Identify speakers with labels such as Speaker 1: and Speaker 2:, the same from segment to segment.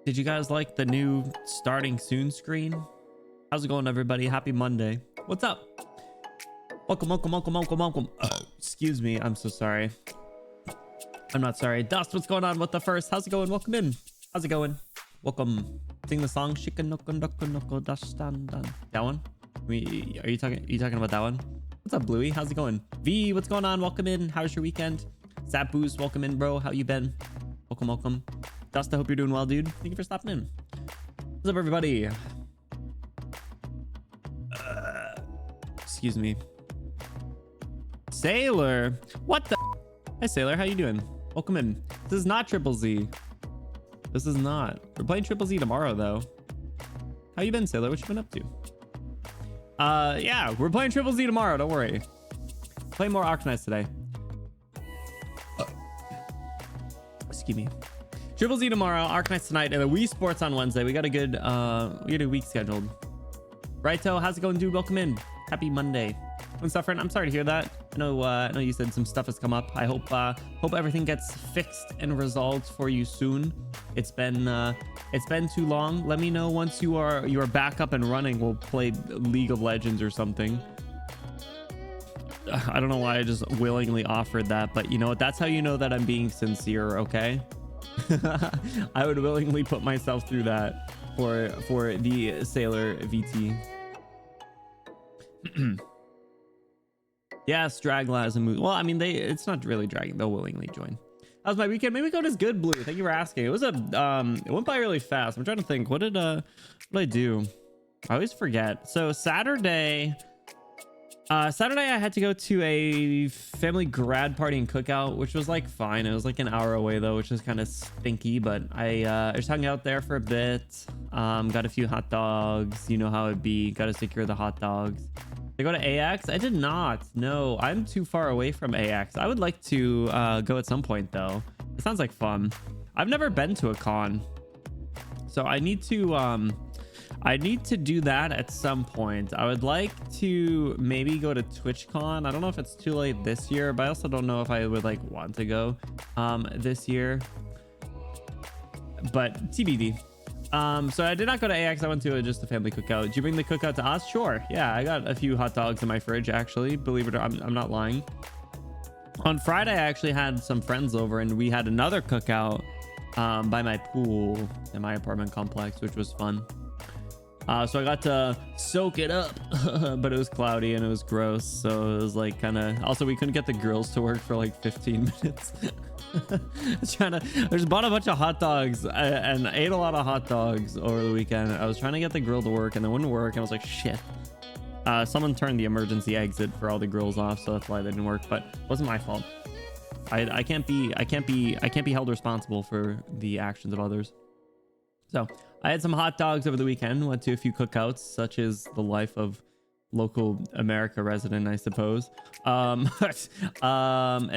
Speaker 1: Did you guys like the new starting soon screen? How's it going, everybody? Happy Monday. What's up? Welcome, welcome, welcome, welcome, welcome. Excuse me. I'm so sorry. I'm not sorry. Dust, what's going on? What the first? How's it going? Welcome in. How's it going? Welcome. Sing the song. That one? Are you talking about that one? What's up, Bluey? How's it going? V, what's going on? Welcome in. How's your weekend? Zap Boost, welcome in, bro. How you been? Welcome, welcome. Dust, I hope you're doing well, dude. Thank you for stopping in. What's up, everybody? Excuse me. Sailor, what the? Hi, Sailor. How you doing? Welcome in. This is not Triple Z. This is not. We're playing Triple Z tomorrow, though. How you been, Sailor? What you been up to? Yeah, we're playing Triple Z tomorrow. Don't worry. Play more Arknights today. Excuse me. Triple Z tomorrow, Arknights tonight, and the Wii Sports on Wednesday. We got a good week scheduled. Righto, how's it going, dude? Welcome in. Happy Monday. I'm suffering. I'm sorry to hear that. I know you said some stuff has come up. I hope everything gets fixed and resolved for you soon. It's been too long. Let me know once you are back up and running. We'll play League of Legends or something. I don't know why I just willingly offered that, but you know what? That's how you know that I'm being sincere, okay? I would willingly put myself through that for the Sailor VT. Yes, Dragla is a move. Well, I mean, it's not really dragging. They'll willingly join. That was my weekend. My weekend is good, Blue. Thank you for asking. It was it went by really fast. I'm trying to think. What did I do? I always forget. So Saturday I had to go to a family grad party and cookout, which was like fine. It was like an hour away though, which is kind of stinky, but I just hung out there for a bit. Got a few hot dogs. You know how it'd be. Got to secure the hot dogs. Did I go to AX? I did not. No, I'm too far away from AX. I would like to go at some point though. It sounds like fun. I've never been to a con, so I need to do that at some point. I would like to maybe go to TwitchCon. I don't know if it's too late this year, but I also don't know if I would like want to go this year, but TBD. So I did not go to AX. I went to just a family cookout. Did you bring the cookout to us? Sure. Yeah, I got a few hot dogs in my fridge, actually. Believe it or not, I'm not lying. On Friday, I actually had some friends over and we had another cookout by my pool in my apartment complex, which was fun. So I got to soak it up, but it was cloudy and it was gross. So it was like kind of, also we couldn't get the grills to work for like 15 minutes. I just bought a bunch of hot dogs and ate a lot of hot dogs over the weekend. I was trying to get the grill to work and it wouldn't work. And I was like, shit. Someone turned the emergency exit for all the grills off, so that's why they didn't work. But it wasn't my fault. I can't be held responsible for the actions of others. So I had some hot dogs over the weekend. Went to a few cookouts, such as the life of local America resident, I suppose. And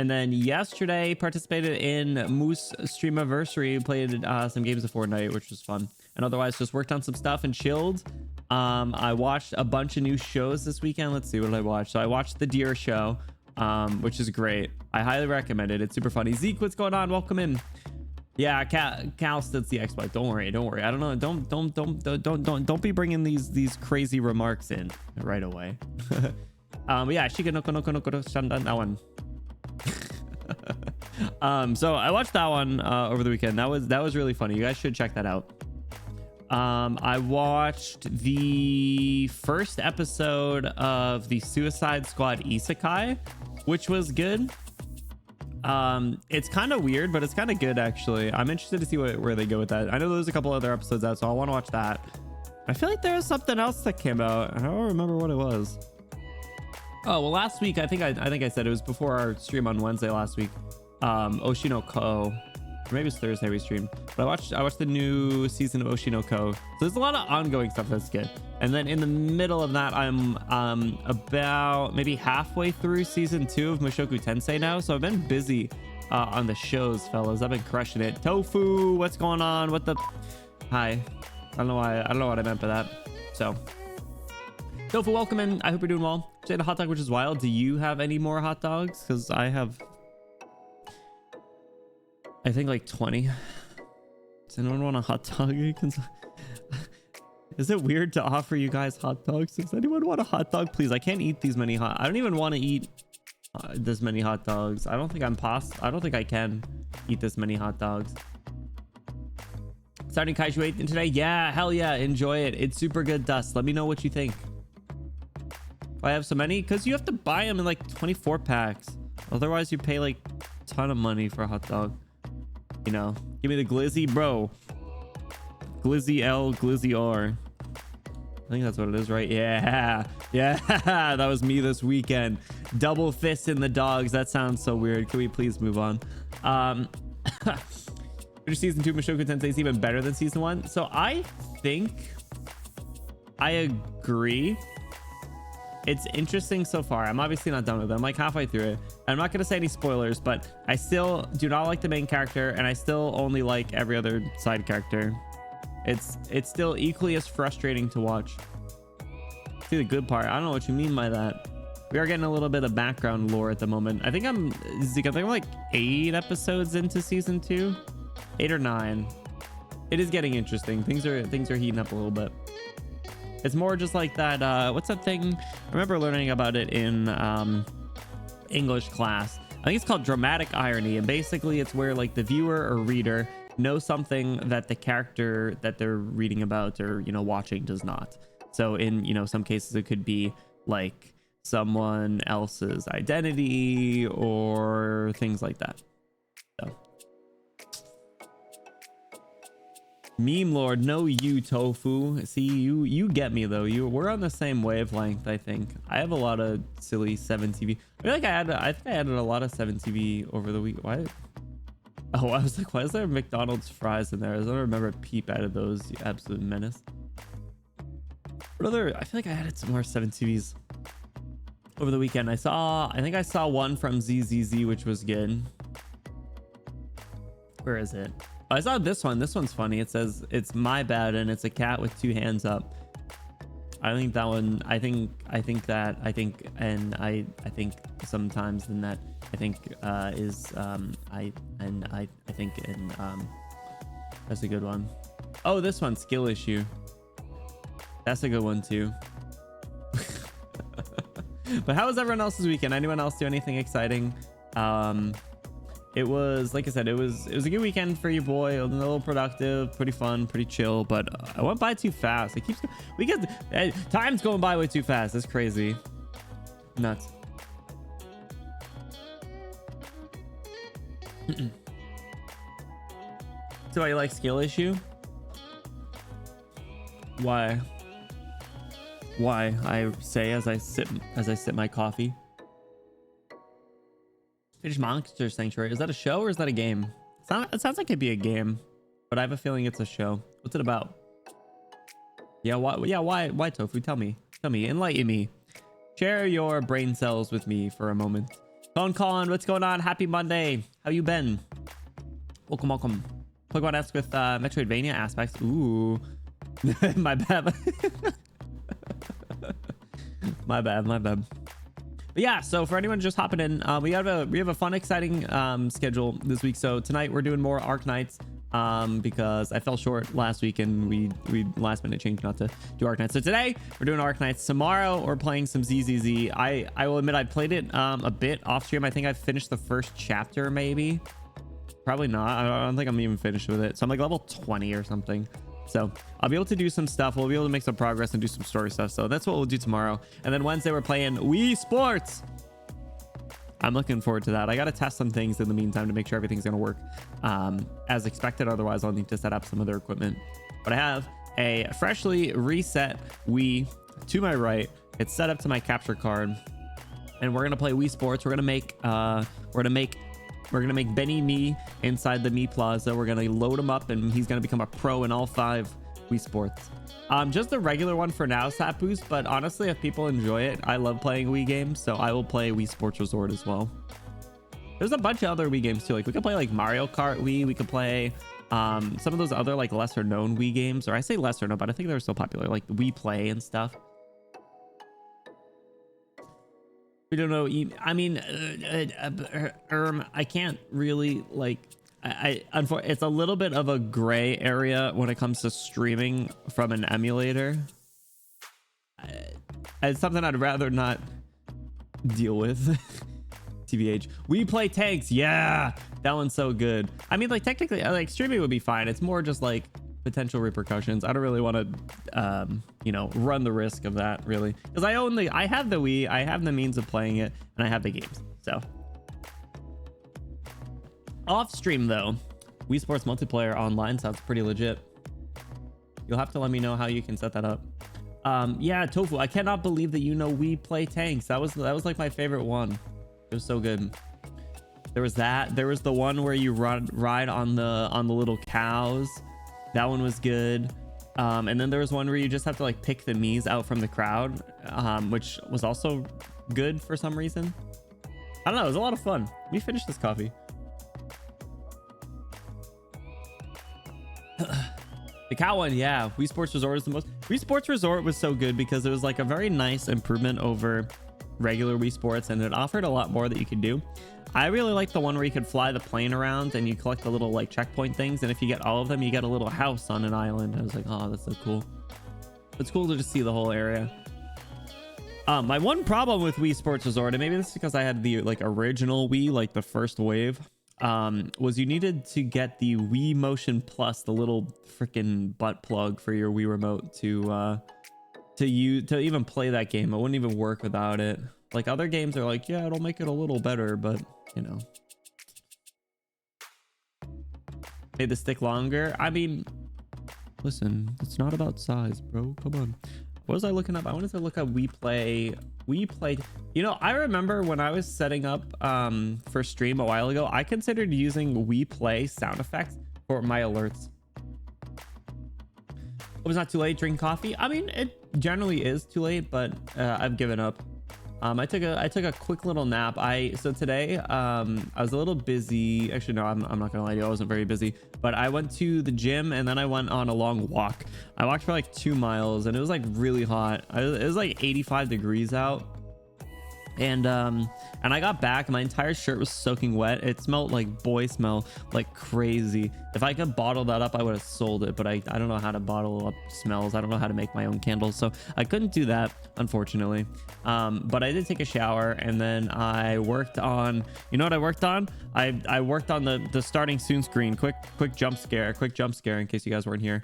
Speaker 1: then yesterday participated in Moose Streamiversary, played some games of Fortnite, which was fun. And otherwise just worked on some stuff and chilled. I watched a bunch of new shows this weekend. Let's see, what did I watch? So I watched The Deer Show, which is great. I highly recommend it. It's super funny. Zeke, what's going on? Welcome in. Yeah, Cal stood the exploit. Don't worry. I don't know. Don't be bringing these crazy remarks in right away. Yeah, Shika no Shandan, that one. So I watched that one over the weekend. That was really funny. You guys should check that out. I watched the first episode of the Suicide Squad Isekai, which was good. It's kind of weird, but it's kind of good actually. I'm interested to see where they go with that. I know there's a couple other episodes out, so I want to watch that. I feel like there was something else that came out. I don't remember what it was. Oh well, last week I think I said it was before our stream on Wednesday last week. Oshino Ko, or maybe it's Thursday we streamed. But I watched the new season of Oshino Ko. So there's a lot of ongoing stuff that's good. And then in the middle of that, I'm about maybe halfway through season 2 of Mushoku Tensei now. So I've been busy on the shows, fellas. I've been crushing it. Tofu, what's going on? What the? Hi. I don't know what I meant by that. So Tofu, welcome in. I hope you're doing well. Say the hot dog, which is wild. Do you have any more hot dogs? Because I have, I think like 20. Does anyone want a hot dog? Is it weird to offer you guys hot dogs? Does anyone want a hot dog? Please, I can't eat these many I don't even want to eat this many hot dogs. I don't think I don't think I can eat this many hot dogs. Starting Kaiju 8 today? Yeah, hell yeah, enjoy it. It's super good, Dust. Let me know what you think. I have so many because you have to buy them in like 24 packs. Otherwise, you pay like a ton of money for a hot dog. You know, give me the glizzy, bro. Glizzy L, glizzy R. I think that's what it is, right? Yeah, yeah. That was me this weekend. Double fist in the dogs. That sounds so weird. Can we please move on? Season 2 Mushoku Tensei is even better than season 1. So I think I agree. It's interesting so far. I'm obviously not done with it. I'm like halfway through it. I'm not going to say any spoilers, but I still do not like the main character, and I still only like every other side character. It's still equally as frustrating to watch. See the good part. I don't know what you mean by that. We are getting a little bit of background lore at the moment. I think I'm like 8 episodes into season 2. 8 or 9. It is getting interesting. Things are heating up a little bit. It's more just like that what's that thing? I remember learning about it in English class. I think it's called dramatic irony, and basically it's where like the viewer or reader knows something that the character that they're reading about or watching does not. So in some cases it could be like someone else's identity or things like that. So Meme Lord, no you Tofu. See, you get me though. We're on the same wavelength. I think I have a lot of silly 7TV. I feel like I think I added a lot of 7TV over the week. Why? Oh, I was like, why is there McDonald's fries in there? I don't remember Peep added those. You absolute menace. What other? I feel like I added some more 7TVs over the weekend. I think I saw one from ZZZ, which was good. Where is it? I saw this one. This one's funny. It says it's my bad, and it's a cat with 2 hands up. I think that one. I think sometimes then that I think is that's a good one. Oh, this one, skill issue. That's a good one too. But how was everyone else's weekend? Anyone else do anything exciting? It was, like I said, it was a good weekend for your boy. A little productive, pretty fun, pretty chill, but I went by too fast. It keeps time's going by way too fast. It's crazy. Nuts. So you like skill issue? Why? I say as I sip my coffee. Finish Monster Sanctuary. Is that a show or is that a game? It sounds like it'd be a game, but I have a feeling it's a show. What's it about? Yeah, why Tofu? Tell me, enlighten me. Share your brain cells with me for a moment. Phone Colin, what's going on? Happy Monday. How you been? Welcome. Pokemon-esque with Metroidvania aspects. Ooh. My bad. My bad. But yeah, so for anyone just hopping in, we have a fun, exciting schedule this week. So tonight we're doing more Arknights because I fell short last week and we last minute changed not to do Arknights. So today we're doing Arknights. Tomorrow we're playing some ZZZ. I will admit I played it a bit off stream. I think I finished the first chapter, maybe. Probably not. I don't think I'm even finished with it. So I'm like level 20 or something. So I'll be able to do some stuff. We'll be able to make some progress and do some story stuff. So that's what we'll do tomorrow. And then Wednesday, we're playing Wii Sports. I'm looking forward to that. I got to test some things in the meantime to make sure everything's going to work as expected. Otherwise, I'll need to set up some other equipment. But I have a freshly reset Wii to my right. It's set up to my capture card. And we're going to play Wii Sports. We're going to make Benny Me inside the Me Plaza. We're going to load him up and he's going to become a pro in all 5 Wii Sports. Just the regular one for now, Sapoos, but honestly, if people enjoy it, I love playing Wii games, so I will play Wii Sports Resort as well. There's a bunch of other Wii games too. Like we could play like Mario Kart Wii. We could play some of those other like lesser known Wii games, or I say lesser known, but I think they're still popular, like Wii Play and stuff. We don't know. I mean, I can't really like it's a little bit of a gray area when it comes to streaming from an emulator. It's something I'd rather not deal with. TBH. We play tanks. Yeah, that one's so good. I mean, like technically, like streaming would be fine. It's more just like potential repercussions. I don't really want to, you know, run the risk of that really, because I have the Wii, I have the means of playing it, and I have the games. So off stream though, Wii Sports multiplayer online sounds pretty legit. You'll have to let me know how you can set that up. Yeah, Tofu, I cannot believe that you know We Play Tanks. That was like my favorite one. It was so good. There was that. There was the one where you ride on the little cows. That one was good. And then there was one where you just have to like pick the Miis out from the crowd, which was also good for some reason. I don't know. It was a lot of fun. Let me finish this coffee. The cow one, yeah. Wii Sports Resort is the most. Wii Sports Resort was so good because it was like a very nice improvement over regular Wii Sports, and it offered a lot more that you could do. I really like the one where you could fly the plane around and you collect the little like checkpoint things, and if you get all of them, you get a little house on an island. I was like, oh, that's so cool. It's cool to just see the whole area. My one problem with Wii Sports Resort, and maybe this is because I had the like original Wii, like the first wave, was you needed to get the Wii Motion Plus, the little freaking butt plug for your Wii remote to even play that game. It wouldn't even work without it. Like other games are like, yeah, it'll make it a little better, but you know, made the stick longer. I mean, listen, it's not about size, bro. Come on. What was I looking up? I wanted to look up We Play. You know, I remember when I was setting up for stream a while ago, I considered using We Play sound effects for my alerts. It was not too late. Drink coffee. I mean, it generally is too late, but I've given up. I took a quick little nap. So today I was a little busy. Actually, no, I'm not gonna lie to you, I wasn't very busy, but I went to the gym and then I went on a long walk. I walked for like 2 miles and it was like really hot. It was like 85 degrees out. And I got back, my entire shirt was soaking wet. It smelled like boy smell like crazy. If I could bottle that up, I would have sold it, but I don't know how to bottle up smells. I don't know how to make my own candles, so I couldn't do that, unfortunately. But I did take a shower, and then I worked on, you know what I worked on? I worked on the starting soon screen. Quick jump scare in case you guys weren't here.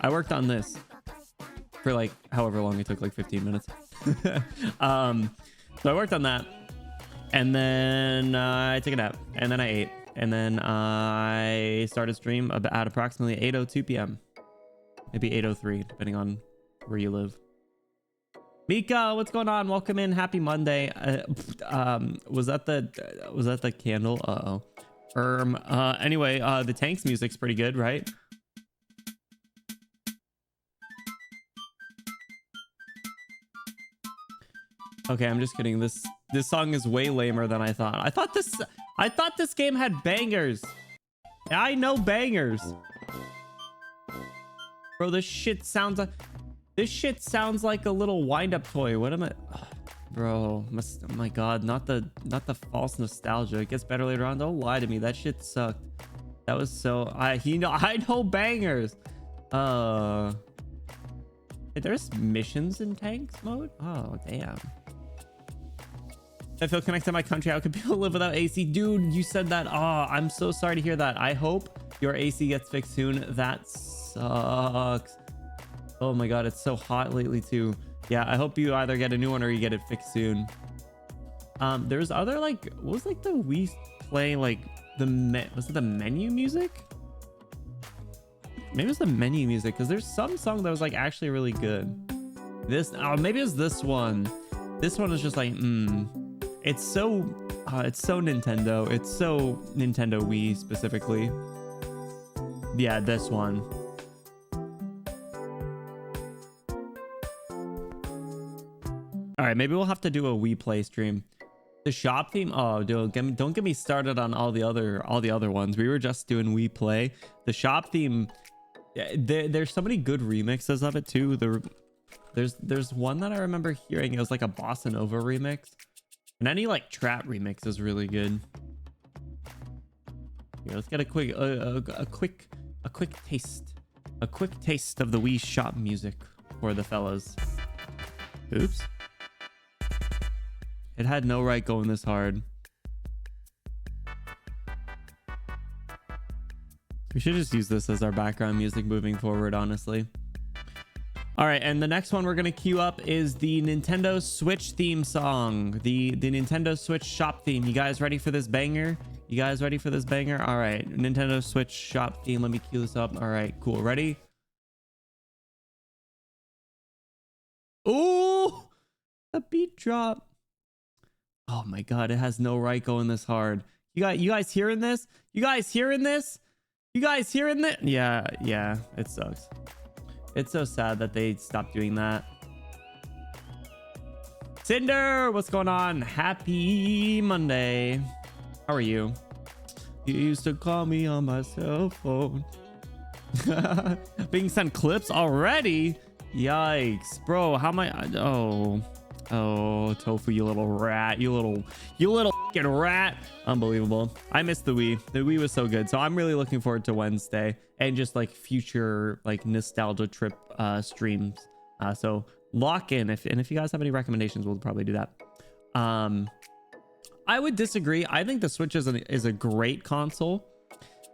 Speaker 1: I worked on this for like however long it took, like 15 minutes. So I worked on that, and then I took a nap, and then I ate, and then I started stream at approximately 8:02 p.m. maybe 8:03 depending on where you live. Mika, what's going on? Welcome in. Happy Monday. Was that the candle? Anyway, the tanks music's pretty good, right? Okay, I'm just kidding. This song is way lamer than I thought. I thought this game had bangers. I know bangers. Bro, this shit sounds like a little wind-up toy. What am I? Bro, oh my god, not the false nostalgia. It gets better later on. Don't lie to me. That shit sucked. That was so I know bangers. There's missions in tanks mode? Oh, damn. I feel connected to my country. How could people live without AC? Dude, you said that. Oh, I'm so sorry to hear that. I hope your AC gets fixed soon. That sucks. Oh my god, it's so hot lately too. Yeah, I hope you either get a new one or you get it fixed soon. There's other like, what was like the Wii Play, like was it the menu music? Maybe it was the menu music, because there's some song that was like actually really good. Maybe it was this one. This one is just like, it's so Nintendo. It's so Nintendo Wii specifically. Yeah, this one. All right, maybe we'll have to do a Wii Play stream. The shop theme. Oh, dude, don't get me started on all the other ones. We were just doing Wii Play. The shop theme. There's so many good remixes of it too. There's one that I remember hearing. It was like a bossa nova remix. And any like trap remix is really good. Here, let's get a quick taste of the Wii Shop music for the fellas. Oops. It had no right going this hard. We should just use this as our background music moving forward, honestly. All right, and the next one we're gonna queue up is the Nintendo Switch theme song, the Nintendo Switch shop theme. You guys ready for this banger? You guys ready for this banger? All right, Nintendo Switch shop theme. Let me cue this up. All right, cool. Ready? Oh, the beat drop. Oh my God, it has no right going this hard. You guys hearing this? You guys hearing this? You guys hearing this? Yeah, it sucks. It's so sad that they stopped doing that. Cinder, what's going on? Happy Monday. How are you? You used to call me on my cell phone. Being sent clips already? Yikes, bro. How am I? Oh, Tofu, you little rat. You little fucking rat. Unbelievable. I missed the Wii. The Wii was so good. So I'm really looking forward to Wednesday and just like future like nostalgia trip streams. So lock in. If you guys have any recommendations, we'll probably do that. I would disagree. I think the Switch is a great console.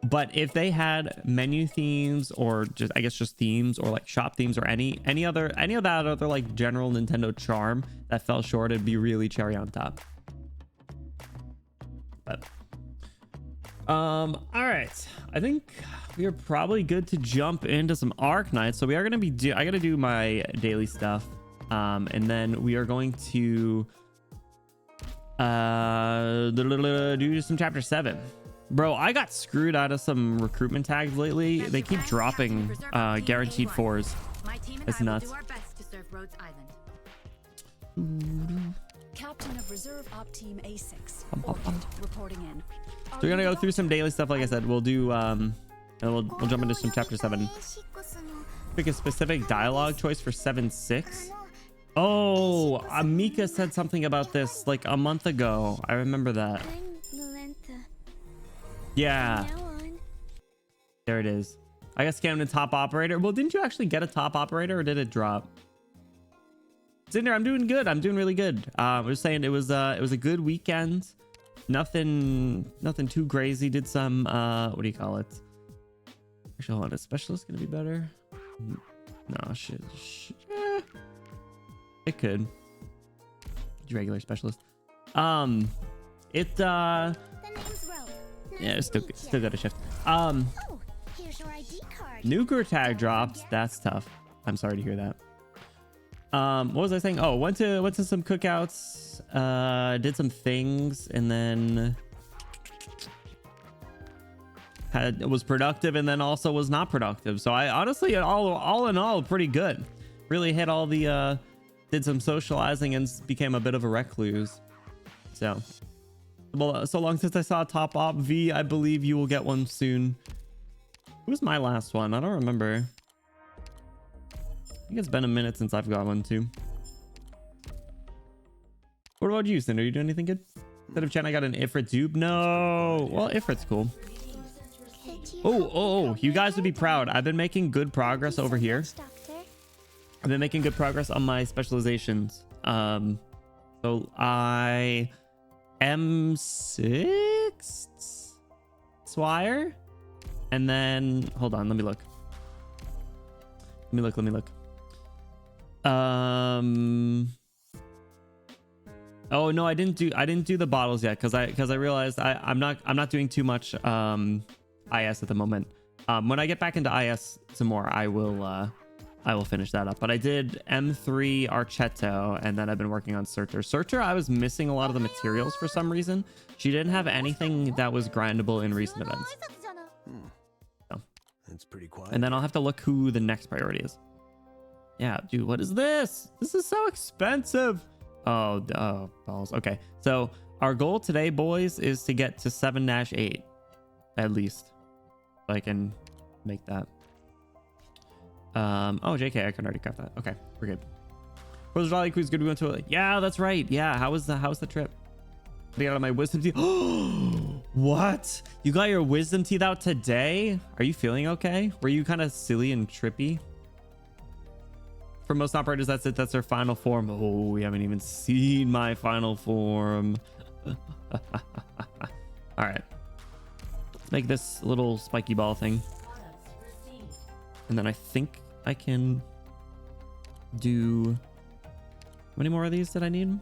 Speaker 1: But if they had menu themes or just, I guess, just themes or like shop themes or any of that other like general Nintendo charm that fell short, it'd be really cherry on top. But all right, I think we are probably good to jump into some Arknights. So we are going to be I got to do my daily stuff, and then we are going to do some chapter 7. Bro, I got screwed out of some recruitment tags lately. They keep dropping guaranteed 4s. It's nuts.
Speaker 2: Captain of Reserve Op Team A6. Reporting in.
Speaker 1: So we're gonna go through some daily stuff. Like I said, we'll do and we'll jump into some chapter 7. Pick a specific dialogue choice for 7-6. Oh, Amika said something about this like a month ago. I remember that. Yeah, there it is. I got scammed a top operator. Well, didn't you actually get a top operator, or did it drop? Cinder, I'm doing good. I'm doing really good. I was saying it was a good weekend. Nothing too crazy. Did some what do you call it? Actually, hold on. Is specialist gonna be better? No, shit. It could. Regular specialist. Yeah, it's still got a shift. Nuker tag dropped. That's tough. I'm sorry to hear that. What was I saying? Oh, went to some cookouts, did some things, and then was productive, and then also was not productive. So I honestly, all in all, pretty good. Really hit all the did some socializing and became a bit of a recluse. So. Well, so long since I saw a top op V, I believe you will get one soon. Who was my last one? I don't remember. I think it's been a minute since I've got one too. What about you, Cinder? You doing anything good? Instead of Chen, I got an Ifrit dupe. No. Well, Ifrit's cool. Oh, you guys would be proud. I've been making good progress over here. I've been making good progress on my specializations. So I M6 Swire, and then hold on, let me look. Oh no, I didn't do the bottles yet because I realized I'm not doing too much IS at the moment. When I get back into IS some more, I will finish that up. But I did M3 Archetto, and then I've been working on Searcher. I was missing a lot of the materials for some reason. She didn't have anything that was grindable in recent events. So.
Speaker 3: That's pretty quiet.
Speaker 1: And then I'll have to look who the next priority is. Yeah, dude, what is this? This is so expensive. Oh, balls. Okay, so our goal today, boys, is to get to 7-8 at least, so I can make that. Oh, JK, I can already craft that. Okay, we're good. Was Raleigh Cruise good? We went to it. Yeah, that's right. Yeah, how was the trip? Get out of my wisdom teeth. What? You got your wisdom teeth out today? Are you feeling okay? Were you kind of silly and trippy? For most operators, that's it. That's their final form. Oh, we haven't even seen my final form. All right. Let's make this little spiky ball thing. And then I think I can do... How many more of these did I need?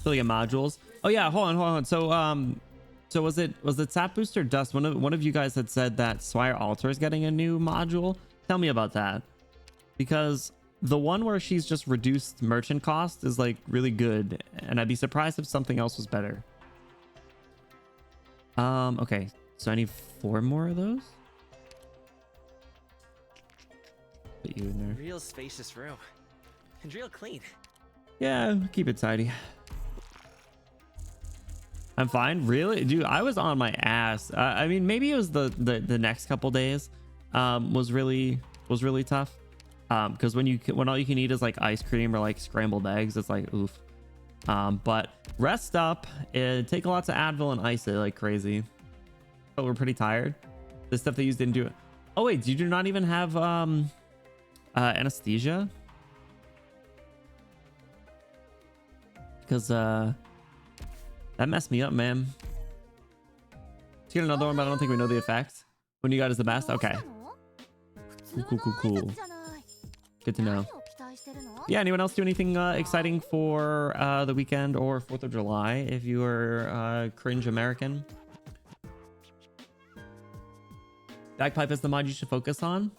Speaker 1: Filling in modules. Oh yeah, hold on. So was it Sap Booster Dust? One of you guys had said that Swire Altar is getting a new module. Tell me about that, because the one where she's just reduced merchant cost is like really good, and I'd be surprised if something else was better. Okay, so I need 4 more of those. Put you in there.
Speaker 3: Real spacious room and real clean.
Speaker 1: Yeah, keep it tidy. I'm fine. Really, dude, I was on my ass. I mean, maybe it was the next couple days was really tough, because when all you can eat is like ice cream or like scrambled eggs, it's like oof. But rest up and take lots of Advil and ice it like crazy. But we're pretty tired. The stuff they used didn't do it. Oh wait, did you not even have anesthesia? Because that messed me up, man. Let's get another one, but I don't think we know the effect. When you got is the best? Okay. Cool. Good to know. Yeah, anyone else do anything exciting for the weekend or 4th of July if you are cringe American? Bagpipe is the mod you should focus on.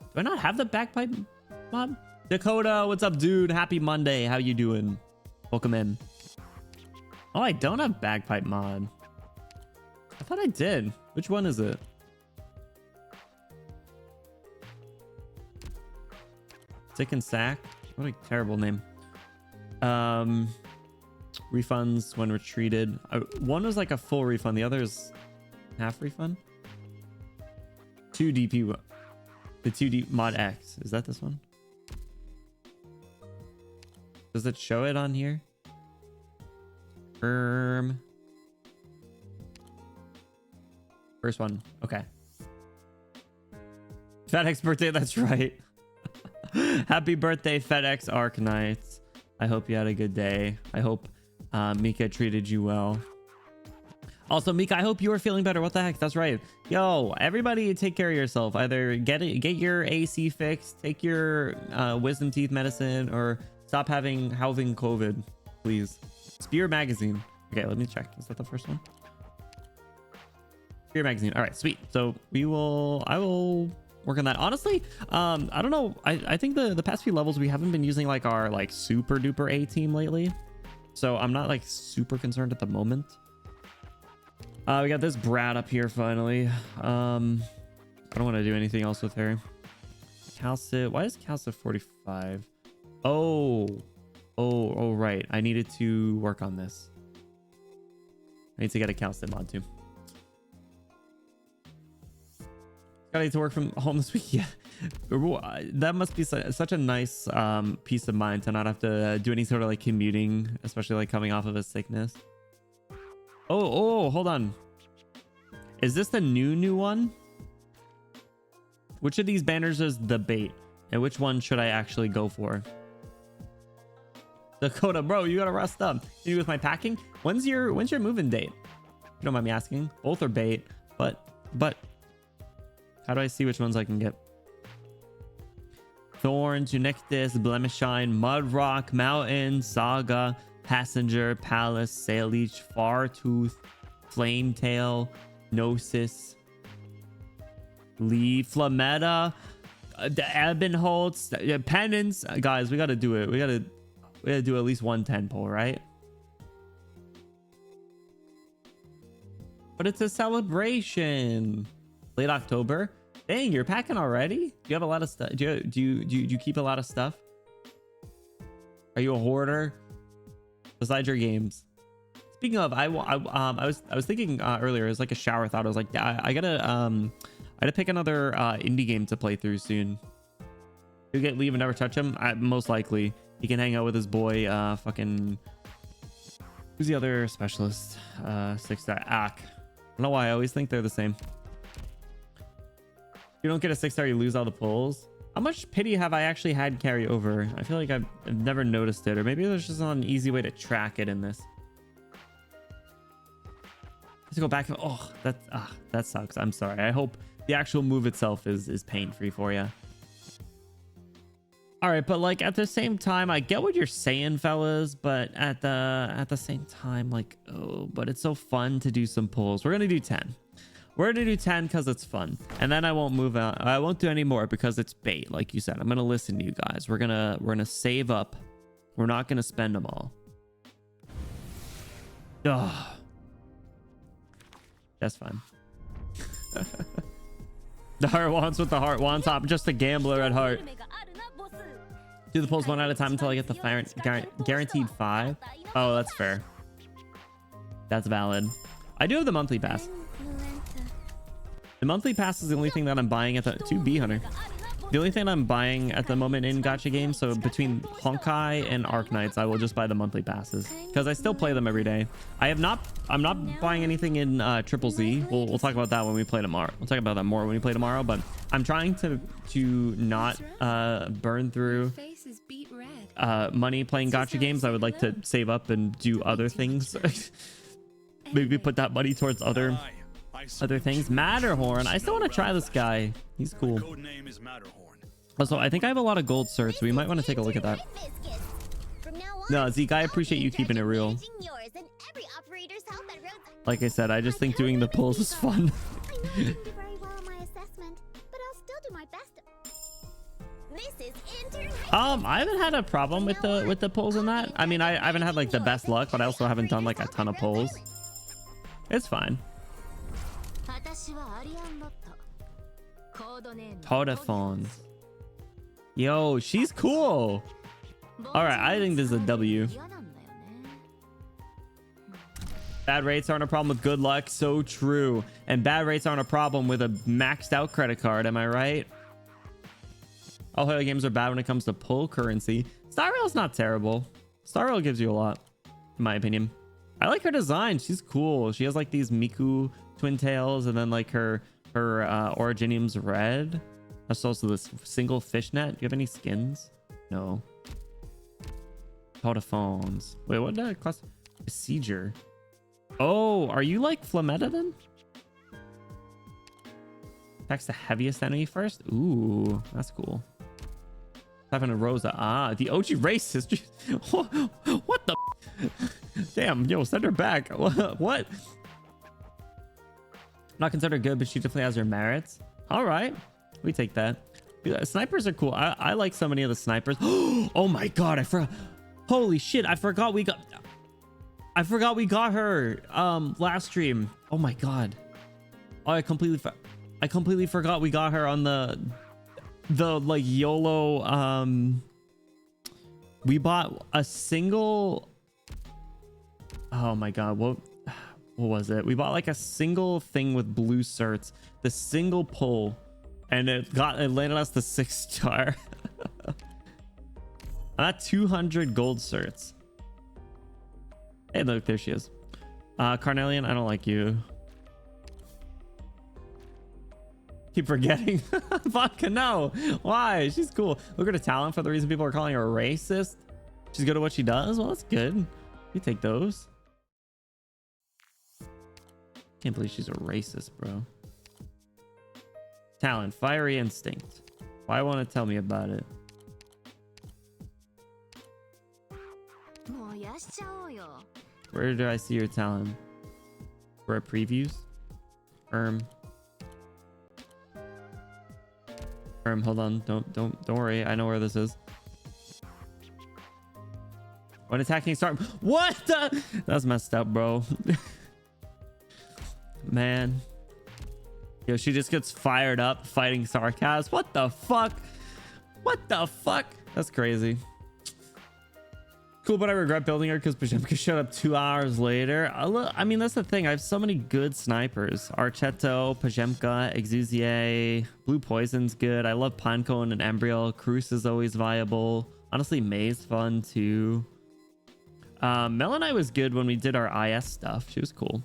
Speaker 1: Do I not have the bagpipe mod? Dakota, what's up, dude? Happy Monday. How you doing? Welcome in. Oh, I don't have bagpipe mod. I thought I did. Which one is it? Sick and Sack. What a terrible name. Refunds when retreated. One was like a full refund. The other is half refund. 2DP. The 2D mod X. Is that this one? Does it show it on here? First one. Okay. FedEx birthday. That's right. Happy birthday, FedEx Arknights. I hope you had a good day. I hope Mika treated you well. Also, Mika, I hope you are feeling better. What the heck? That's right. Yo, everybody take care of yourself. Either get your AC fixed, take your wisdom teeth medicine, or stop having COVID, please. Spear Magazine. Okay, let me check. Is that the first one? Spear Magazine. All right, sweet. So I will work on that. Honestly, I don't know. I think the past few levels we haven't been using like our like super duper A team lately. So I'm not like super concerned at the moment. We got this brat up here finally. I don't want to do anything else with her. Calcit. Why is Calcit 45? Oh, right. I needed to work on this. I need to get a Calcit mod too. I need to work from home this week. Yeah, that must be such a nice peace of mind to not have to do any sort of like commuting, especially like coming off of a sickness. Oh, hold on. Is this the new one? Which of these banners is the bait, and which one should I actually go for? Dakota, bro, you gotta rest up. You do with my packing? When's your moving date? If you don't mind me asking. Both are bait, but how do I see which ones I can get? Thorn, Tunictus, Blemishine, Mudrock, Mountain, Saga, Passenger, Palace, Sail Leech, Fartooth, Flametail, Gnosis, Lee, Flametta, Ebbenholtz, Penance. Guys, we gotta do it. We gotta do at least one 10 pull, right? But it's a celebration. Late October. Dang, you're packing already? Do you have a lot of stuff? Do you keep a lot of stuff? Are you a hoarder? Besides your games. Speaking of, I was thinking earlier, it was like a shower thought. I was like, I gotta pick another indie game to play through soon. You get leave and never touch them, most likely. He can hang out with his boy, fucking... Who's the other specialist? 6-star. Ak. I don't know why. I always think they're the same. If you don't get a 6-star, you lose all the pulls. How much pity have I actually had carry over? I feel like I've never noticed it. Or maybe there's just an easy way to track it in this. Let's go back. Oh, that sucks. I'm sorry. I hope the actual move itself is pain-free for you. All right, but like at the same time, I get what you're saying, fellas, but at the same time, like, oh, but it's so fun to do some pulls. We're gonna do 10. We're gonna do 10 because it's fun, and then I won't move out. I won't do any more because it's bait, like you said. I'm gonna listen to you guys. We're gonna save up. We're not gonna spend them all. Ugh. That's fine. The heart wants what the heart wants. I'm just a gambler at heart. Do the pulls one at a time until I get the guaranteed 5. Oh, that's fair. That's valid. I do have the monthly pass. The monthly pass is the only thing that I'm buying at the 2B Hunter. The only thing I'm buying at the moment in gacha games. So between Honkai and Arknights, I will just buy the monthly passes because I still play them every day. I'm not buying anything in Triple Z. We'll talk about that when we play tomorrow. We'll talk about that more when we play tomorrow. But I'm trying to not burn through money playing gacha games. I would like to save up and do other things. Maybe put that money towards other things. Matterhorn. I still want to try this guy. He's cool. Also, I think I have a lot of gold certs. We might want to take a look at that. No, Zeke, I appreciate you keeping it real. Like I said, I just think doing the pulls is fun. I haven't had a problem with the pulls in that. I mean, I haven't had like the best luck, but I also haven't done like a ton of pulls. It's fine. Todafons. Yo, she's cool. All right, I think this is a W. Bad rates aren't a problem with good luck. So true. And bad rates aren't a problem with a maxed out credit card. Am I right? All Halo games are bad when it comes to pull currency. Star Rail's not terrible. Star Rail gives you a lot, in my opinion. I like her design. She's cool. She has like these Miku twin tails, and then like her Originium's red. That's also this single fishnet. Do you have any skins? No. Todaphones. Wait, what did I class? Besieger. Oh, are you like Flametta then? Attacks the heaviest enemy first? Ooh, that's cool. 500 Rosa. Ah, the OG racist. What the? Damn, yo, send her back. What? Not considered good, but she definitely has her merits. All right, we take that. Snipers are cool. I like so many of the snipers. Oh my god, I forgot. Holy shit, I forgot we got her last stream. Oh my god. Oh, I completely forgot we got her on the like YOLO. We bought a single. Oh my god, what was it? We bought like a single thing with blue certs, the single pull, and it landed us the 6-star. I'm at 200 gold certs. Hey, look, there she is. Carnelian, I don't like you. Keep forgetting. Vodka, no. Why? She's cool. Look at her talent for the reason people are calling her racist. She's good at what she does. Well, that's good. You take those. Can't believe she's a racist, bro. Talent, fiery instinct. Why want to tell me about it? Where do I see your talent? For previews? Hold on. Don't worry. I know where this is. When attacking start. What the? That's messed up, bro. Man. Yo, she just gets fired up fighting Sarkaz. What the fuck? What the fuck? That's crazy. Cool, but I regret building her because Pajemka showed up 2 hours later. I mean, that's the thing. I have so many good snipers. Archetto, Pajemka, Exusier, Blue Poison's good. I love Pancone and Embryo. Cruz is always viable. Honestly, May's fun too. Mel and I was good when we did our IS stuff. She was cool.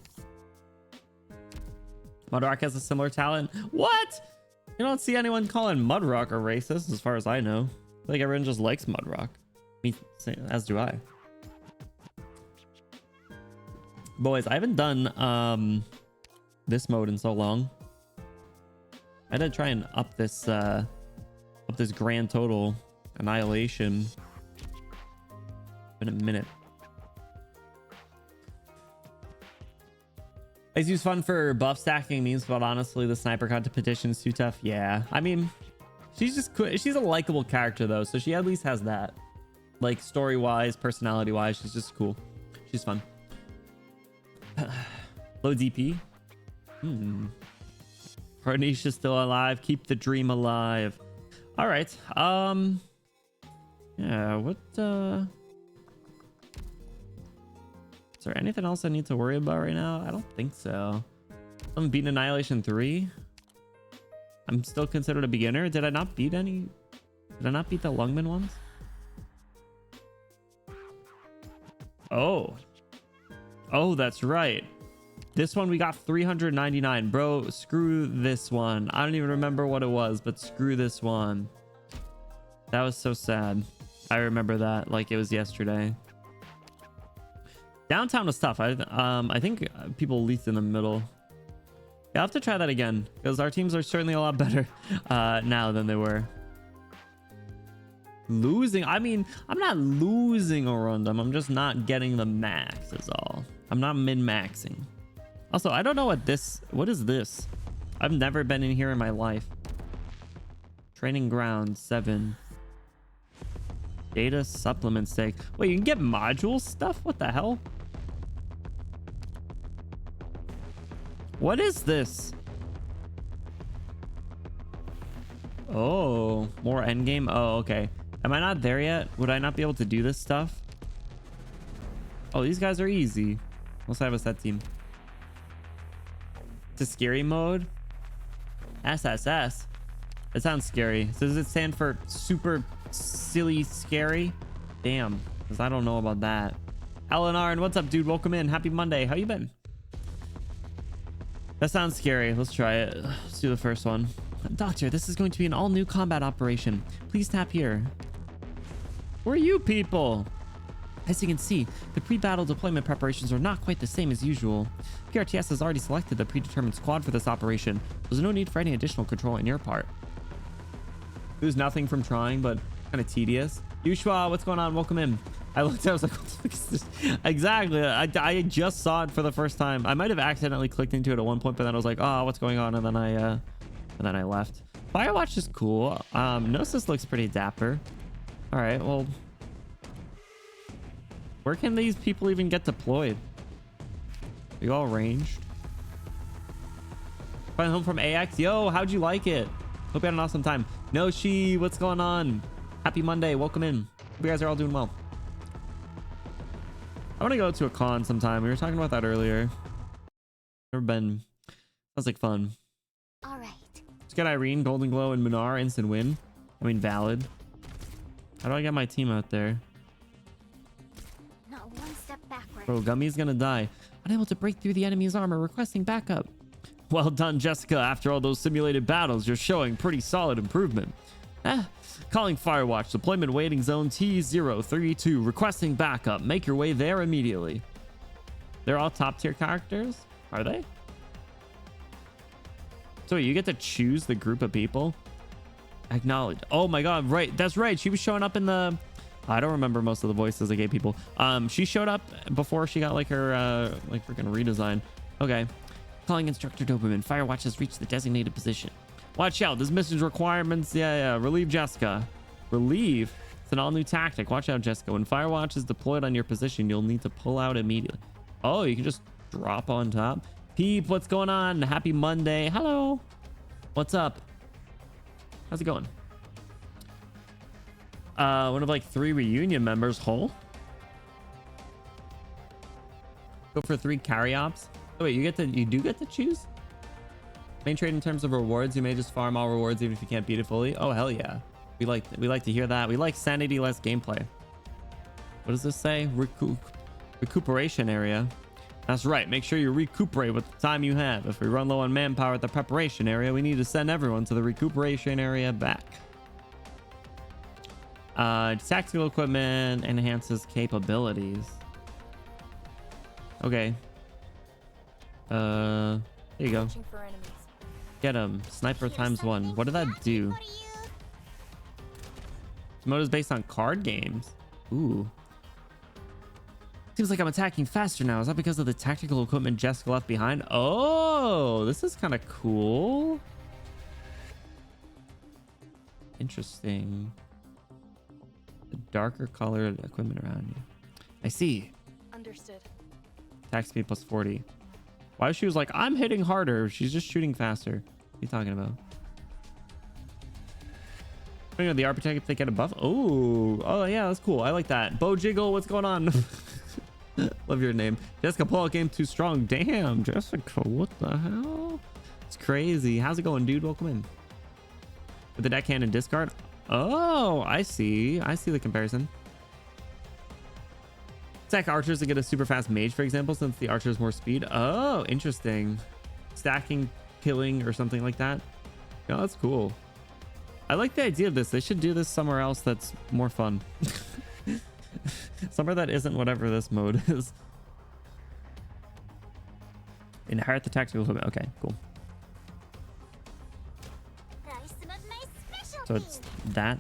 Speaker 1: Mudrock has a similar talent. What? You don't see anyone calling Mudrock a racist, as far as I know. I feel like everyone just likes Mudrock. Me, as do I. Boys, I haven't done this mode in so long. I had to try and up this grand total annihilation. Been a minute. Ice use fun for buff stacking memes, but honestly, the sniper competition is too tough. Yeah, I mean, she's just she's a likable character though, so she at least has that. Like story wise, personality wise, she's just cool. She's fun. Low DP. Carnisha's still alive. Keep the dream alive. All right. Yeah. What? Is there anything else I need to worry about right now? I don't think so. I'm beating Annihilation 3. I'm still considered a beginner. Did I not beat any? Did I not beat the Lungman ones? Oh. Oh, that's right. This one we got 399. Bro, screw this one. I don't even remember what it was, but screw this one. That was so sad. I remember that like it was yesterday. Downtown was tough. I think people leaked in the middle. Yeah, I'll have to try that again because our teams are certainly a lot better now than they were. Losing, I mean, I'm not losing a random. I'm just not getting the max is all. I'm not min-maxing. Also, I don't know what is this? I've never been in here in my life. Training ground 7. Data supplement stake. Wait, you can get module stuff? What the hell? What is this? Oh, more endgame. Oh, okay. Am I not there yet? Would I not be able to do this stuff? Oh, these guys are easy. Unless I have a set team. It's a scary mode. SSS. That sounds scary. So does it stand for super silly scary? Damn, because I don't know about that. Alan Arn, what's up, dude? Welcome in. Happy Monday. How you been? That sounds scary. Let's try it. Let's do the first one. Doctor, this is going to be an all-new combat operation. Please tap here. Who are you people? As you can see, the pre-battle deployment preparations are not quite the same as usual. PRTS has already selected the predetermined squad for this operation. There's no need for any additional control on your part. There's nothing from trying, but kind of tedious. Yushua, what's going on? Welcome in. I looked, I was like, what the fuck is this? Exactly. I just saw it for the first time. I might have accidentally clicked into it at one point, but then I was like, oh, what's going on? And then I left. Firewatch is cool. Gnosis looks pretty dapper. All right, well, where can these people even get deployed? Are you all ranged? Flying home from AX. Yo, how'd you like it? Hope you had an awesome time. Noshi, what's going on? Happy Monday. Welcome in. Hope you guys are all doing well. I want to go to a con sometime. We were talking about that earlier. Never been. Sounds like fun.
Speaker 4: All right.
Speaker 1: Just get Irene, Golden Glow, and Munar. Instant win. I mean, valid. How do I get my team out there?
Speaker 4: Not one step backward.
Speaker 1: Bro, Gummy's gonna die. Unable to break through the enemy's armor. Requesting backup. Well done, Jessica. After all those simulated battles, you're showing pretty solid improvement. Calling Firewatch. Deployment waiting zone T032. Requesting backup. Make your way there immediately. They're all top tier characters? Are they? So you get to choose the group of people? Acknowledge. Oh my god, right. That's right. She was showing up in the... I don't remember most of the voices I gave people. She showed up before she got like her like freaking redesign. Okay. Calling Instructor Doberman. Firewatch has reached the designated position. Watch out. This mission's requirements. Yeah. Relieve Jessica. Relieve? It's an all-new tactic. Watch out, Jessica. When Firewatch is deployed on your position, you'll need to pull out immediately. Oh, you can just drop on top. Peep, what's going on? Happy Monday. Hello. What's up? How's it going? One of like 3 reunion members. Whole. Go for 3 carry ops. Oh wait, you do get to choose? Main trade in terms of rewards, you may just farm all rewards even if you can't beat it fully. Oh hell yeah. We like to hear that. We like sanity less gameplay. What does this say? Recuperation area. That's right. Make sure you recuperate with the time you have. If we run low on manpower at the preparation area, we need to send everyone to the recuperation area back. Tactical equipment enhances capabilities. Okay. There you go.
Speaker 2: Searching for enemies.
Speaker 1: Get him. Sniper times 1. What did that do? This mode is based on card games. Ooh. Seems like I'm attacking faster now. Is that because of the tactical equipment Jessica left behind? Oh, this is kind of cool. Interesting. The darker colored equipment around you. I see.
Speaker 2: Understood.
Speaker 1: Attack speed plus 40. Why she was like, I'm hitting harder. She's just shooting faster. What are you talking about? The architect if they get a buff. Oh yeah, that's cool. I like that. Bo Jiggle, what's going on? Love your name. Jessica Paul game too strong. Damn, Jessica, what the hell? It's crazy. How's it going, dude? Welcome in. With the deckhand discard. Oh, I see the comparison. Stack archers to get a super fast mage, for example, since the archer has more speed. Oh, interesting. Stacking, killing, or something like that. Oh, that's cool. I like the idea of this. They should do this somewhere else that's more fun. Somewhere that isn't whatever this mode is. Inherit the tactical equipment. Okay, cool. So it's that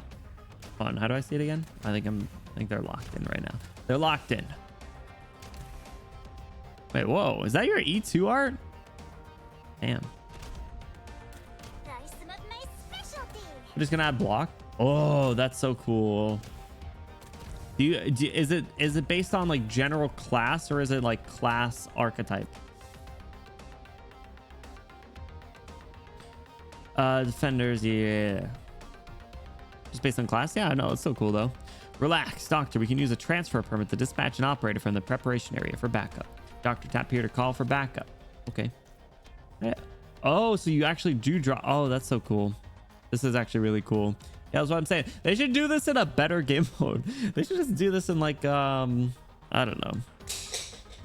Speaker 1: fun. How do I see it again? I think they're locked in right now. They're locked in. Wait, whoa. Is that your E2 art? Damn. I'm just gonna add block. Oh, that's so cool. Is it based on like general class or is it like class archetype? Defenders, yeah. Just based on class? Yeah, I know. It's so cool though. Relax, Doctor. We can use a transfer permit to dispatch an operator from the preparation area for backup. Doctor, tap here to call for backup. Okay. Yeah. Oh, so you actually do draw. Oh, that's so cool. This is actually really cool. Yeah, that's what I'm saying. They should do this in a better game mode. They should just do this in like, I don't know.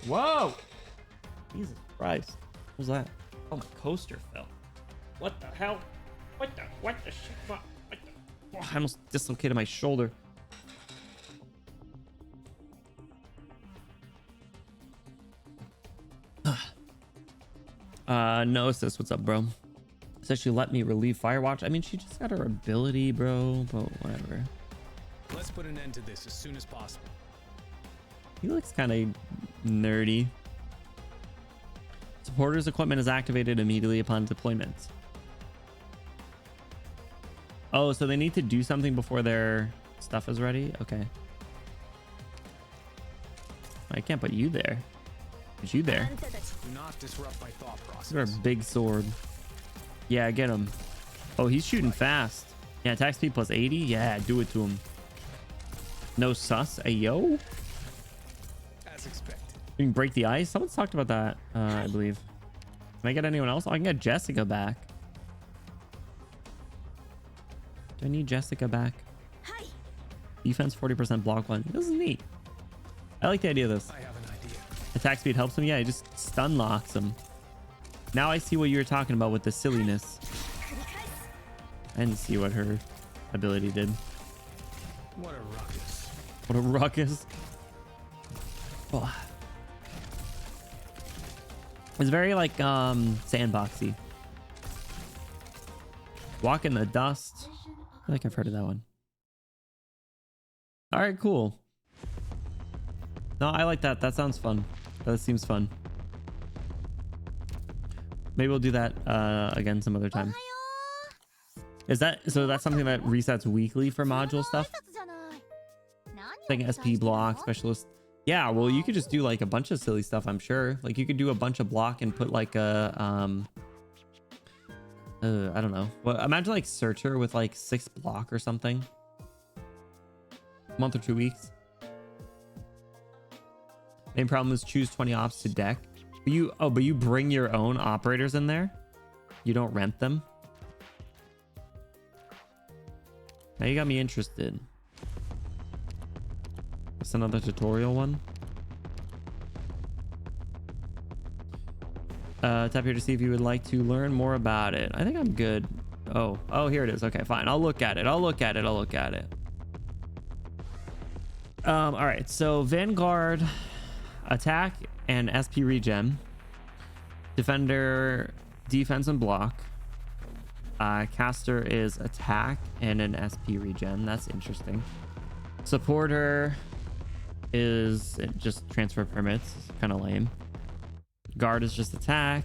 Speaker 1: Whoa! Jesus Christ. What was that? Oh, my coaster fell. What the hell? What the shit? What the? Oh, I almost dislocated my shoulder. No assist. What's up, bro? Says she let me relieve Firewatch. I mean, she just got her ability, bro, but whatever.
Speaker 5: Let's put an end to this as soon as possible.
Speaker 1: He looks kind of nerdy. Supporters equipment is activated immediately upon deployment. Oh, so they need to do something before their stuff is ready? Okay. I can't put you there. Put you there.
Speaker 5: Do not disrupt my thought process.
Speaker 1: Look at our big sword. Yeah, get him. Oh, he's shooting fast. Yeah, attack speed plus 80. Yeah, do it to him. No sus. Ayo.
Speaker 5: As expected.
Speaker 1: You can break the ice. Someone's talked about that, I believe. Can I get anyone else? Oh, I can get Jessica back. Do I need Jessica back? Defense 40%, block 1. This is neat. I like the idea of this.
Speaker 5: I have an idea.
Speaker 1: Attack speed helps him. Yeah, he just stun locks him. Now I see what you were talking about with the silliness. I didn't see what her ability did.
Speaker 5: What a ruckus.
Speaker 1: What a ruckus. Oh. It's very like sandboxy. Walk in the dust. I feel like I've heard of that one. All right, cool. No, I like that. That sounds fun. That seems fun. Maybe we'll do that again some other time. Is that so? That's something that resets weekly for module stuff. Like SP block specialist. Yeah, well, you could just do like a bunch of silly stuff. I'm sure. Like you could do a bunch of block and put like a I don't know. Well, imagine like searcher with like 6 block or something. A month or 2 weeks. Main problem is choose 20 ops to deck. But you bring your own operators in there. You don't rent them. Now you got me interested. It's another tutorial one. Tap here to see if you would like to learn more about it. I think I'm good. Oh, here it is. Okay, fine. I'll look at it. All right. So Vanguard, attack and SP regen. Defender, defense and block. Caster is attack and an SP regen. That's interesting. Supporter is just transfer permits. Kind of lame. Guard is just attack.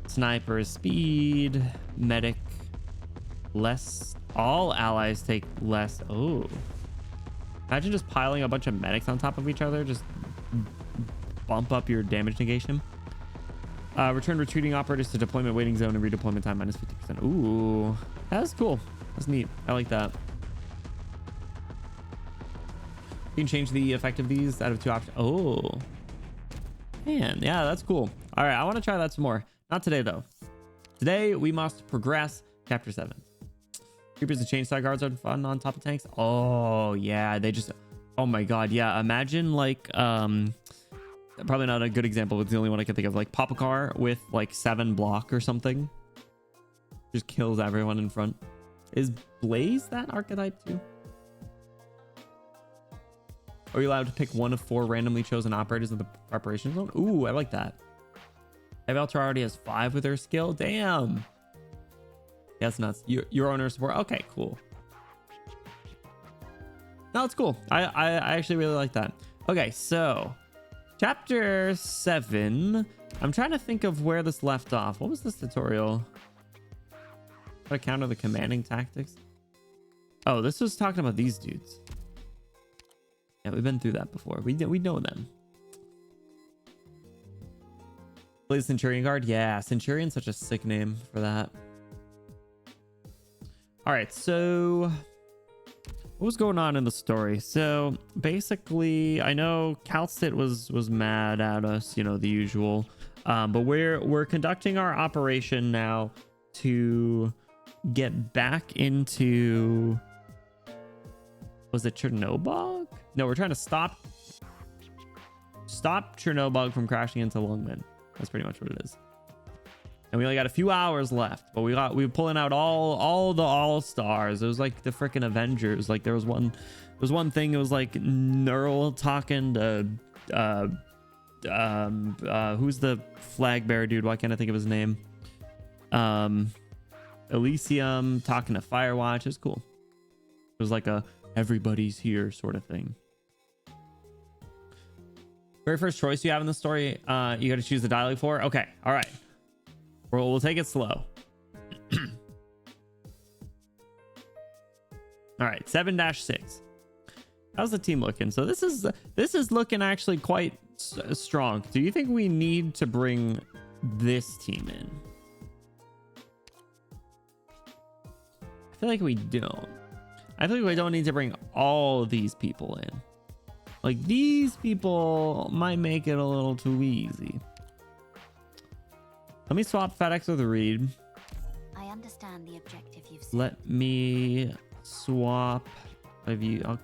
Speaker 1: Sniper is speed. Medic, less. All allies take less. Oh, imagine just piling a bunch of medics on top of each other. Just bump up your damage negation. Return retreating operators to deployment waiting zone and redeployment time minus 50%. Ooh, that's cool. That's neat. I like that. You can change the effect of these out of 2 options. Oh, man. Yeah, that's cool. All right. I want to try that some more. Not today, though. Today, we must progress chapter 7. Creepers and chainsaw guards are fun on top of tanks. Oh, yeah. They just... Oh, my God. Yeah. Imagine, like... probably not a good example, but it's the only one I can think of. Like Papacar with like 7 block or something. Just kills everyone in front. Is Blaze that archetype too? Are you allowed to pick one of 4 randomly chosen operators in the preparation zone? Ooh, I like that. Evaltra already has 5 with her skill. Damn. That's nuts. Your owner support. Okay, cool. No, it's cool. I actually really like that. Okay, so chapter 7. I'm trying to think of where this left off. What was this tutorial? How to counter the commanding tactics. Oh, this was talking about these dudes. Yeah, we've been through that before. We know them. Blaze Centurion Guard. Yeah, Centurion's such a sick name for that. All right, so what was going on in the story? So basically, I know Kalstit was mad at us, you know, the usual. But we're conducting our operation now to get back into, was it Chernobog? No, we're trying to stop Chernobog from crashing into Lungmen. That's pretty much what it is. And we only got a few hours left, but we were pulling out all the all-stars. It was like the freaking Avengers. Like there was one thing. It was like Neural talking to who's the flag bearer dude? Why can't I think of his name? Elysium talking to Firewatch. It was cool. It was like a everybody's here sort of thing. Very first choice you have in the story, you got to choose the dialogue for. Okay, all right. We'll take it slow. All right, 7-6. How's the team looking? So this is looking actually quite strong. Do you think we need to bring this team in? I feel like we don't. I feel like we don't need to bring all these people in. Like these people might make it a little too easy. Let me swap FedEx with Reed.
Speaker 4: I understand the objective you've set.
Speaker 1: Let me swap of you.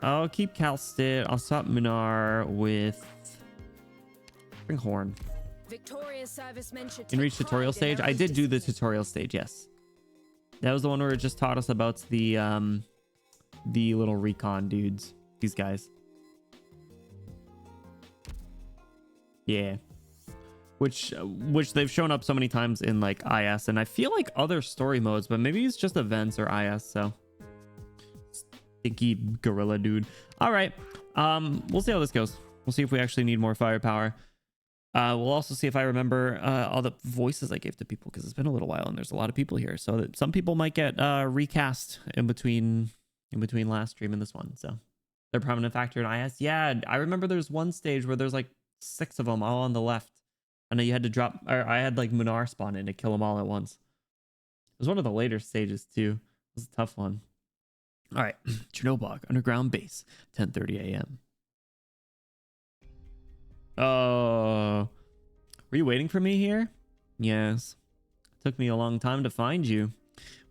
Speaker 1: I'll keep Kalstit. I'll swap Munar with bring Horn.
Speaker 2: Victoria's servicemen should
Speaker 1: In
Speaker 2: take
Speaker 1: reach
Speaker 2: pride
Speaker 1: tutorial
Speaker 2: in
Speaker 1: stage.
Speaker 2: their
Speaker 1: I did do the
Speaker 2: resistance.
Speaker 1: tutorial stage. Yes, that was the one where it just taught us about the little recon dudes. These guys. Yeah. Which they've shown up so many times in like IS, and I feel like other story modes, but maybe it's just events or IS. So stinky gorilla dude. All right, we'll see how this goes. We'll see if we actually need more firepower. We'll also see if I remember all the voices I gave to people, because it's been a little while and there's a lot of people here, so that some people might get recast in between last stream and this one. So they're a prominent factor in IS. Yeah, I remember there's one stage where there's like 6 of them all on the left. I know you had to drop, or I had like Munar spawn in to kill them all at once. It was one of the later stages too. It was a tough one. All right, Chernobog underground base, 10:30 a.m. Oh, were you waiting for me here? Yes. Took me a long time to find you.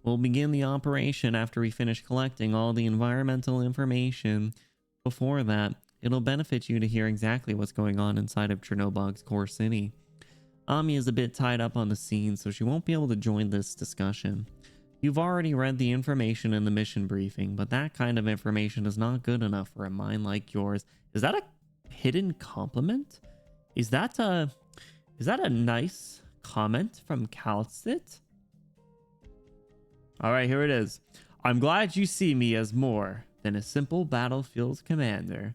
Speaker 1: We'll begin the operation after we finish collecting all the environmental information. Before that, it'll benefit you to hear exactly what's going on inside of Chernobog's core city. Ami is a bit tied up on the scene, so she won't be able to join this discussion. You've already read the information in the mission briefing, but that kind of information is not good enough for a mind like yours. Is that a hidden compliment? Is that a nice comment from Calcit? All right, here it is. I'm glad you see me as more than a simple battlefield commander.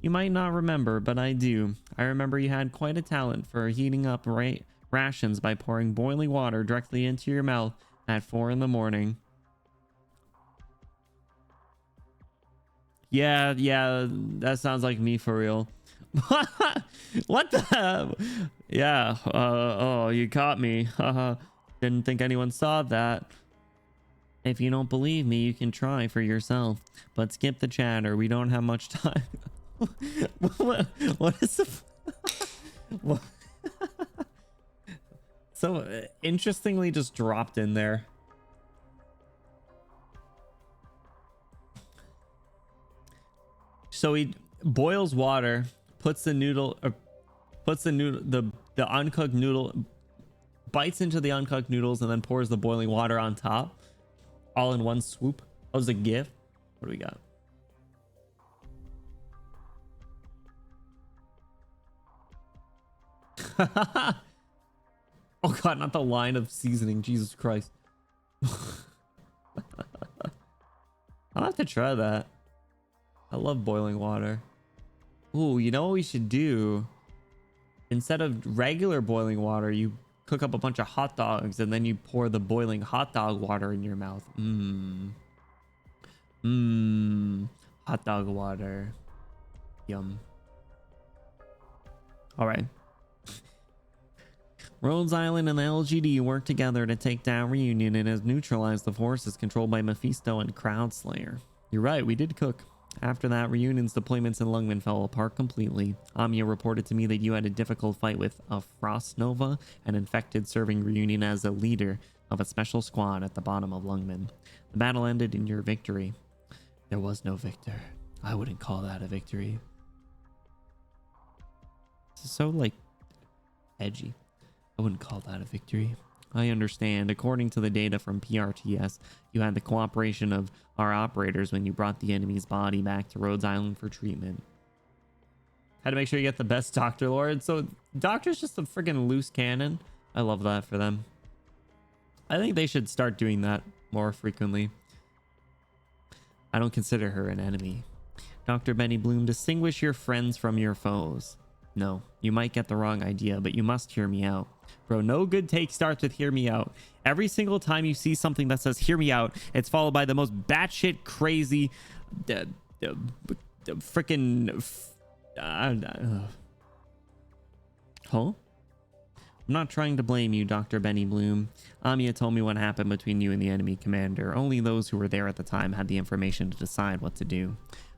Speaker 1: You might not remember, but I do. I remember you had quite a talent for heating up rations by pouring boiling water directly into your mouth at 4 in the morning. Yeah, that sounds like me for real. What the? Yeah, oh, you caught me. Didn't think anyone saw that. If you don't believe me, you can try for yourself. But skip the chatter. We don't have much time. What is the... What? So interestingly just dropped in there. So he boils water, puts the noodle, the uncooked noodle, bites into the uncooked noodles, and then pours the boiling water on top, all in one swoop. That was a gift. What do we got? Oh god, not the line of seasoning. Jesus Christ. I'll have to try that. I love boiling water. Ooh, you know what we should do? Instead of regular boiling water, you cook up a bunch of hot dogs and then you pour the boiling hot dog water in your mouth. Hot dog water. Yum. All right. Rhodes Island and the LGD work together to take down Reunion and has neutralized the forces controlled by Mephisto and Crowdslayer. You're right, we did cook. After that, Reunion's deployments in Lungmen fell apart completely. Amiya reported to me that you had a difficult fight with a Frost Nova, an infected serving Reunion as a leader of a special squad at the bottom of Lungmen. The battle ended in your victory. There was no victor. I wouldn't call that a victory. This is so, like, edgy. I wouldn't call that a victory. I understand. According to the data from PRTS, you had the cooperation of our operators when you brought the enemy's body back to Rhodes Island for treatment. Had to make sure you get the best Dr. Lord. So Doctor's just a freaking loose cannon. I love that for them. I think they should start doing that more frequently. I don't consider her an enemy. Dr. Benny Bloom, distinguish your friends from your foes. No, you might get the wrong idea, but you must hear me out. Bro, no good take starts with hear me out. Every single time you see something that says hear me out, it's followed by the most batshit crazy freaking huh? I'm not trying to blame you, Dr. Benny Bloom. Amiya told me what happened between you and the enemy commander. Only those who were there at the time had the information to decide what to do.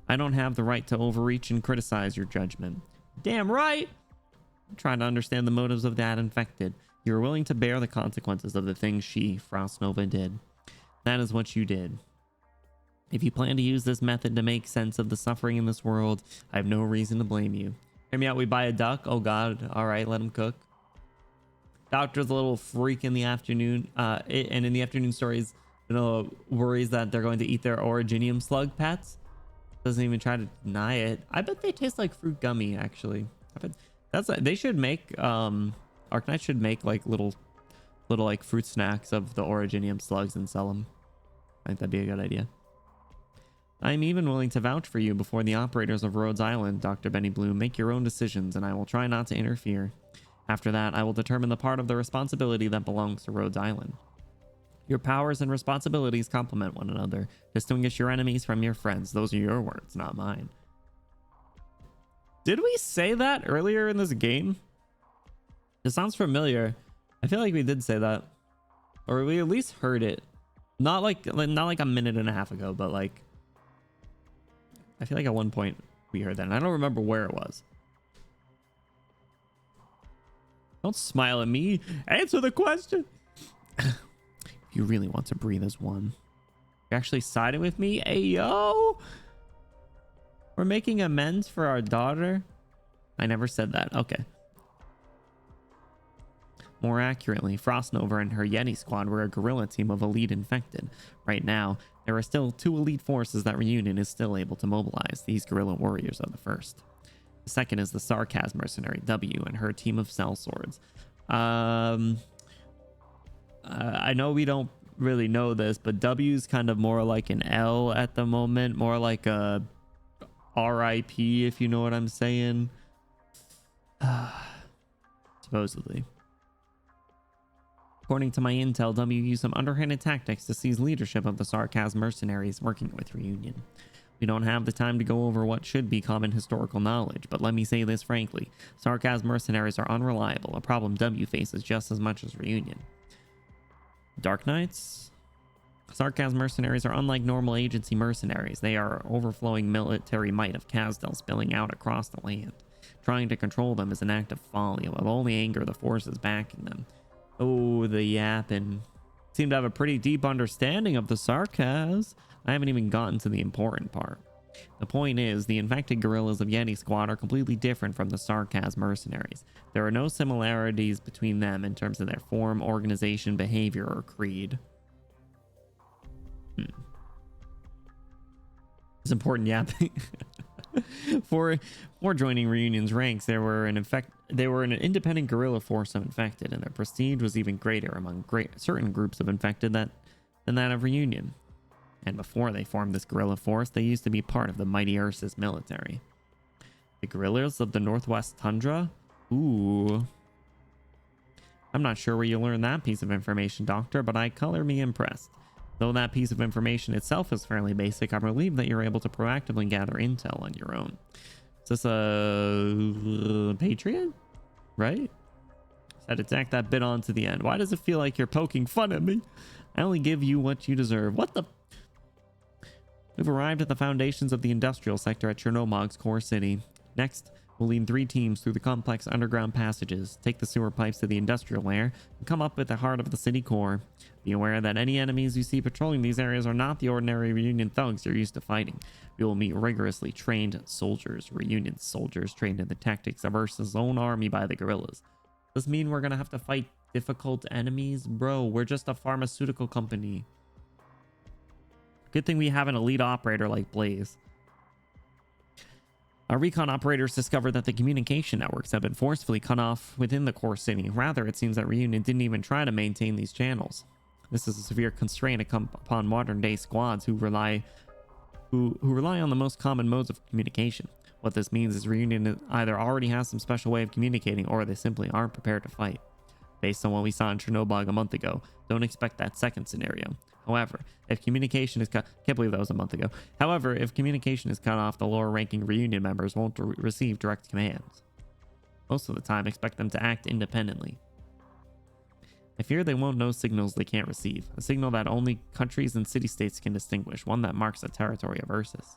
Speaker 1: I don't have the right to overreach and criticize your judgment. Damn right! I'm trying to understand the motives of that infected. You were willing to bear the consequences of the things she, Frost Nova, did. That is what you did. If you plan to use this method to make sense of the suffering in this world, I have no reason to blame you. Hear me out, we buy a duck? Oh god, alright, let him cook. Doctor's a little freak in the afternoon, and in the afternoon stories, worries that they're going to eat their Originium slug pets. Doesn't even try to deny it. I bet they taste like fruit gummy, actually. I bet they should make Arknights should make like little like fruit snacks of the Originium slugs and sell them. I think that'd be a good idea. I'm even willing to vouch for you before the operators of Rhodes Island, Dr. Benny Bloom. Make your own decisions, and I will try not to interfere. After that, I will determine the part of the responsibility that belongs to Rhodes Island. Your powers and responsibilities complement one another. Distinguish your enemies from your friends. Those are your words, not mine. Did we say that earlier in this game? It sounds familiar. I feel like we did say that, or we at least heard it. Not like a minute and a half ago, but like I feel like at one point we heard that, and I don't remember where it was. Don't smile at me. Answer the question. If you really want to breathe as one, you're actually siding with me? Hey, yo. We're making amends for our daughter. I never said that. Okay. More accurately, Frostnova and her Yeti squad were a guerrilla team of elite infected. Right now, there are still 2 elite forces that Reunion is still able to mobilize. These guerrilla warriors are the first. The second is the Sarcasm mercenary W and her team of sellswords. I know we don't really know this, but W's kind of more like an L at the moment, more like a RIP, if you know what I'm saying. Supposedly. According to my intel, W used some underhanded tactics to seize leadership of the Sarcasm mercenaries working with Reunion. We don't have the time to go over what should be common historical knowledge, but let me say this frankly. Sarcasm mercenaries are unreliable, a problem W faces just as much as Reunion. Dark Knights? Sarcasm mercenaries are unlike normal agency mercenaries. They are overflowing military might of Kazdel spilling out across the land. Trying to control them is an act of folly, will only anger the forces backing them. Oh, the yapping. Seem to have a pretty deep understanding of the sarcasm. I haven't even gotten to the important part. The point is, the infected guerrillas of Yeti Squad are completely different from the Sarcasm mercenaries. There are no similarities between them in terms of their form, organization, behavior, or creed. It's important yapping. For joining Reunion's ranks, they were an independent guerrilla force of infected, and their prestige was even greater among certain groups of infected than that of Reunion. And before they formed this guerrilla force, they used to be part of the mighty Ursus military. The guerrillas of the Northwest Tundra? Ooh. I'm not sure where you learned that piece of information, Doctor, but I color me impressed. Though that piece of information itself is fairly basic, I'm relieved that you're able to proactively gather intel on your own. Is this a Patriot? Right? Said to tack that bit on to the end. Why does it feel like you're poking fun at me? I only give you what you deserve. What the... We've arrived at the foundations of the industrial sector at Chernomog's core city. Next, we'll lead 3 teams through the complex underground passages, take the sewer pipes to the industrial lair, and come up with the heart of the city core. Be aware that any enemies you see patrolling these areas are not the ordinary Reunion thugs you're used to fighting. We will meet rigorously trained soldiers, Reunion soldiers trained in the tactics of Ursa's own army by the guerrillas. Does this mean we're gonna have to fight difficult enemies? Bro, we're just a pharmaceutical company. Good thing we have an elite operator like Blaze. Our recon operators discovered that the communication networks have been forcefully cut off within the core city. Rather, it seems that Reunion didn't even try to maintain these channels. This is a severe constraint upon modern-day squads who rely on the most common modes of communication. What this means is Reunion either already has some special way of communicating, or they simply aren't prepared to fight. Based on what we saw in Chernobyl a month ago, don't expect that second scenario. However, if communication is cut... Can't believe that was a month ago. However, if communication is cut off, the lower-ranking Reunion members won't receive direct commands. Most of the time, expect them to act independently. I fear they won't know signals they can't receive. A signal that only countries and city-states can distinguish. One that marks the territory of Ursus.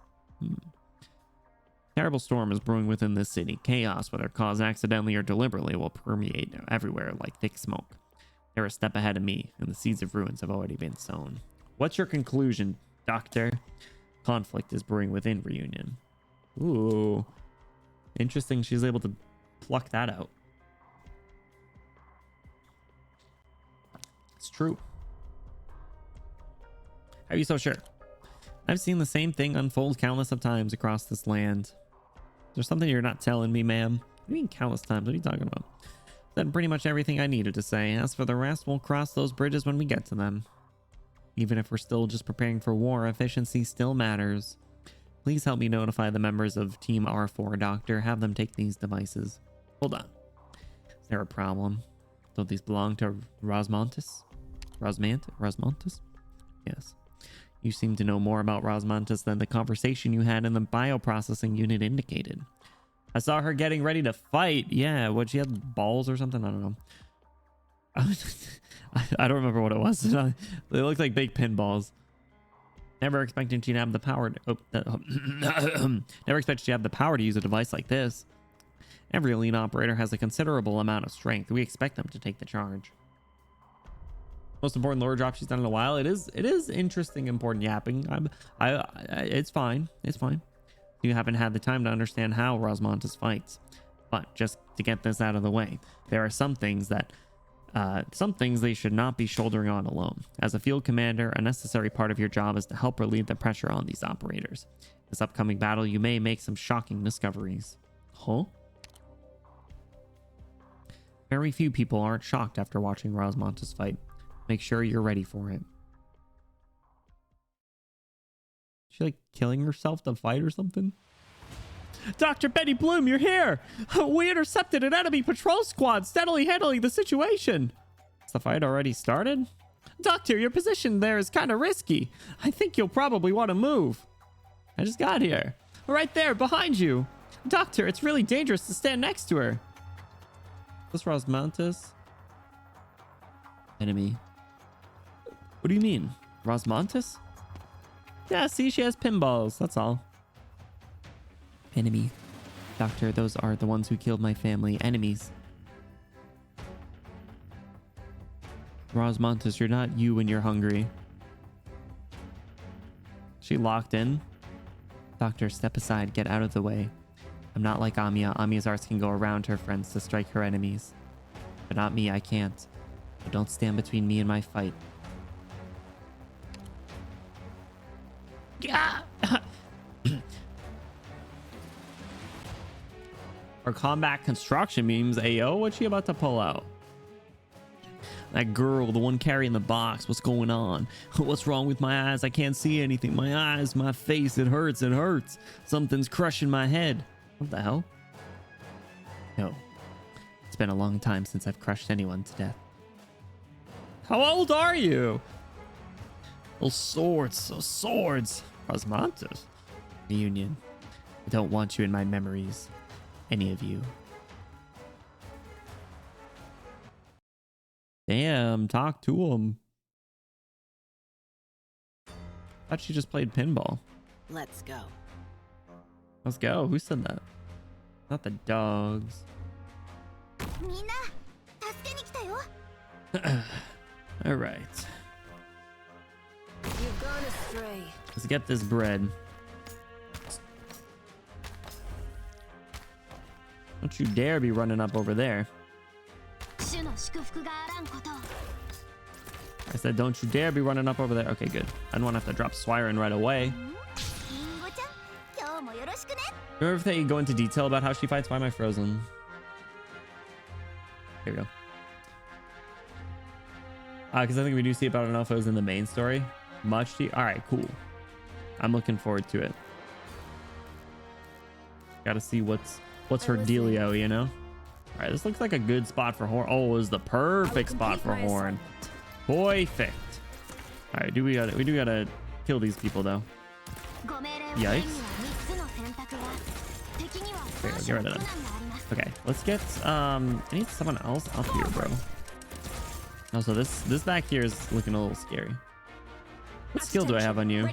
Speaker 1: Terrible storm is brewing within this city. Chaos, whether caused accidentally or deliberately, will permeate everywhere like thick smoke. They're a step ahead of me, and the seeds of ruins have already been sown. What's your conclusion, Doctor? Conflict is brewing within Reunion. Ooh. Interesting she's able to pluck that out. It's true. How are you so sure? I've seen the same thing unfold countless of times across this land. Is there something you're not telling me, ma'am? What do you mean countless times? What are you talking about? Said pretty much everything I needed to say. As for the rest, we'll cross those bridges when we get to them. Even if we're still just preparing for war, efficiency still matters. Please help me notify the members of Team R4, Doctor. Have them take these devices. Hold on. Is there a problem? Don't these belong to Rosmontis? Rosmontis? Yes. You seem to know more about Rosmontis than the conversation you had in the bioprocessing unit indicated. I saw her getting ready to fight. Yeah, what, she had balls or something? I don't know. I don't remember what it was. They looked like big pinballs. Never expected she'd have the power to... never expected she'd have the power to use a device like this. Every elite operator has a considerable amount of strength. We expect them to take the charge. Most important lore drop she's done in a while. It is interesting, important yapping. It's fine. It's fine. You haven't had the time to understand how Rosmontis fights. But just to get this out of the way, there are some things they should not be shouldering on alone. As a field commander, a necessary part of your job is to help relieve the pressure on these operators. This upcoming battle, you may make some shocking discoveries. Huh? Very few people aren't shocked after watching Rosmontis fight. Make sure you're ready for it. Is she like killing herself to fight or something? Dr. Betty Bloom, you're here! We intercepted an enemy patrol squad steadily handling the situation. Has the fight already started? Doctor, your position there is kind of risky. I think you'll probably want to move. I just got here. Right there, behind you. Doctor, it's really dangerous to stand next to her. This Rosmontis? Enemy. What do you mean? Rosmontis? Yeah, see, she has pinballs. That's all. Enemy. Doctor, those are the ones who killed my family. Enemies. Rosmontis, you're not you when you're hungry. She locked in? Doctor, step aside. Get out of the way. I'm not like Amiya. Amiya's arts can go around her friends to strike her enemies. But not me, I can't. So don't stand between me and my fight. Our combat construction memes. Ayo, what's she about to pull out? That girl, the one carrying the box. What's going on? What's wrong with my eyes? I can't see anything. My eyes, my face, it hurts. It hurts. Something's crushing my head. What the hell? No. It's been a long time since I've crushed anyone to death. How old are you? Those swords. Those swords. Rosmontis. Reunion. I don't want you in my memories. Any of you. Damn, talk to him. Thought she just played pinball.
Speaker 6: Let's go.
Speaker 1: Let's go. Who said that? Not the dogs. All right.
Speaker 6: You've gone astray.
Speaker 1: Let's get this bread. Don't you dare be running up over there. I said, don't you dare be running up over there. Okay, good. I don't want to have to drop Swiren right away. Remember if they go into detail about how she fights? Why am I frozen? Here we go. Because I think we do see it, but I don't know if it was in the main story. Much to... All right, cool. I'm looking forward to it. Got to see what's her dealio, you know? All right, this looks like a good spot for Horn. Oh, it was the perfect spot for Horn. Perfect. All right, we do gotta kill these people though. Yikes. There we go, get rid of them. Okay, let's get I need someone else up here, bro. Also, this back here is looking a little scary. What skill do I have on you?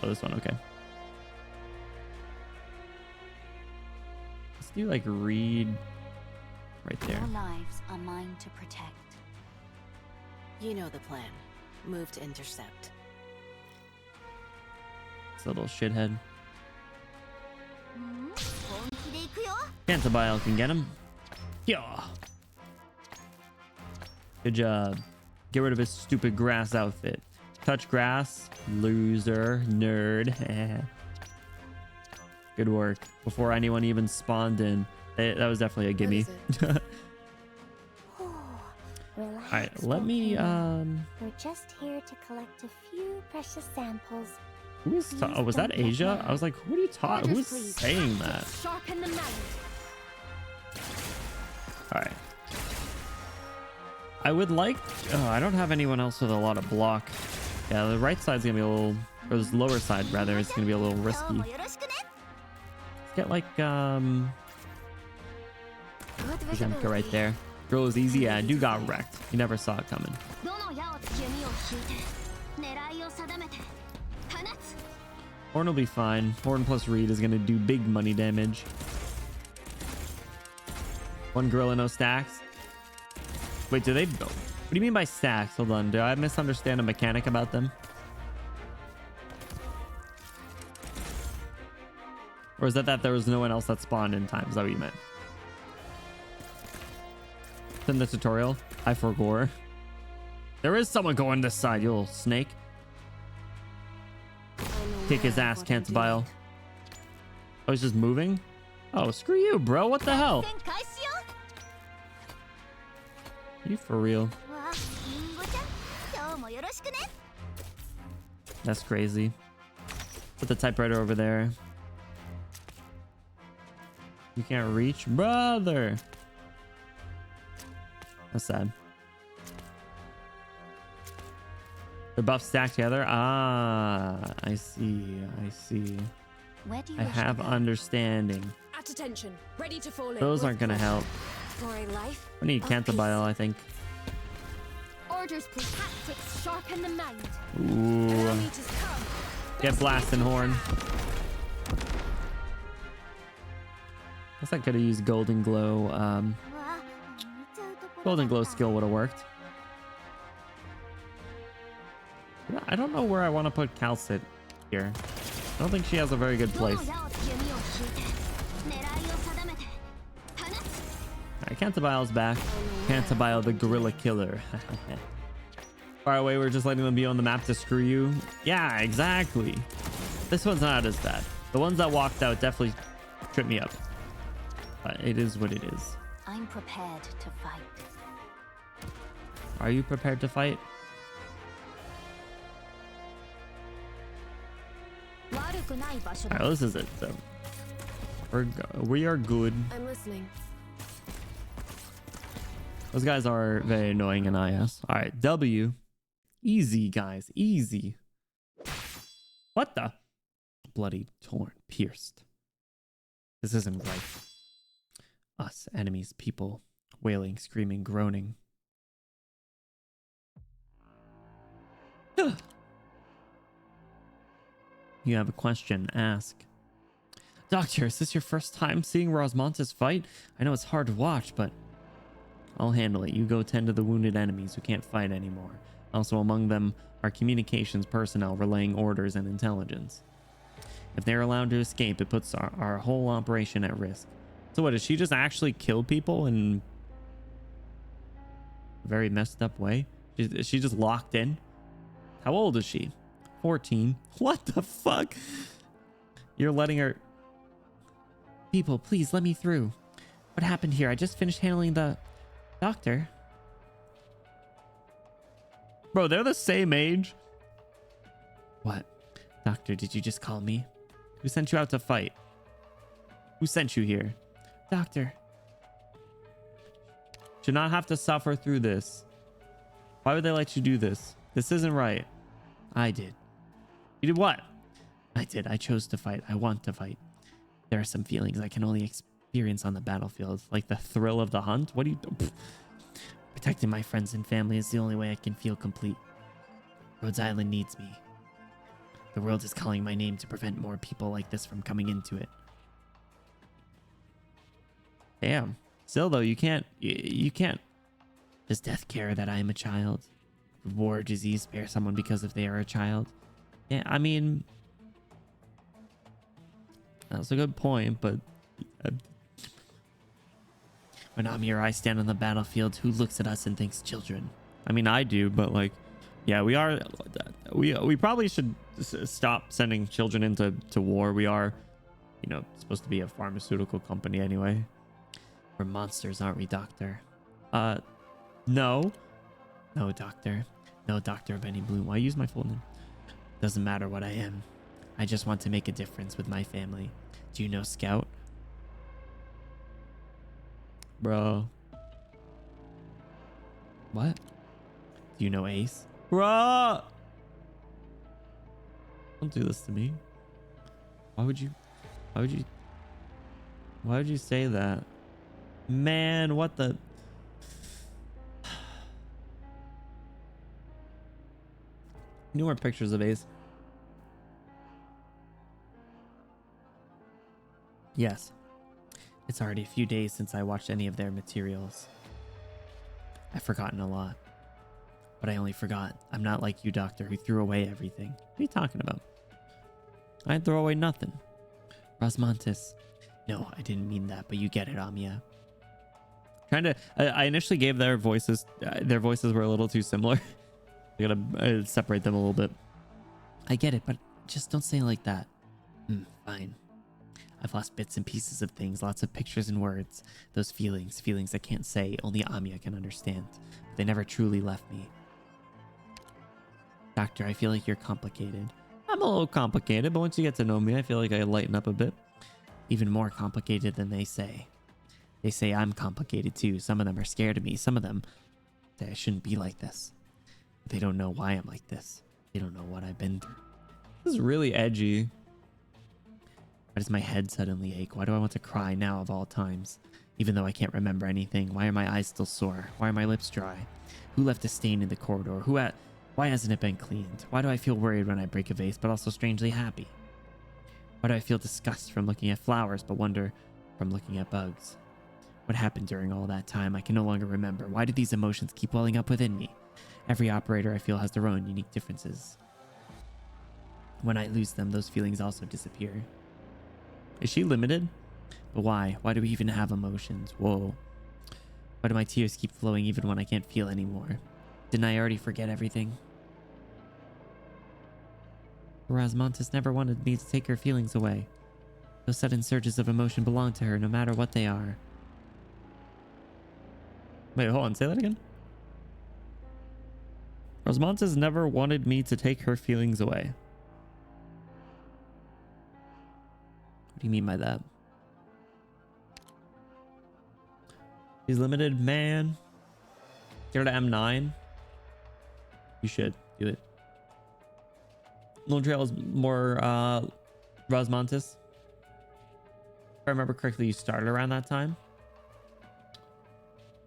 Speaker 1: Oh, this one, okay. Let's do like read right there.
Speaker 4: Your lives are mine to protect.
Speaker 6: You know the plan. Move to intercept.
Speaker 1: It's a little shithead. Cantabile can get him. Yeah. Good job. Get rid of his stupid grass outfit. Touch grass. Loser. Nerd. Good work. Before anyone even spawned in. That was definitely a gimme. Alright, let me
Speaker 7: We're just here to collect a few precious samples.
Speaker 1: Who's oh, was that Asia? I was like, what are you talking? Who's saying that? Alright. I would like I don't have anyone else with a lot of block. Yeah, the right side's gonna be a little, or the lower side rather, is gonna be a little risky. Let's get like Jemka right there. Girl is easy. Yeah, dude got wrecked. You never saw it coming. Horn will be fine. Horn plus Reed is gonna do big money damage. One gorilla, no stacks. Wait, do they... What do you mean by stacks? Hold on. Do I misunderstand a mechanic about them? Or is that there was no one else that spawned in time? Is that what you meant? It's in the tutorial. I forgot. There is someone going this side, you little snake. Kick his ass, Cantabile. Oh, he's just moving? Oh, screw you, bro. What the hell? Are you for real? That's crazy. Put the typewriter over there. You can't reach? Brother! That's sad. They're buffs stacked together? Ah, I see. I see.
Speaker 4: Where do you
Speaker 1: I
Speaker 4: wish
Speaker 1: have
Speaker 4: to go?
Speaker 1: understanding.
Speaker 8: At attention, ready to fall in.
Speaker 1: Those aren't gonna help.
Speaker 4: For a life
Speaker 1: I need
Speaker 4: of
Speaker 1: Cantabile, I think.
Speaker 7: Orders plus tactics sharpen the mind.
Speaker 1: Ooh. Get blasting horn. Guess I could have used Golden Glow. Golden Glow skill would have worked. I don't know where I want to put Calcit here. I don't think she has a very good place. Alright, Cantabile's back. Cantabile the gorilla killer. Far away, we're just letting them be on the map to screw you. Yeah, exactly. This one's not as bad. The ones that walked out definitely tripped me up. But it is what it is.
Speaker 4: I'm prepared to fight.
Speaker 1: Are you prepared to fight? Alright, this is it. So we are good.
Speaker 8: I'm listening.
Speaker 1: Those guys are very annoying in IS. Alright, W. Easy, guys. Easy. What the? Bloody, torn, pierced. This isn't right. Us, enemies, people, wailing, screaming, groaning. You have a question, ask. Doctor, is this your first time seeing Rosmontes fight? I know it's hard to watch, but I'll handle it. You go tend to the wounded enemies who can't fight anymore. Also among them are communications personnel relaying orders and intelligence. If they're allowed to escape, it puts our whole operation at risk. So what, does she just actually kill people in a very messed up way? Is she just locked in? How old is she? 14. What the fuck? You're letting her... People, please let me through. What happened here? I just finished handling the... Doctor? Bro, they're the same age. What? Doctor, did you just call me? Who sent you out to fight? Who sent you here? Doctor. Should not have to suffer through this. Why would they let you do this? This isn't right. I did. You did what? I did. I chose to fight. I want to fight. There are some feelings I can only experience on the battlefield, like the thrill of the hunt. What do you... Protecting my friends and family is the only way I can feel complete. Rhodes Island needs me. The world is calling my name to prevent more people like this from coming into it. Damn. Still though, you can't... You can't... Does death care that I am a child? Would war or disease spare someone because if they are a child? Yeah, I mean... That's a good point, but... when I'm here, I stand on the battlefield. Who looks at us and thinks children? I mean, I do, but like... Yeah, we are... We probably should stop sending children into war. We are, you know, supposed to be a pharmaceutical company anyway. We're monsters, aren't we, Doctor? No. No, Doctor. No, Dr. Benny Bloom. Why use my full name? Doesn't matter what I am. I just want to make a difference with my family. Do you know Scout? Bro. What? Do you know Ace? Bro! Don't do this to me. Why would you say that? Man, what the... Need more pictures of Ace. Yes. It's already a few days since I watched any of their materials. I've forgotten a lot. But I only forgot. I'm not like you, Doctor, who threw away everything. What are you talking about? I didn't throw away nothing. Rosmantis. No, I didn't mean that, but you get it, Amia. I initially gave their voices were a little too similar. I gotta separate them a little bit. I get it, but just don't say it like that. Fine. I've lost bits and pieces of things, lots of pictures and words. Those feelings I can't say, only Amia can understand. But they never truly left me. Doctor, I feel like you're complicated. I'm a little complicated, but once you get to know me, I feel like I lighten up a bit. Even more complicated than they say. They say I'm complicated too. Some of them are scared of me. Some of them say I shouldn't be like this. They don't know why I'm like this. They don't know what I've been through. This is really edgy. Why does my head suddenly ache? Why do I want to cry now of all times? Even though I can't remember anything. Why are my eyes still sore? Why are my lips dry? Who left a stain in the corridor? Why hasn't it been cleaned? Why do I feel worried when I break a vase, but also strangely happy? Why do I feel disgust from looking at flowers, but wonder from looking at bugs? What happened during all that time? I can no longer remember. Why do these emotions keep welling up within me? Every operator I feel has their own unique differences. When I lose them, those feelings also disappear. Is she limited? But why? Why do we even have emotions? Whoa. Why do my tears keep flowing even when I can't feel anymore? Didn't I already forget everything? Rosmantis never wanted me to take her feelings away. Those sudden surges of emotion belong to her, no matter what they are. Wait, hold on. Say that again. Rosmantis never wanted me to take her feelings away. What do you mean by that? He's limited, man. Go to M9. You should do it. Lone Trail is more Rosmantis. If I remember correctly, you started around that time.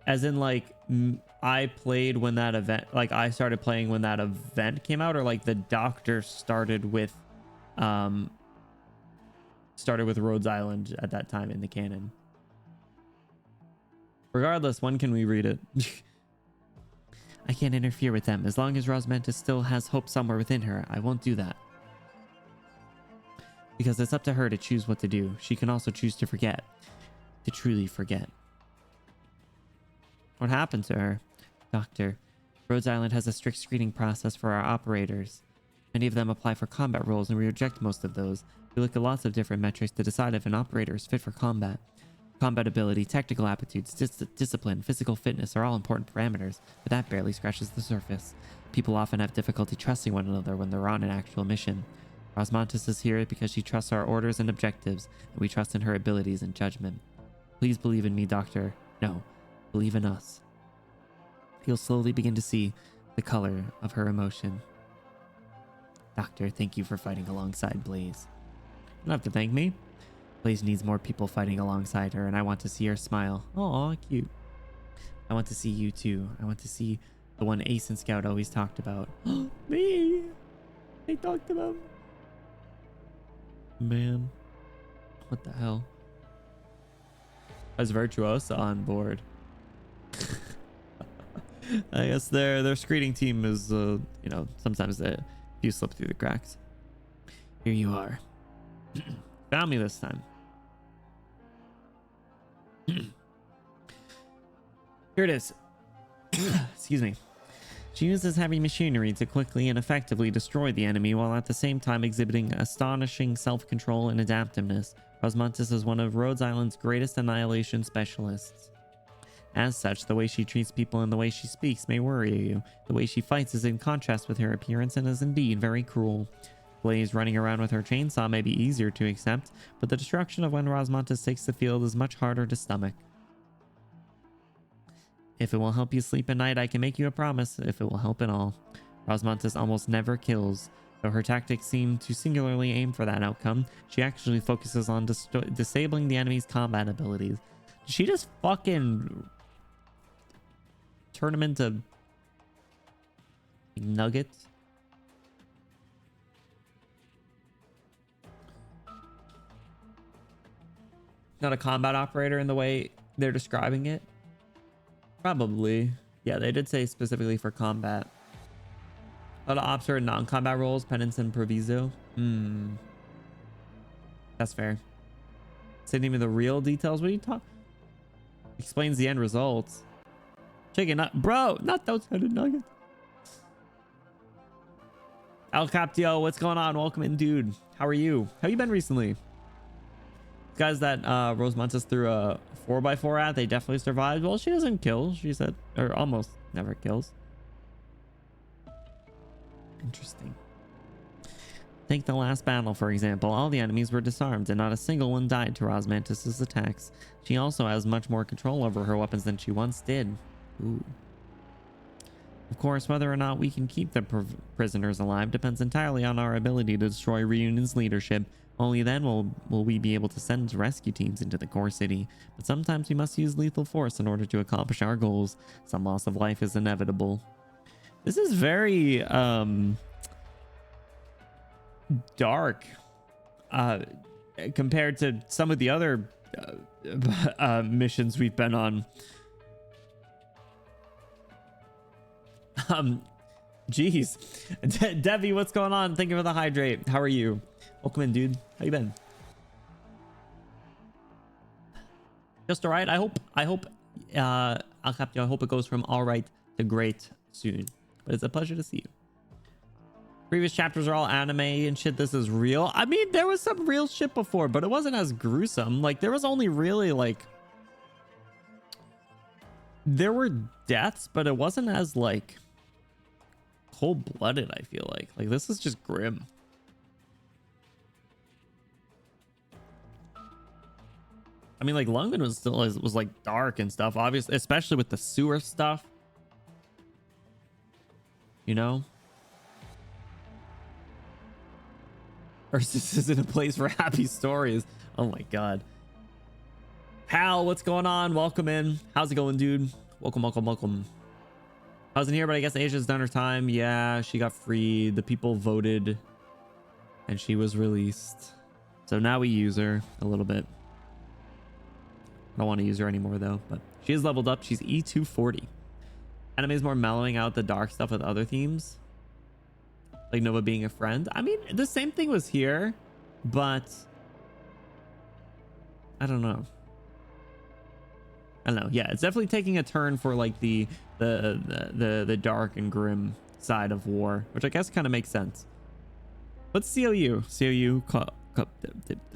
Speaker 1: As in, like, I played when that event, like, I started playing when that event came out, or like the Doctor started with Rhodes Island at that time in the canon. Regardless, when can we read it? I can't interfere with them. As long as Rosmantis still has hope somewhere within her, I won't do that. Because it's up to her to choose what to do. She can also choose to forget. To truly forget. What happened to her? Doctor, Rhodes Island has a strict screening process for our operators. Many of them apply for combat roles and we reject most of those. We look at lots of different metrics to decide if an operator is fit for combat. Combat ability, technical aptitudes, discipline, physical fitness are all important parameters, but that barely scratches the surface. People often have difficulty trusting one another when they're on an actual mission. Rosmantis is here because she trusts our orders and objectives, and we trust in her abilities and judgment. Please believe in me, Doctor. No, believe in us. You'll slowly begin to see the color of her emotion. Doctor, thank you for fighting alongside Blaze. You don't have to thank me. Blaze needs more people fighting alongside her, and I want to see her smile. Aw, cute. I want to see you too. I want to see the one Ace and Scout always talked about. Me! They talked about. Man. What the hell? Is Virtuosa on board? I guess their screening team is, you know, sometimes you slip through the cracks. Here you are. Found me this time. Here it is. Excuse me. She uses heavy machinery to quickly and effectively destroy the enemy while at the same time exhibiting astonishing self-control and adaptiveness. Rosmantis is one of Rhodes Island's greatest annihilation specialists. As such, the way she treats people and the way she speaks may worry you. The way she fights is in contrast with her appearance and is indeed very cruel. Blaze running around with her chainsaw may be easier to accept, but the destruction of when Rosmantis takes the field is much harder to stomach. If it will help you sleep at night, I can make you a promise, if it will help at all. Rosmantis almost never kills. Though her tactics seem to singularly aim for that outcome, she actually focuses on disabling the enemy's combat abilities. Did she just fucking turn him into nuggets? not a combat operator in the way they're describing it. Probably. Yeah, they did say specifically for combat. A lot of ops are in non-combat roles, penance and proviso. That's fair. Sending me the real details. What are you talking? Explains the end results. Chicken nut, bro, not those headed nuggets. El Captio, what's going on? Welcome in, dude. How are you? How you been recently? Guys that Rose Montes threw a 4x4 at, they definitely survived. Well, she doesn't kill, she said, or almost never kills. Interesting. Take the last battle, for example. All the enemies were disarmed, and not a single one died to Rosmantis' attacks. She also has much more control over her weapons than she once did. Ooh. Of course, whether or not we can keep the prisoners alive depends entirely on our ability to destroy Reunion's leadership. Only then will we be able to send rescue teams into the core city. But sometimes we must use lethal force in order to accomplish our goals. Some loss of life is inevitable. This is very dark compared to some of the other missions we've been on. Jeez. Devi, what's going on? Thank you for the hydrate. How are you? Welcome in, dude. How you been? Just all right. I hope Alcaptio, I hope it goes from all right to great soon. But it's a pleasure to see you. Previous chapters are all anime and shit. This is real. I mean, there was some real shit before, but it wasn't as gruesome. Like, there was only really like, there were deaths, but it wasn't as like cold-blooded. I feel like this is just grim. I mean, like, London was still was like dark and stuff, obviously, especially with the sewer stuff, you know. Or this isn't a place for happy stories. Oh my god. Hal, what's going on? Welcome in. How's it going, dude? Welcome, welcome, welcome. I wasn't here, but I guess Asia's done her time. Yeah, she got freed. The people voted and she was released. So now we use her a little bit. I don't want to use her anymore though, but she is leveled up. She's E240. Anime is more mellowing out the dark stuff with other themes, like Nova being a friend. I mean, the same thing was here, but I don't know. I don't know. Yeah, it's definitely taking a turn for like the dark and grim side of war, which I guess kind of makes sense. What's COU? COU CUP? Is that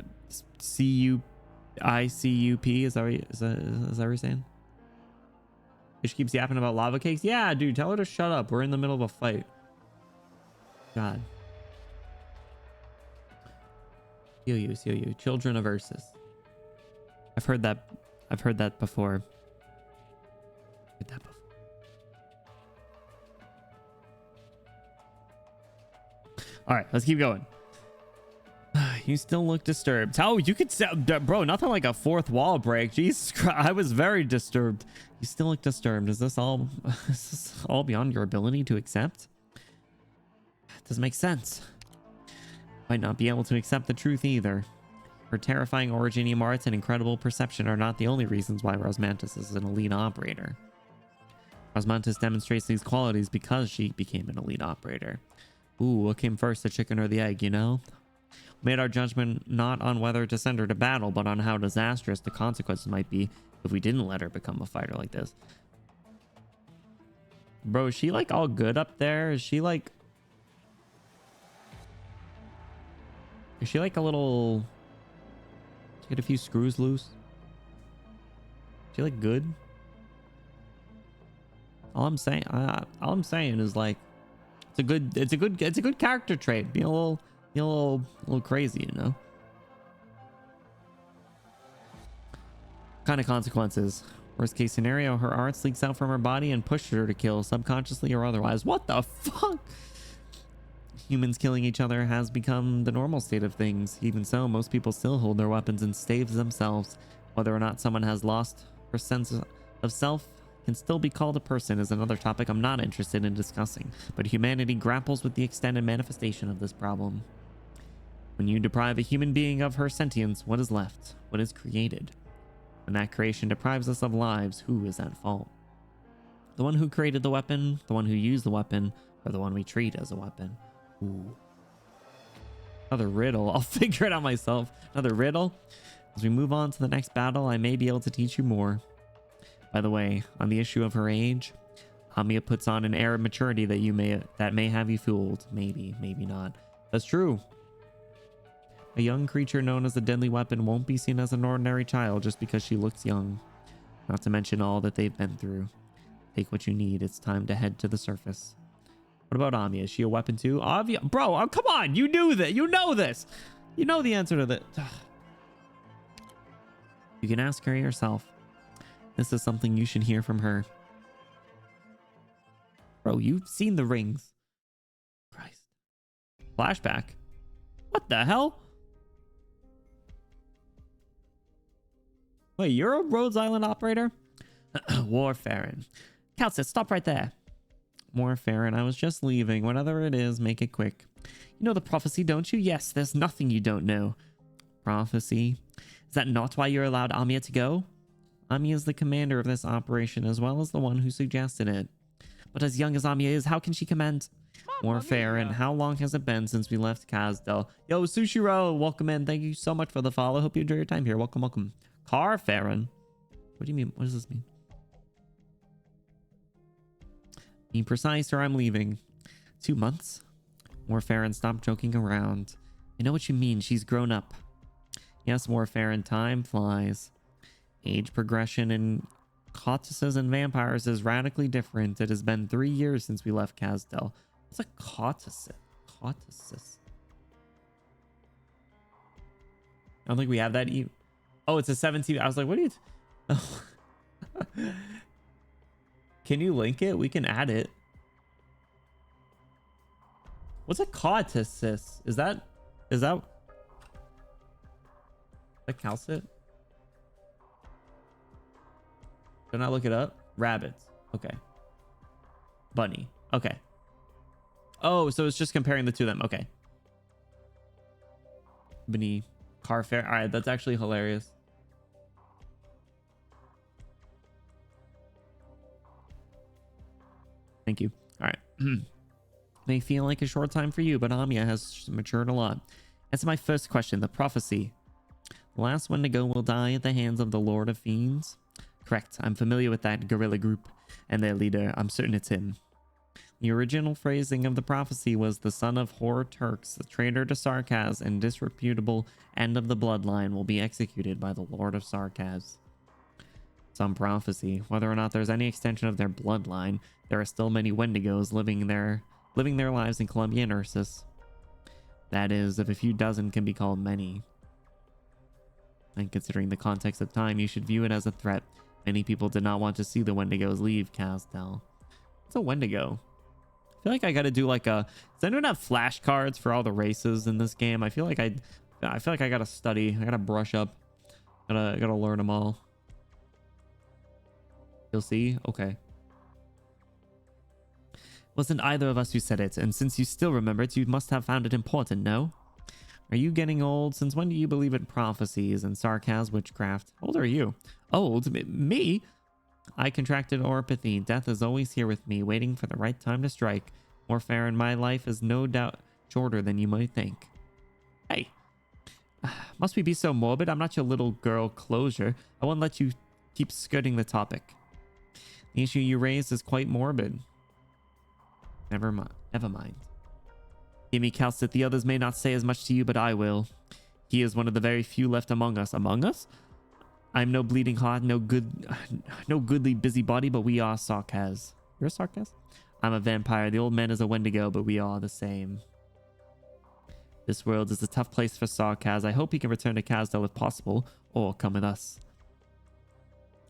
Speaker 1: what you're saying? She keeps yapping about lava cakes. Yeah, dude, tell her to shut up. We're in the middle of a fight. God. COU. Children of Ursus. I've heard that before. All right, let's keep going. You still look disturbed. Oh, you could say, bro, nothing like a fourth wall break. Jesus Christ, I was very disturbed. You still look disturbed. Is this all beyond your ability to accept? Doesn't make sense. Might not be able to accept the truth either. Her terrifying origin, Emarts, and incredible perception are not the only reasons why Rosmantis is an elite operator. Rosmantis demonstrates these qualities because she became an elite operator. Ooh, what came first, the chicken or the egg, you know? We made our judgment not on whether to send her to battle, but on how disastrous the consequences might be if we didn't let her become a fighter like this. Bro, is she like all good up there? Is she like a little... Get a few screws loose? Is she like good? All I'm saying is like, it's a good character trait. Be a little crazy, you know. Kind of consequences. Worst case scenario, her art leaks out from her body and pushes her to kill, subconsciously or otherwise. What the fuck? Humans killing each other has become the normal state of things. Even so, most people still hold their weapons and staves themselves. Whether or not someone has lost her sense of self can still be called a person is another topic I'm not interested in discussing, but humanity grapples with the extended manifestation of this problem. When you deprive a human being of her sentience, what is left? What is created? When that creation deprives us of lives, who is at fault? The one who created the weapon, the one who used the weapon, or the one we treat as a weapon? Ooh. Another riddle. I'll figure it out myself. Another riddle. As we move on to the next battle, I may be able to teach you more. By the way, on the issue of her age, Amiya puts on an air of maturity that may have you fooled. Maybe, maybe not. That's true. A young creature known as a deadly weapon won't be seen as an ordinary child just because she looks young. Not to mention all that they've been through. Take what you need. It's time to head to the surface. What about Amiya? Is she a weapon too? Bro, oh, come on. You knew that. You know this. You know the answer to that. You can ask her yourself. This is something you should hear from her. Bro, you've seen the rings. Christ. Flashback. What the hell? Wait, you're a Rhodes Island operator? Warfarin. Calcit, stop right there. Warfarin, I was just leaving. Whatever it is, make it quick. You know the prophecy, don't you? Yes, there's nothing you don't know. Prophecy? Is that not why you're allowed Amiya to go? Amiya is the commander of this operation, as well as the one who suggested it. But as young as Amiya is, how can she command? Warfarin, how long has it been since we left Kazdel? Yo, Sushiro, welcome in. Thank you so much for the follow. Hope you enjoy your time here. Welcome, welcome. Carfarin? What do you mean? What does this mean? Be precise or I'm leaving. 2 months? Warfarin, stop joking around. I know what you mean. She's grown up. Yes, Warfarin, time flies. Age progression in Cotuses and vampires is radically different. It has been 3 years since we left Kazdel. What's a Cotus? Cotuses? I don't think we have that. Oh, it's a 17. I was like, what are you... Oh. Can you link it? We can add it. What's a Cotuses? Is that calcit? Can I look it up? Rabbits. Okay. Bunny. Okay. Oh, so it's just comparing the two of them. Okay. Bunny. Car fair. All right, that's actually hilarious. Thank you. All right. May feel like a short time for you, but Amiya has matured a lot. Answer my first question. The prophecy. The last one to go will die at the hands of the Lord of Fiends. Correct. I'm familiar with that guerrilla group and their leader. I'm certain it's him. The original phrasing of the prophecy was the son of Hor Turks, the traitor to Sarkaz and disreputable end of the bloodline will be executed by the Lord of Sarkaz. Some prophecy. Whether or not there's any extension of their bloodline, there are still many Wendigos living their lives in Columbia and Ursus. That is, if a few dozen can be called many. And considering the context of time, you should view it as a threat. Many people did not want to see the Wendigos leave Kazdel. What's a Wendigo? I feel like I gotta do like a... Does anyone have flashcards for all the races in this game? I feel like I gotta study. I gotta brush up. Gotta learn them all. You'll see? Okay. Wasn't either of us who said it, and since you still remember it, you must have found it important, no? Are you getting old? Since when do you believe in prophecies and sarcasm witchcraft? How old are you? Old? Me? I contracted oropathy. Death is always here with me, waiting for the right time to strike. Warfare in my life is no doubt shorter than you might think. Hey. Must we be so morbid? I'm not your little girl closure. I won't let you keep skirting the topic. The issue you raised is quite morbid. Never mind. Gimme Calcit, the others may not say as much to you, but I will. He is one of the very few left among us. Among us? I'm no bleeding heart, no goodly busybody, but we are Sarkaz. You're a Sarkaz? I'm a vampire. The old man is a Wendigo, but we are the same. This world is a tough place for Sarkaz. I hope he can return to Kazdel if possible, or come with us.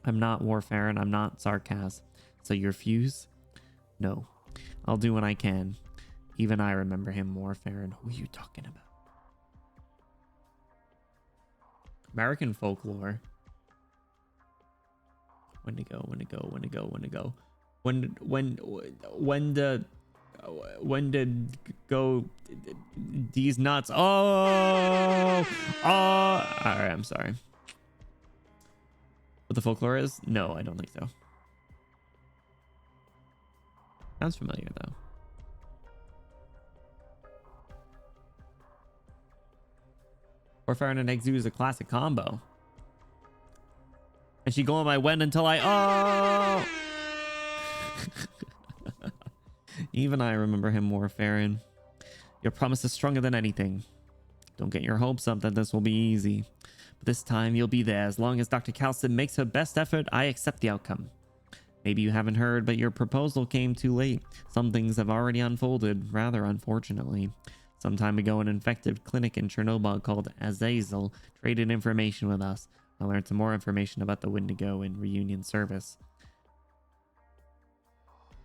Speaker 1: I'm not Warfare, and I'm not Sarkaz. So you refuse? No. I'll do what I can. Even I remember him, Warfare, and who are you talking about? American folklore. Wendigo. when did go these nuts? Oh, all right. I'm sorry. What the folklore is? No, I don't think so. Sounds familiar though. Warfare and an egg zoo is a classic combo. And she go on my when until I oh. Even I remember him warfaring. Your promise is stronger than anything. Don't get your hopes up that this will be easy. But this time you'll be there. As long as Dr. Calston makes her best effort, I accept the outcome. Maybe you haven't heard, but your proposal came too late. Some things have already unfolded, rather unfortunately. Some time ago, an infected clinic in Chernobyl called Azazel traded information with us. I learned some more information about the Wendigo in reunion service.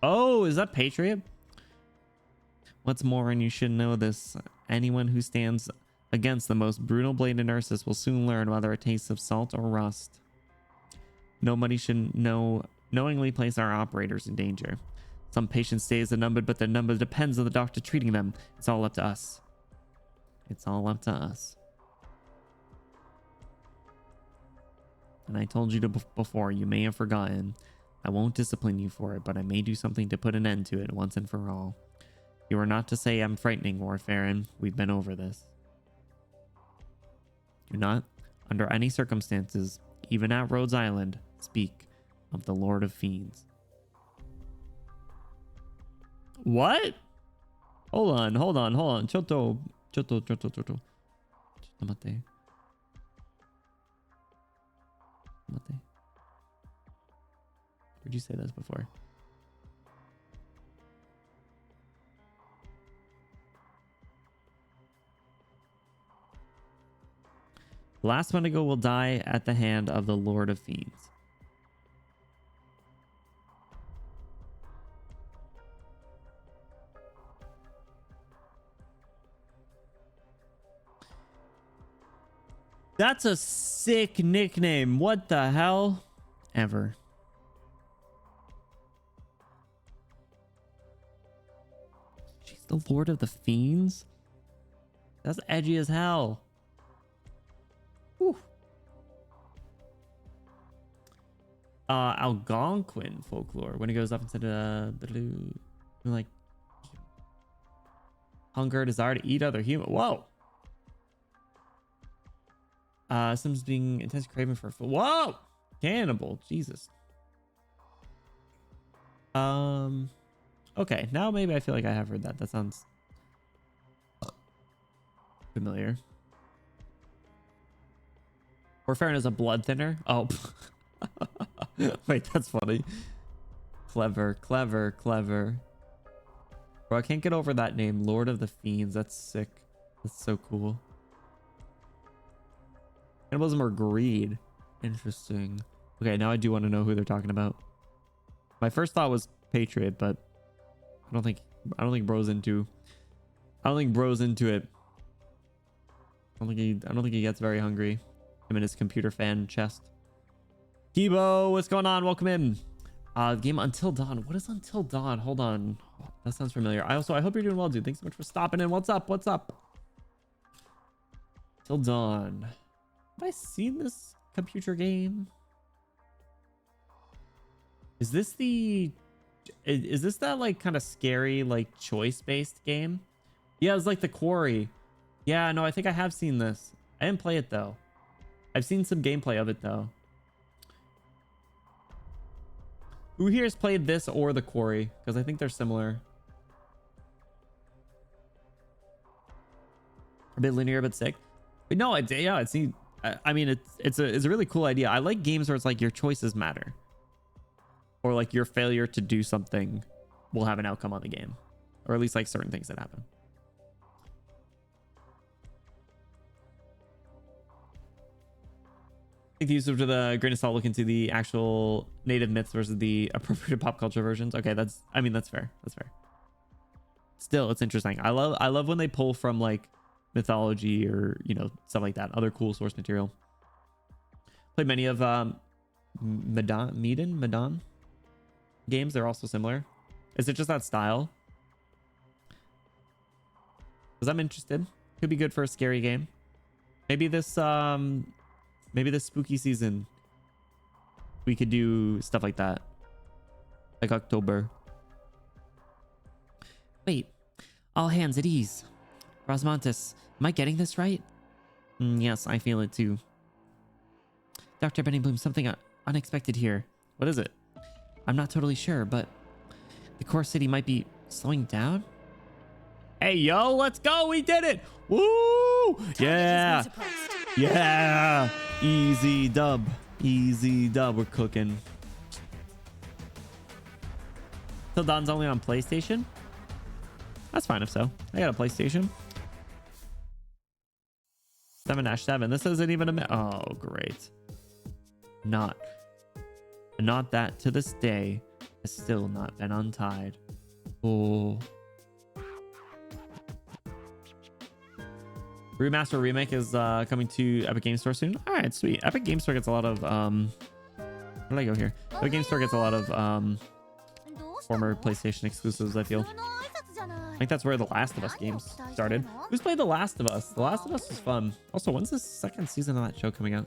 Speaker 1: Oh, is that Patriot? What's more, and you should know this, anyone who stands against the most brutal bladed nurses will soon learn whether it tastes of salt or rust. Nobody should knowingly place our operators in danger. Some patients' days are numbered, but their number depends on the doctor treating them. It's all up to us. It's all up to us. And I told you before, you may have forgotten. I won't discipline you for it, but I may do something to put an end to it once and for all. You are not to say I'm frightening, Warfarin. We've been over this. Do not, under any circumstances, even at Rhodes Island, speak of the Lord of Fiends. What? Hold on. Choto. Mate. Where'd you say this before? The last Wendigo will die at the hand of the Lord of Fiends. That's a sick nickname. What the hell? Ever. She's the Lord of the Fiends? That's edgy as hell. Whew. Algonquin folklore. When it goes up into the like hunger, desire to eat other human. Whoa. Symptoms being intense craving for food. Whoa! Cannibal. Jesus. Okay, now maybe I feel like I have heard that. That sounds familiar. Warfarin is a blood thinner. Oh. Wait, that's funny. Clever. Bro, I can't get over that name. Lord of the Fiends. That's sick. That's so cool. Cannibalism or greed. Interesting. Okay, now I do want to know who they're talking about. My first thought was Patriot, but I don't think bro's into it. I don't think he gets very hungry. Him and his computer fan chest. Kibo, what's going on? Welcome in. Game Until Dawn. What is Until Dawn? Hold on. That sounds familiar. I hope you're doing well, dude. Thanks so much for stopping in. What's up? Till Dawn. Have I seen this computer game? Is this that like kind of scary like choice-based game? Yeah, it's like The Quarry. Yeah, no, I think I have seen this. I didn't play it though. I've seen some gameplay of it though. Who here has played this or The Quarry? Because I think they're similar. A bit linear, but sick. But no, I mean, it's a really cool idea. I like games where it's like your choices matter, or like your failure to do something will have an outcome on the game, or at least like certain things that happen. I think the use of the grain of salt look into the actual native myths versus the appropriate pop culture versions. Okay, that's fair. Still, it's interesting. I love when they pull from like mythology or stuff like that, other cool source material. Played many of Medan games. They're also similar. Is it just that style? because I'm interested. Could be good for a scary game. Maybe this spooky season we could do stuff like that, like October. Wait, all hands at ease. Rosmontis, am I getting this right? Yes, I feel it too. Dr. Benny Bloom, something unexpected here. What is it? I'm not totally sure, but the core city might be slowing down. Hey, yo, let's go. We did it. Woo! Yeah. Yeah. Easy dub. Easy dub. We're cooking. Till Dawn's only on PlayStation? That's fine if so. I got a PlayStation. 7-7. This isn't even a... Oh, great. Not that to this day has still not been untied. Oh. Remaster remake is coming to Epic Games Store soon. All right, sweet. Epic Games Store gets a lot of where did I go here? Epic Games Store gets a lot of former PlayStation exclusives, I feel. I think that's where the Last of Us games started. Who's played the Last of Us? The Last of Us was fun. Also, when's the second season of that show coming out?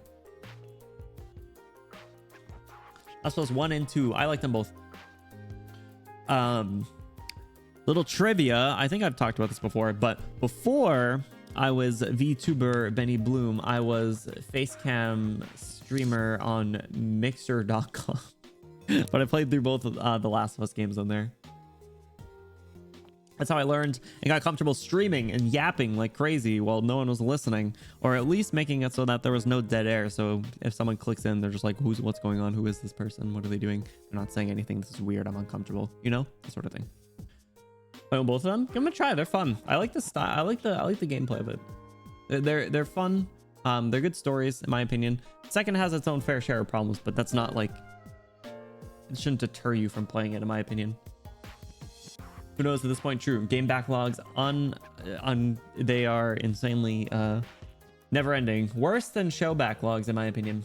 Speaker 1: Last of Us 1 and 2. I like them both. Little trivia. I think I've talked about this before, but before I was VTuber Benny Bloom, I was Facecam streamer on Mixer.com. But I played through both of the Last of Us games on there. That's how I learned and got comfortable streaming and yapping like crazy while no one was listening, or at least making it so that there was no dead air. So if someone clicks in, they're just like, what's going on? Who is this person? What are they doing? They're not saying anything. This is weird. I'm uncomfortable. You know, that sort of thing. I own both of them. Give them a try. They're fun. I like the style. I like the gameplay of it. They're fun. They're good stories in my opinion. Second has its own fair share of problems, but that's not like, it shouldn't deter you from playing it in my opinion. Who knows at this point? True. Game backlogs they are insanely never ending. Worse than show backlogs in my opinion.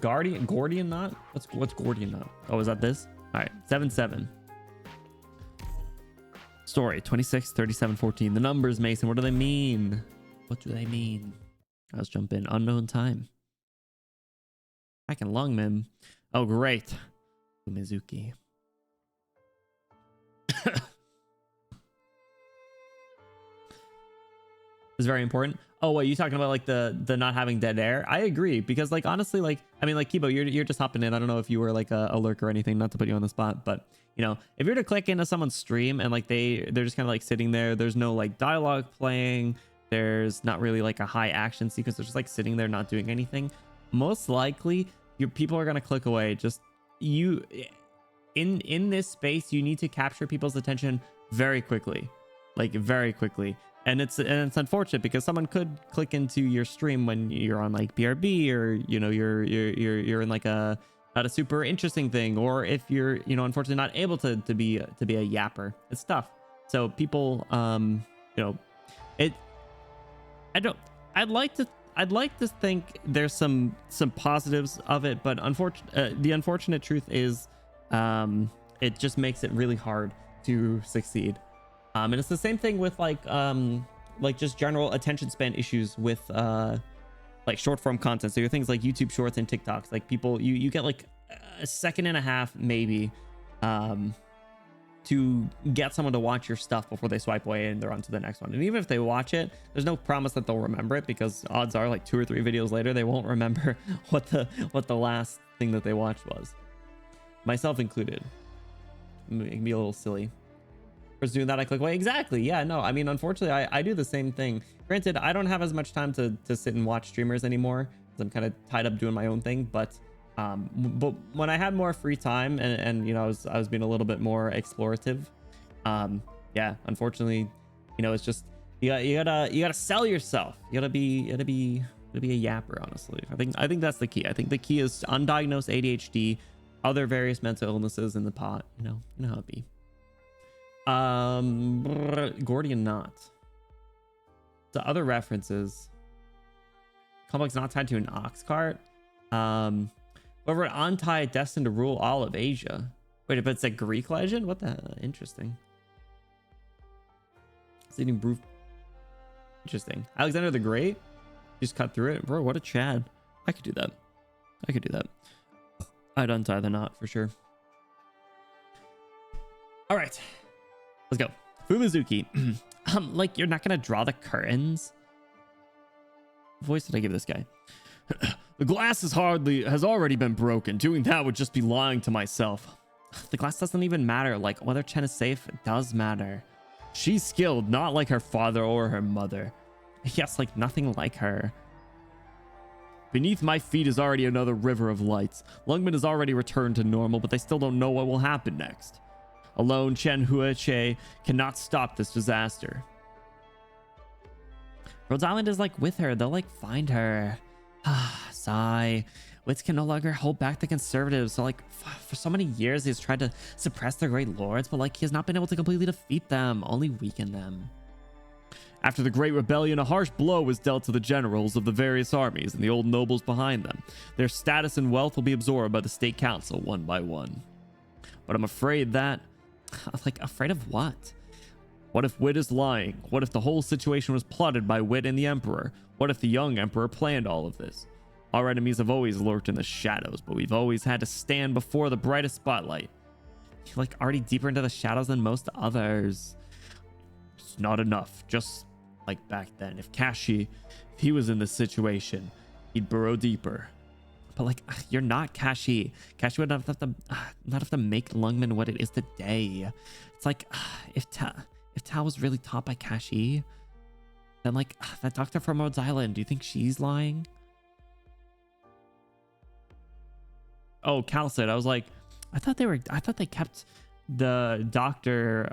Speaker 1: Gordian knot? What's Gordian knot? Oh, is that this? All right, 7-7. Story 26, 37, 14. The numbers, Mason. What do they mean? What do they mean? Let's jump in. Unknown time. I can lung mim. Oh, great. Mizuki. Is very important. Oh, what, you talking about like the not having dead air? I agree, because like honestly, like I mean, like Kibo, you're just hopping in. I don't know if you were like a lurker or anything, not to put you on the spot, but you know, if you're to click into someone's stream and like they're just kind of like sitting there, there's no like dialogue playing, there's not really like a high action sequence, they're just like sitting there not doing anything, most likely your people are gonna click away. Just you in this space, you need to capture people's attention very quickly, like very quickly. And it's unfortunate because someone could click into your stream when you're on like BRB, or you know you're in like a not a super interesting thing, or if you're, you know, unfortunately not able to be a yapper. It's tough. So people you know, I'd like to think there's some positives of it, but the unfortunate truth is it just makes it really hard to succeed. And it's the same thing with like just general attention span issues with like short form content. So your things like YouTube Shorts and TikToks, like people, you get like a second and a half maybe to get someone to watch your stuff before they swipe away and they're on to the next one. And even if they watch it, there's no promise that they'll remember it, because odds are like 2 or 3 videos later they won't remember what the last thing that they watched was, myself included. It can be a little silly. For doing that, I click away. Exactly. Yeah, no, I mean, unfortunately, I do the same thing. Granted, I don't have as much time to sit and watch streamers anymore, because I'm kind of tied up doing my own thing. But when I had more free time and you know, I was being a little bit more explorative. Yeah, unfortunately, you know, it's just you gotta sell yourself. You gotta be a yapper. Honestly, I think that's the key. I think the key is undiagnosed ADHD, other various mental illnesses in the pot. You know how it be. Gordian knot. The other references. Complex not tied to an ox cart. Whoever would untie destined to rule all of Asia. Wait, if it's a Greek legend? What the hell? Interesting. It's eating Interesting. Alexander the Great. Just cut through it. Bro, what a Chad. I could do that. I could do that. I'd untie the knot for sure. All right. Let's go. Fumizuki. Like, you're not going to draw the curtains? What voice did I give this guy? The glass has already been broken. Doing that would just be lying to myself. The glass doesn't even matter. Like, whether Chen is safe, it does matter. She's skilled, not like her father or her mother. Yes, like nothing like her. Beneath my feet is already another river of lights. Lungmen has already returned to normal, but they still don't know what will happen next. Alone, Chen Huache cannot stop this disaster. Rhodes Island is like with her. They'll like find her. Sigh. Wits can no longer hold back the conservatives. So like for so many years, he's tried to suppress the great lords, but like he has not been able to completely defeat them, only weaken them. After the Great Rebellion, a harsh blow was dealt to the generals of the various armies and the old nobles behind them. Their status and wealth will be absorbed by the state council one by one. But I'm afraid that... Like, afraid of what? What if Wit is lying? What if the whole situation was plotted by Wit and the Emperor? What if the young Emperor planned all of this? Our enemies have always lurked in the shadows, but we've always had to stand before the brightest spotlight. You're like already deeper into the shadows than most others. It's not enough. Just like back then. If Kashi, if he was in this situation, he'd burrow deeper. But like, you're not Kashi. Kashi would not have to make Lungmen what it is today. It's like, if Tao was really taught by Kashi, then like that doctor from Rhodes Island, do you think she's lying? Oh, Cal said, I was like, I thought they kept the doctor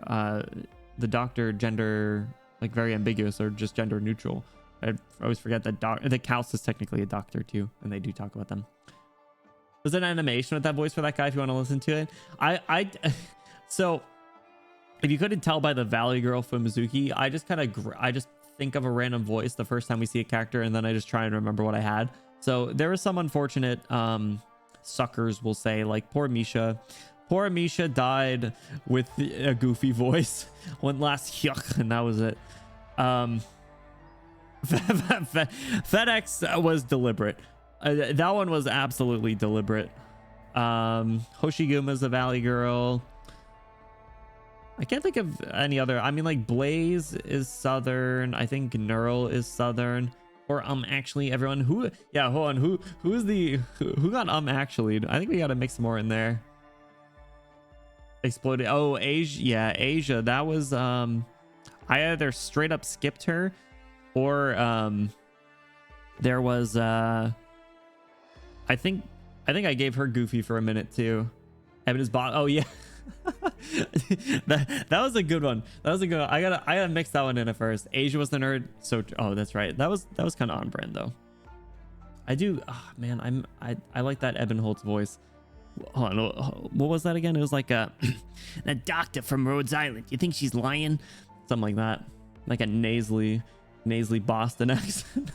Speaker 1: gender like very ambiguous or just gender neutral. I always forget that the Kaus is technically a doctor too, and they do talk about them. There's an animation with that voice for that guy if you want to listen to it. So if you couldn't tell by the Valley Girl from Mizuki, I just think of a random voice the first time we see a character, and then I just try and remember what I had. So there are some unfortunate suckers will say, like poor Misha. Poor Misha died with a goofy voice. One last yuck, and that was it. FedEx was deliberate. That one was absolutely deliberate. Hoshiguma's a Valley Girl. I can't think of any other. I mean, like Blaze is Southern. I think Neural is Southern. Or actually everyone who, yeah, hold on, who got actually? I think we got to mix more in there. Exploded. Oh, Asia. Yeah, Asia. That was I either straight up skipped her, or there was I think I gave her Goofy for a minute too. Evan is bot. Oh yeah. that was a good one. That was a good one. I gotta mix that one in at first. Asia was the nerd. So oh, that's right. That was kind of on brand though. I do. Oh, man, I like that Eben Holtz voice. Hold on, what was that again? It was like that doctor from Rhodes Island. You think she's lying? Something like that. Like a nasally Boston accent.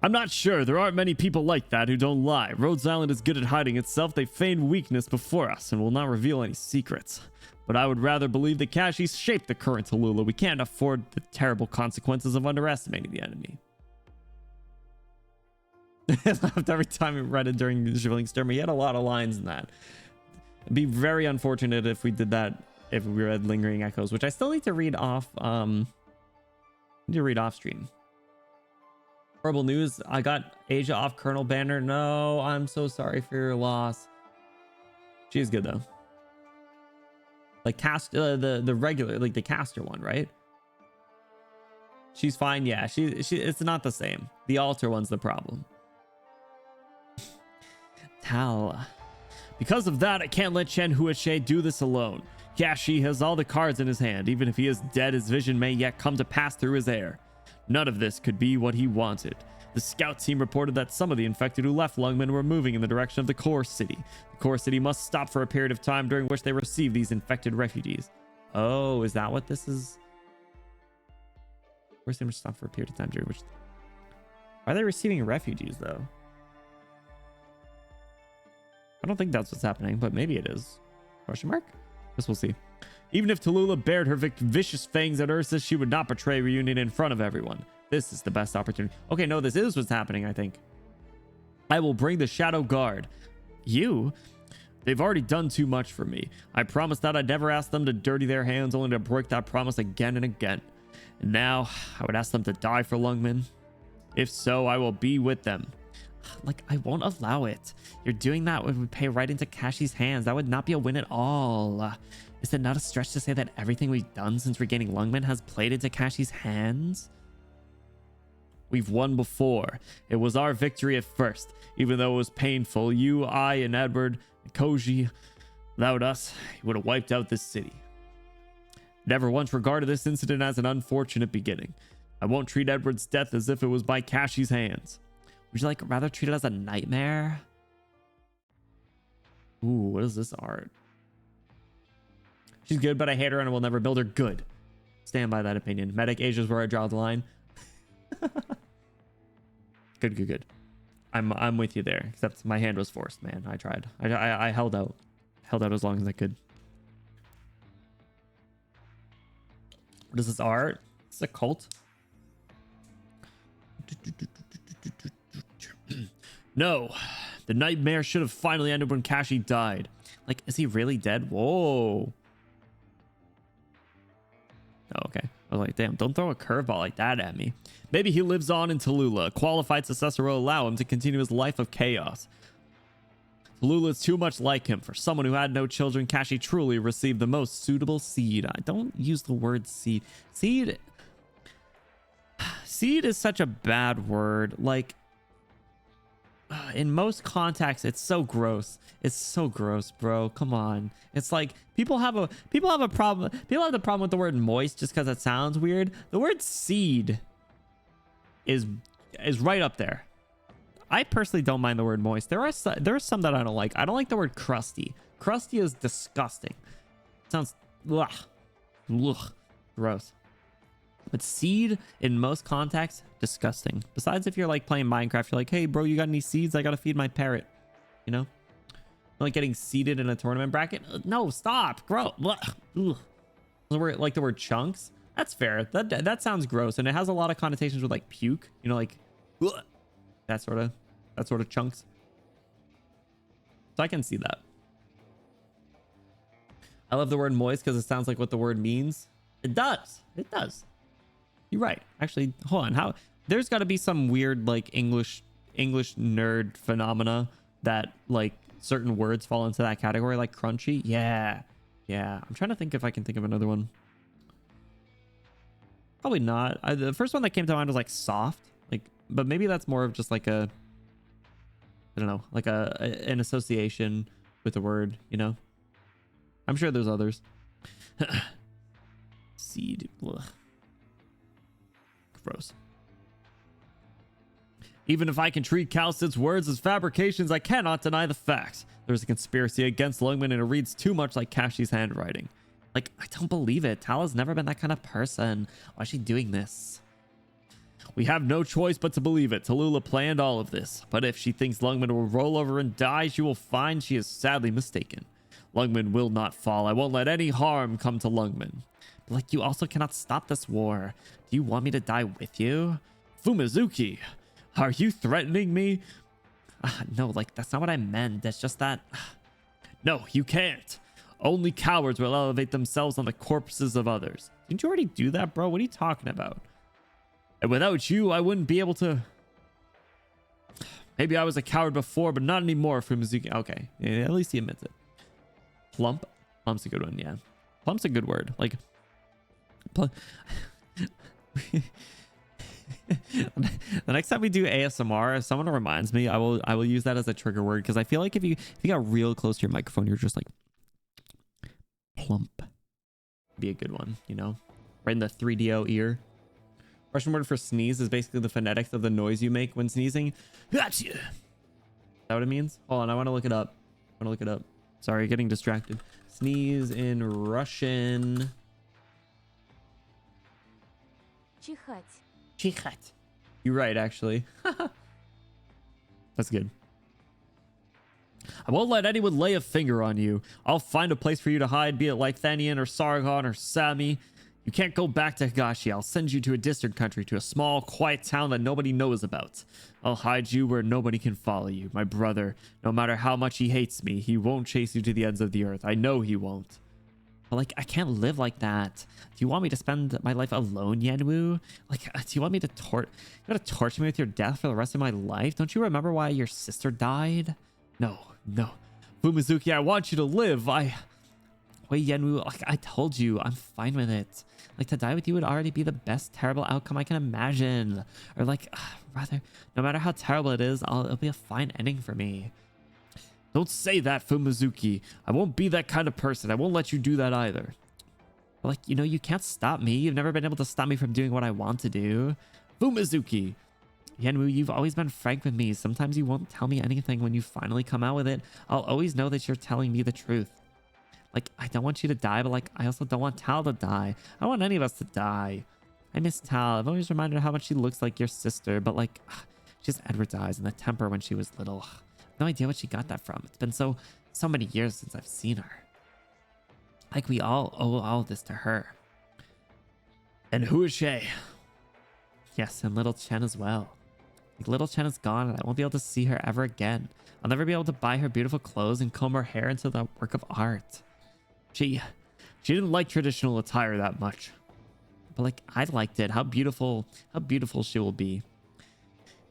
Speaker 1: I'm not sure. There aren't many people like that who don't lie. Rhodes Island is good at hiding itself. They feign weakness before us and will not reveal any secrets. But I would rather believe that Kashi shaped the current Tallulah. We can't afford the terrible consequences of underestimating the enemy. I laughed every time we read it during the Shivling Storm. He had a lot of lines in that. It'd be very unfortunate if we did that, if we read Lingering Echoes, which I still need to read off. Stream. Horrible news. I got Asia off Colonel Banner. No, I'm so sorry for your loss. She's good though. Like cast the regular, like the caster one, right? She's fine. Yeah, she it's not the same. The altar one's the problem. Tal. Because of that, I can't let Chen Huache do this alone. Kashi has all the cards in his hand. Even if he is dead, his vision may yet come to pass through his air. None of this could be what he wanted. The scout team reported that some of the infected who left Lungmen were moving in the direction of the core city. The core city must stop for a period of time during which they receive these infected refugees. Oh, is that what this is? Core city must stop for a period of time during which... Are they receiving refugees, though? I don't think that's what's happening, but maybe it is. Question mark? Guess we'll see. Even if Tallulah bared her vicious fangs at Ursa, she would not betray reunion in front of everyone. This is the best opportunity. Okay, no, this is what's happening, I think. I will bring the Shadow Guard. You? They've already done too much for me. I promised that I'd never ask them to dirty their hands, only to break that promise again and again. And now, I would ask them to die for Lungmen. If so, I will be with them. Like, I won't allow it. You're doing that when we pay right into Kashi's hands. That would not be a win at all. Is it not a stretch to say that everything we've done since regaining Lungmen has played into Kashi's hands? We've won before. It was our victory at first. Even though it was painful, you, I, and Edward, and Koji, without us, he would have wiped out this city. Never once regarded this incident as an unfortunate beginning. I won't treat Edward's death as if it was by Kashi's hands. Would you like rather treat it as a nightmare? Ooh, what is this art? She's good, but I hate her and I will never build her good. Stand by that opinion. Medic Asia is where I draw the line. Good. I'm with you there. Except my hand was forced, man. I tried. I held out. Held out as long as I could. What is this art? It's a cult. No, the nightmare should have finally ended when Kashi died. Like, is he really dead? Whoa. Oh, okay. I was like, damn, don't throw a curveball like that at me. Maybe he lives on in Tallulah. A qualified successor will allow him to continue his life of chaos. Tallulah is too much like him. For someone who had no children, Kashi truly received the most suitable seed. I don't use the word seed. Seed is such a bad word. Like, in most contexts, it's so gross. It's so gross, bro. Come on. It's like people have a problem. People have the problem with the word moist just because it sounds weird. The word seed is right up there. I personally don't mind the word moist. There are some that I don't like. I don't like the word crusty. Crusty is disgusting. It sounds gross. But seed in most contexts, disgusting. Besides, if you're like playing Minecraft, you're like, hey, bro, you got any seeds? I gotta feed my parrot. You know, like getting seeded in a tournament bracket. No, stop, gross. The word, like the word chunks. That's fair. That sounds gross, and it has a lot of connotations with like puke. You know, like that sort of chunks. So I can see that. I love the word moist because it sounds like what the word means. It does. It does. You're right. Actually, hold on. How there's got to be some weird like English nerd phenomena that like certain words fall into that category, like crunchy. Yeah. I'm trying to think if I can think of another one. Probably not. The first one that came to mind was like soft, like, but maybe that's more of just like a, I don't know, like an association with the word. You know, I'm sure there's others. Seed. Ugh. Gross. Even if I can treat Calcid's words as fabrications, I cannot deny the facts. There's a conspiracy against Lungmen and it reads too much like Kashi's handwriting. Like, I don't believe it. Tala's never been that kind of person. Why is she doing this? We have no choice but to believe it. Tallulah planned all of this. But if she thinks Lungmen will roll over and die, she will find she is sadly mistaken. Lungmen will not fall. I won't let any harm come to Lungmen. Like, you also cannot stop this war. Do you want me to die with you? Fumizuki, are you threatening me? No, like, that's not what I meant. That's just that... No, you can't. Only cowards will elevate themselves on the corpses of others. Didn't you already do that, bro? What are you talking about? And without you, I wouldn't be able to... Maybe I was a coward before, but not anymore, Fumizuki. Okay, yeah, at least he admits it. Plump? Plump's a good one, yeah. Plump's a good word. Like... The next time we do ASMR, if someone reminds me, I will use that as a trigger word, because I feel like if you got real close to your microphone, you're just like plump. Be a good one, you know, right in the 3DO ear. Russian word for sneeze is basically the phonetics of the noise you make when sneezing. Gotcha. Is that what it means? Hold on, I want to look it up. Sorry, getting distracted. Sneeze in Russian. Chichat. You're right, actually. That's good. I won't let anyone lay a finger on you. I'll find a place for you to hide, be it Lythanian or Sargon or Sami. You can't go back to Higashi. I'll send you to a distant country, to a small, quiet town that nobody knows about. I'll hide you where nobody can follow you. My brother, no matter how much he hates me, he won't chase you to the ends of the earth. I know he won't. But like, I can't live like that. Do you want me to spend my life alone, Yenwu? Like, do you want me to torture me with your death for the rest of my life? Don't you remember why your sister died? No. Fumizuki, I want you to live. Wait, Yenwu, like I told you, I'm fine with it. Like, to die with you would already be the best terrible outcome I can imagine. Or like, rather, no matter how terrible it is, it'll be a fine ending for me. Don't say that, Fumizuki. I won't be that kind of person. I won't let you do that either. But like, you know, you can't stop me. You've never been able to stop me from doing what I want to do. Fumizuki. Yenwu, you've always been frank with me. Sometimes you won't tell me anything. When you finally come out with it, I'll always know that you're telling me the truth. Like, I don't want you to die, but like, I also don't want Tal to die. I don't want any of us to die. I miss Tal. I've always reminded her how much she looks like your sister, but like, she has Edward's eyes and the temper when she was little. No idea what she got that from. It's been so many years since I've seen her. Like, we all owe all this to her. And who is she? Yes, and little Chen as well. Like, little Chen is gone and I won't be able to see her ever again. I'll never be able to buy her beautiful clothes and comb her hair into the work of art. She didn't like traditional attire that much. But like, I liked it. How beautiful she will be.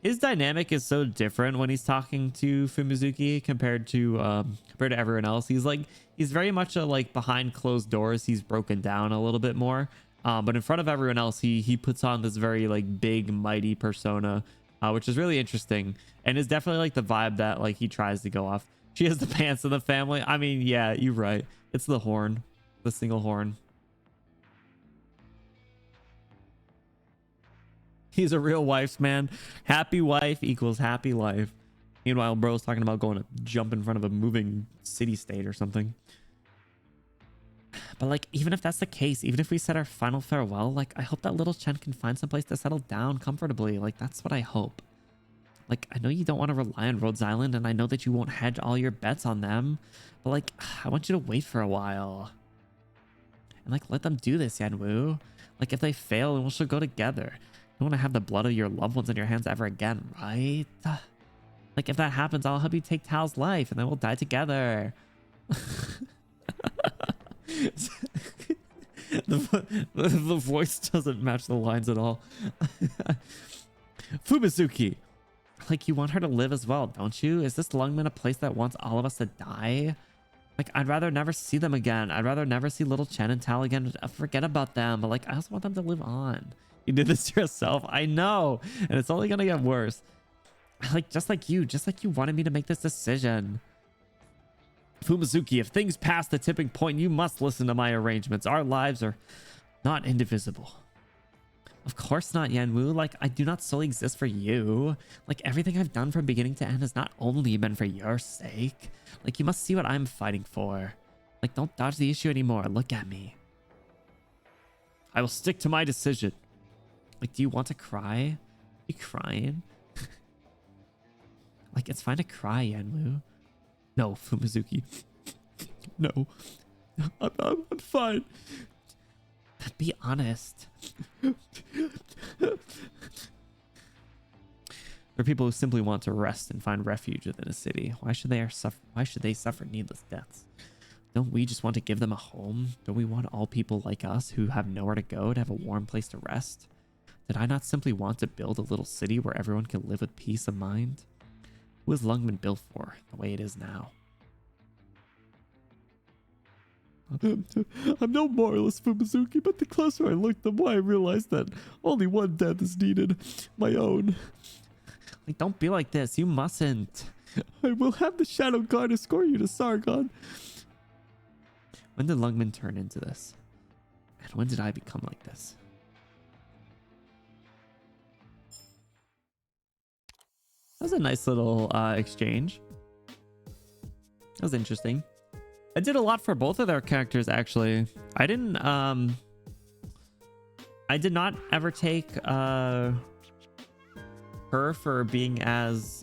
Speaker 1: His dynamic is so different when he's talking to Fumizuki compared to everyone else. He's very much a, like, behind closed doors. He's broken down a little bit more. But in front of everyone else, he puts on this very like big, mighty persona, which is really interesting and is definitely like the vibe that like he tries to go off. She has the pants in the family. I mean, yeah, you're right. It's the horn, the single horn. He's a real wife's man. Happy wife equals happy life. Meanwhile, bro's talking about going to jump in front of a moving city state or something. But like, even if that's the case, even if we said our final farewell, like, I hope that little Chen can find some place to settle down comfortably. Like, that's what I hope. Like, I know you don't want to rely on Rhodes Island, and I know that you won't hedge all your bets on them. But like, I want you to wait for a while. And like, let them do this, Yenwu. Like, if they fail, then we'll still go together. You don't want to have the blood of your loved ones in your hands ever again, right? Like, if that happens, I'll help you take Tal's life, and then we'll die together. The voice doesn't match the lines at all. Fumizuki, like, you want her to live as well, don't you? Is this Lungmen a place that wants all of us to die? Like, I'd rather never see them again. I'd rather never see little Chen and Tal again. Forget about them. But like, I also want them to live on. You did this to yourself. I know, and it's only gonna get worse. Like, just like you wanted me to make this decision. Fumizuki, if things pass the tipping point, you must listen to my arrangements. Our lives are not indivisible. Of course not, Yenwu. Like, I do not solely exist for you. Like, everything I've done from beginning to end has not only been for your sake. Like, you must see what I'm fighting for. Like, don't dodge the issue anymore. Look at me. I will stick to my decision. Like, do you want to cry? Are you crying? Like, it's fine to cry, Yenwu. No, Fumizuki. No. I'm fine. Be honest. There are people who simply want to rest and find refuge within a city. Why should they suffer needless deaths? Don't we just want to give them a home? Don't we want all people like us who have nowhere to go to have a warm place to rest? Did I not simply want to build a little city where everyone can live with peace of mind? Who is Lungmen built for, the way it is now? I'm no moralist, Fumizuki, but the closer I look, the more I realize that only one death is needed. My own. Like, don't be like this. You mustn't. I will have the Shadow Guard escort you to Sargon. When did Lungmen turn into this? And when did I become like this? That was a nice little exchange. That was interesting. I did a lot for both of their characters, actually. I did not ever take her for being as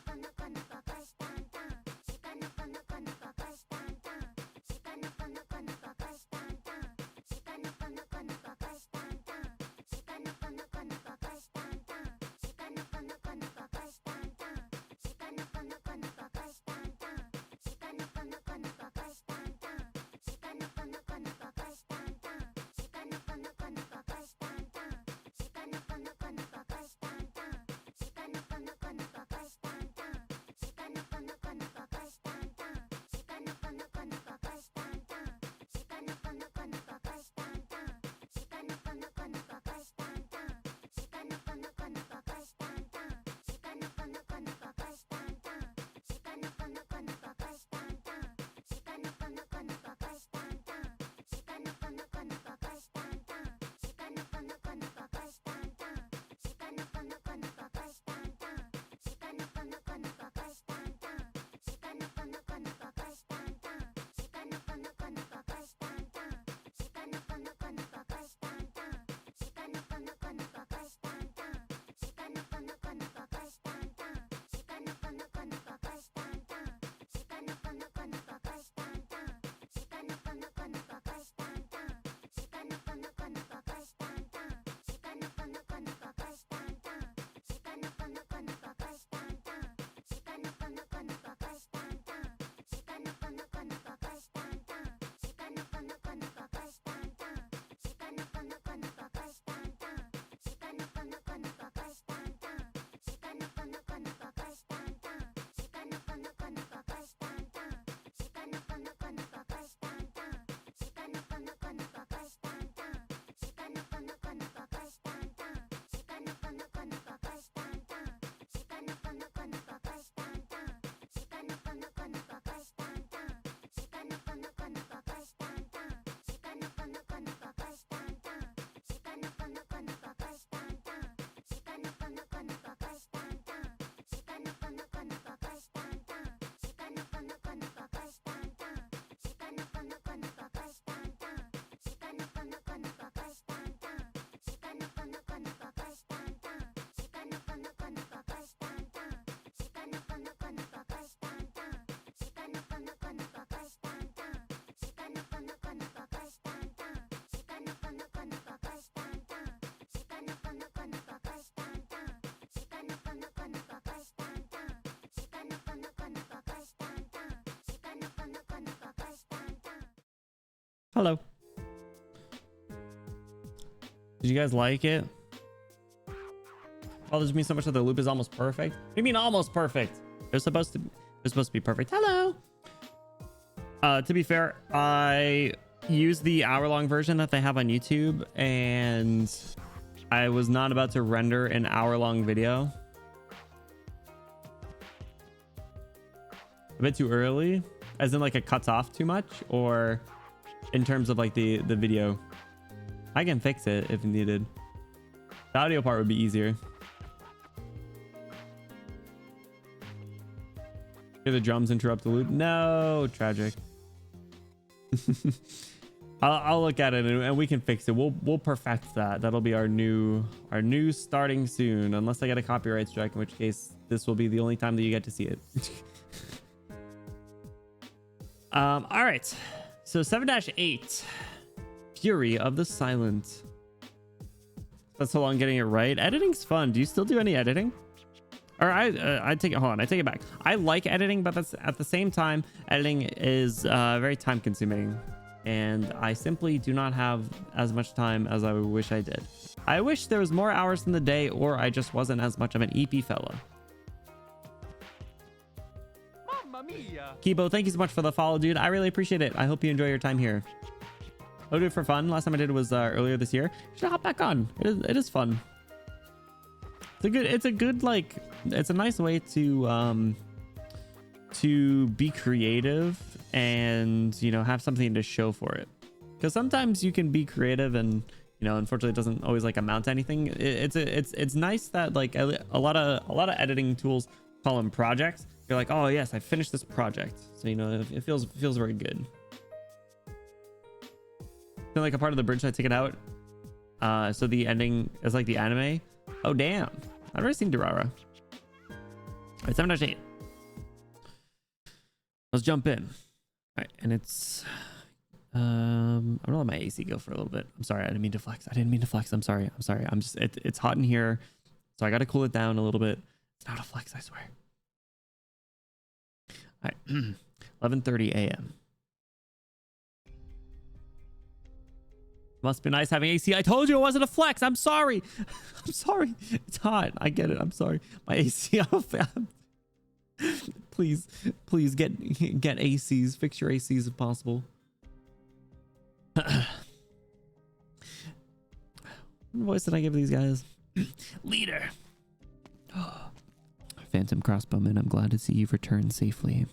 Speaker 1: Hello. Did you guys like it? Oh, there's me so much that the loop is almost perfect. What do you mean almost perfect? It's supposed to be perfect. Hello. To be fair, I used the hour-long version that they have on YouTube, and I was not about to render an hour-long video. A bit too early, as in like it cuts off too much, or in terms of like the video. I can fix it if needed. The audio part would be easier. Hear the drums interrupt the loop. No, tragic. I'll look at it and we can fix it. We'll perfect that. That'll be our new starting soon, unless I get a copyright strike, in which case this will be the only time that you get to see it. All right, so 7-8, Fury of the Silent. That's so long getting it right. Editing's fun. Do you still do any editing? Or I take it. Hold on, I take it back. I like editing, but that's at the same time, editing is very time consuming, and I simply do not have as much time as I wish I did. I wish there was more hours in the day, or I just wasn't as much of an EP fella. Mamma mia. Kibo, thank you so much for the follow, dude. I really appreciate it. I hope you enjoy your time here. I'll do it for fun. Last time I did it was earlier this year. Should hop back on. It is fun. It's a good like, it's a nice way to be creative and, you know, have something to show for it. Because sometimes you can be creative and, you know, unfortunately it doesn't always like amount to anything. It's nice that like a lot of editing tools call them projects. You're like, oh yes, I finished this project. So, you know, it feels very good. Feel like a part of the bridge I take it out. So the ending is like the anime. Oh damn, I've never seen Durara. All right, 7-8. Let's jump in. All right, and it's I'm gonna let my AC go for a little bit. I'm sorry, I didn't mean to flex. I'm sorry. I'm just it's hot in here, so I gotta cool it down a little bit. It's not a flex, I swear. All right, 11:30 a.m. Must be nice having AC. I told you it wasn't a flex. I'm sorry. I'm sorry. It's hot. I get it. I'm sorry. My AC. Please get ACs. Fix your ACs if possible. What voice did I give these guys? Leader. Phantom Crossbowman, I'm glad to see you've returned safely.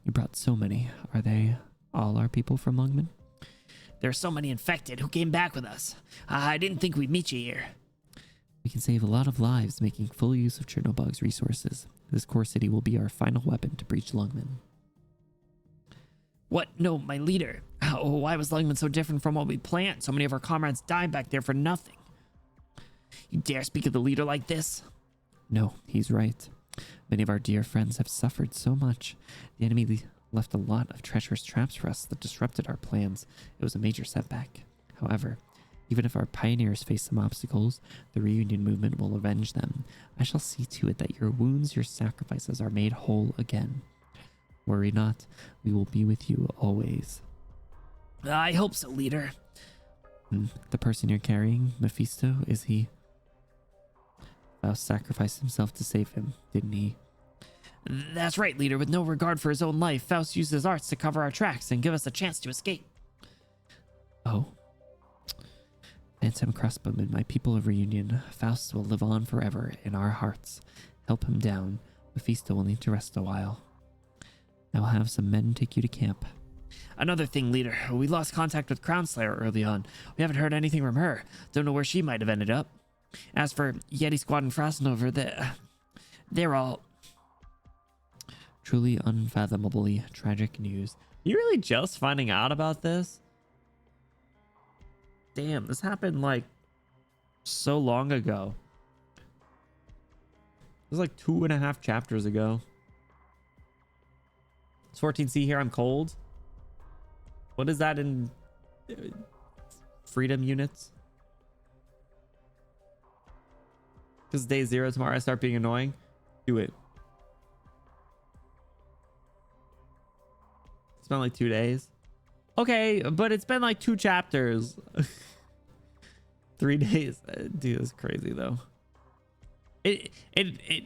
Speaker 1: You brought so many. Are they all our people from Lungman? There are so many infected who came back with us. I didn't think we'd meet you here. We can save a lot of lives making full use of Chernobog's resources. This core city will be our final weapon to breach Lungman. What? No, my leader. Oh, why was Lungman so different from what we planned? So many of our comrades died back there for nothing. You dare speak of the leader like this? No, he's right. Many of our dear friends have suffered so much. The enemy left a lot of treacherous traps for us that disrupted our plans. It was a major setback. However, even if our pioneers face some obstacles, the reunion movement will avenge them. I shall see to it that your wounds, your sacrifices are made whole again. Worry not, we will be with you always. I hope so, leader. The person you're carrying, Mephisto, is he? Faust sacrificed himself to save him, didn't he? That's right, leader. With no regard for his own life, Faust used his arts to cover our tracks and give us a chance to escape. Oh. Phantom Crossbowman, my people of reunion, Faust will live on forever in our hearts. Help him down. Mephisto will need to rest a while. I will have some men take you to camp. Another thing, leader. We lost contact with Crownslayer early on. We haven't heard anything from her. Don't know where she might have ended up. As for Yeti Squad and Frostnova, they're all... Truly unfathomably tragic news. You really just finding out about this? Damn, this happened like so long ago. It was like 2.5 chapters ago. It's 14C here. I'm cold. What is that in freedom units? Because day 0 tomorrow I start being annoying. Do it. It's been like 2 days. Okay, but it's been like 2 chapters. 3 days. Dude, that's crazy though. It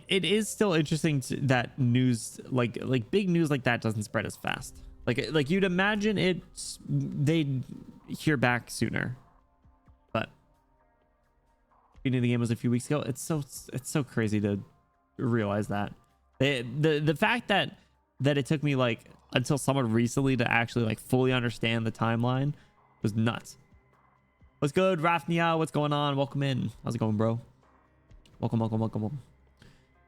Speaker 1: is still interesting that news like big news like that doesn't spread as fast. Like you'd imagine they'd hear back sooner. But beginning of the game was a few weeks ago. It's so crazy to realize that. The fact that it took me like until somewhat recently to actually like fully understand the timeline was nuts. What's good, Rafnia? What's going on? Welcome in. How's it going, bro? Welcome.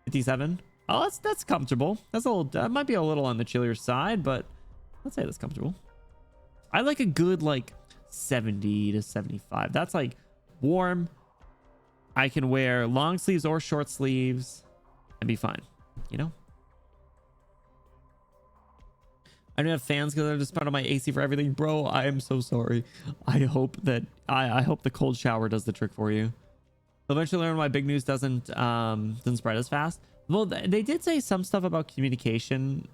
Speaker 1: 57. Oh, that's comfortable. That's a little. That might be a little on the chillier side, but let's say that's comfortable. I like a good like 70 to 75. That's like warm. I can wear long sleeves or short sleeves and be fine. You know. I don't have fans because I just put on my AC for everything, bro. I am so sorry. I hope that I hope the cold shower does the trick for you. Eventually learn why big news doesn't spread as fast. Well, they did say some stuff about communication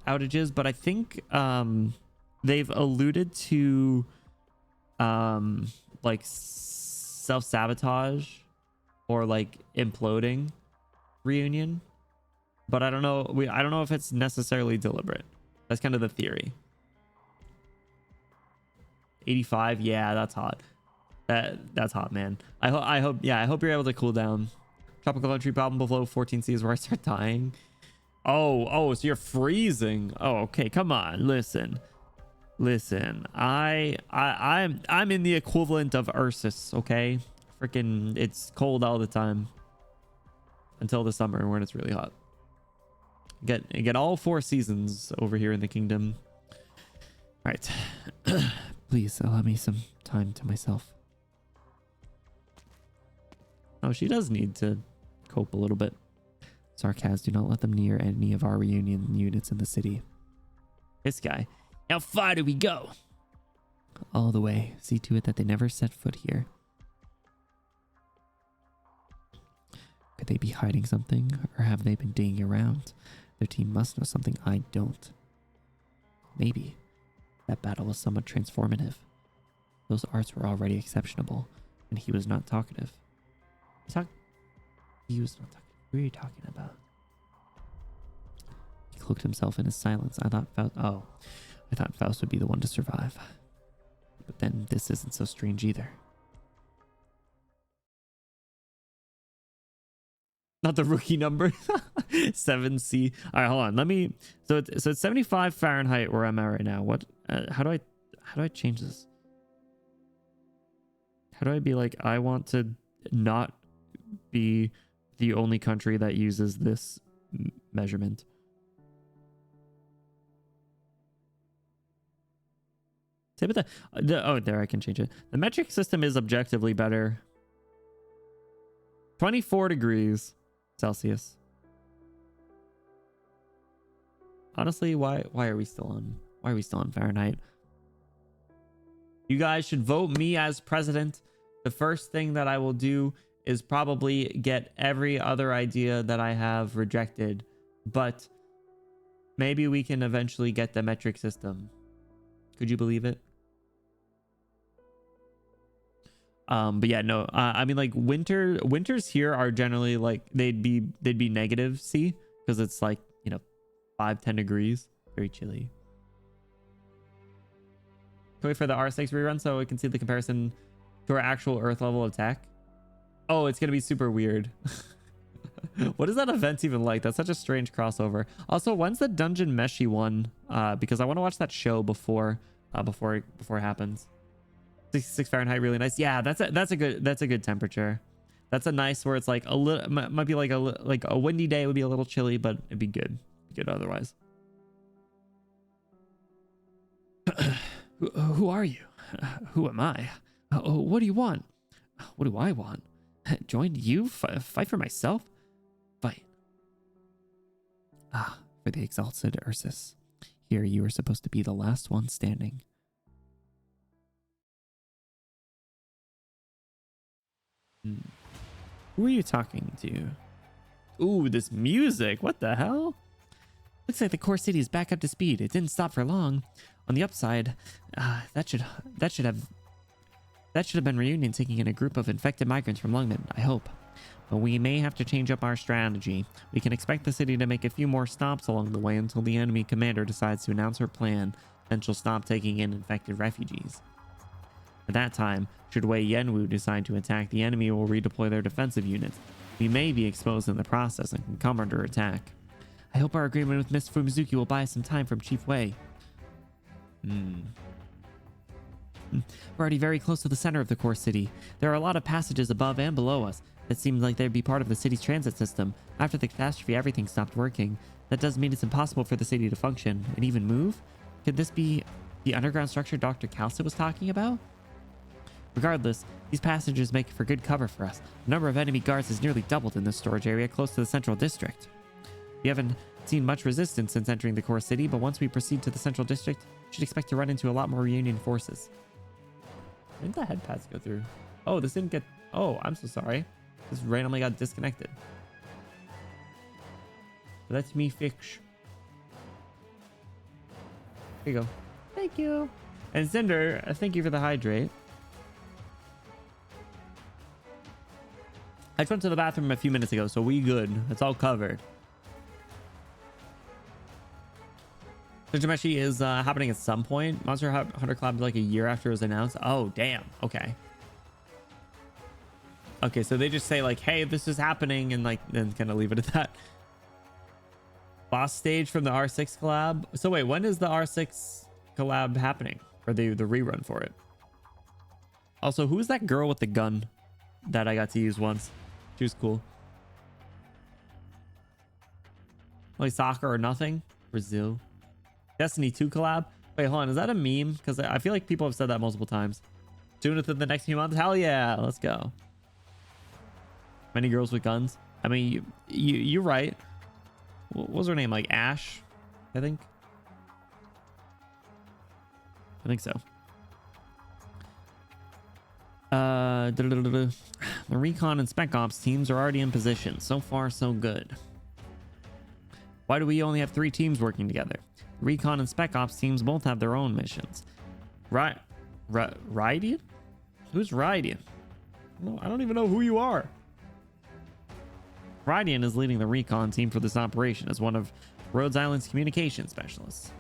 Speaker 1: outages, but I think they've alluded to like self-sabotage or like imploding reunion, but I don't know. I don't know if it's necessarily deliberate. That's kind of the theory. 85, yeah, that's hot. That's hot, man. I hope you're able to cool down. Tropical country problem below 14C is where I start dying. Oh, so you're freezing. Oh, okay, come on. Listen. I'm in the equivalent of Ursus, okay? Freaking it's cold all the time. Until the summer when it's really hot. Get all 4 seasons over here in the kingdom. All right. Please allow me some time to myself. Oh, she does need to cope a little bit. Sarkaz, do not let them near any of our reunion units in the city. This guy. How far do we go? All the way. See to it that they never set foot here. Could they be hiding something, or have they been digging around? Their team must know something I don't. Maybe. That battle was somewhat transformative. Those arts were already exceptional, and he was not talkative. He was not talking. What are you talking about? He cloaked himself in his silence. I thought Faust would be the one to survive. But then this isn't so strange either. Not the rookie number. 7C. All right, hold on. Let me. So it's 75 Fahrenheit where I'm at right now. What? How do I change this? How do I be like, I want to not be the only country that uses this measurement? Say about oh, there, I can change it. The metric system is objectively better. 24 degrees Celsius. Honestly, why are we still on Fahrenheit? You guys should vote me as president. The first thing that I will do is probably get every other idea that I have rejected, but maybe we can eventually get the metric system. Could you believe it? But yeah, no, I mean, like winters here are generally like they'd be negative C because it's like, you know, 5-10 degrees, very chilly. Can we wait for the R6 rerun so we can see the comparison to our actual Earth level attack? Oh, it's gonna be super weird. What is that event even like? That's such a strange crossover. Also, when's the Dungeon Meshy one? Because I want to watch that show before it happens. 66 Fahrenheit, really nice. Yeah, that's a good temperature. That's a nice where it's like a little, might be like a windy day, would be a little chilly, but it'd be good otherwise. Who are you? Who am I? What do you want? What do I want? Join you? Fight for myself? Fight. Ah, for the exalted Ursus. Here you are supposed to be the last one standing. Who are you talking to? Ooh, this music. What the hell? Looks like the core city is back up to speed. It didn't stop for long. On the upside, that should have been Reunion taking in a group of infected migrants from Lungmen, I hope. But we may have to change up our strategy. We can expect the city to make a few more stops along the way until the enemy commander decides to announce her plan, then she'll stop taking in infected refugees. At that time, should Wei Yenwu decide to attack, the enemy will redeploy their defensive units. We may be exposed in the process and can come under attack. I hope our agreement with Miss Fumizuki will buy us some time from Chief Wei. We're already very close to the center of the core city. There are a lot of passages above and below us that seem like they'd be part of the city's transit system. After the catastrophe, everything stopped working. That does mean it's impossible for the city to function and even move. Could this be the underground structure Dr. Calcit was talking about? Regardless, these passages make for good cover for us. The number of enemy guards has nearly doubled in this storage area close to the central district. We haven't seen much resistance since entering the core city, but once we proceed to the central district, we should expect to run into a lot more Reunion forces. Where did the head pads go through? Oh, this didn't get... Oh, I'm so sorry. This randomly got disconnected. Let me fix. Here you go. Thank you. And Cinder, thank you for the hydrate. I just went to the bathroom a few minutes ago, so we good. It's all covered. Sujimeshi is happening at some point. Monster Hunter Collab like a year after it was announced. Oh, damn. Okay. Okay, so they just say like, hey, this is happening, and like then kind of leave it at that. Boss stage from the R6 collab. So wait, when is the R6 collab happening? Or the rerun for it? Also, who's that girl with the gun that I got to use once? She was cool. Like soccer or nothing? Brazil. Destiny 2 collab? Wait, hold on. Is that a meme? Because I feel like people have said that multiple times. Doing it in the next few months? Hell yeah. Let's go. Many girls with guns. I mean, you're right. What was her name? Like Ash, I think. I think so. The recon and spec ops teams are already in position. So far, so good. Why do we only have 3 teams working together? Recon and spec ops teams both have their own missions. Rydian? Who's Rydian? No, I don't even know who you are. Rydian is leading the recon team for this operation as one of Rhodes Island's communication specialists.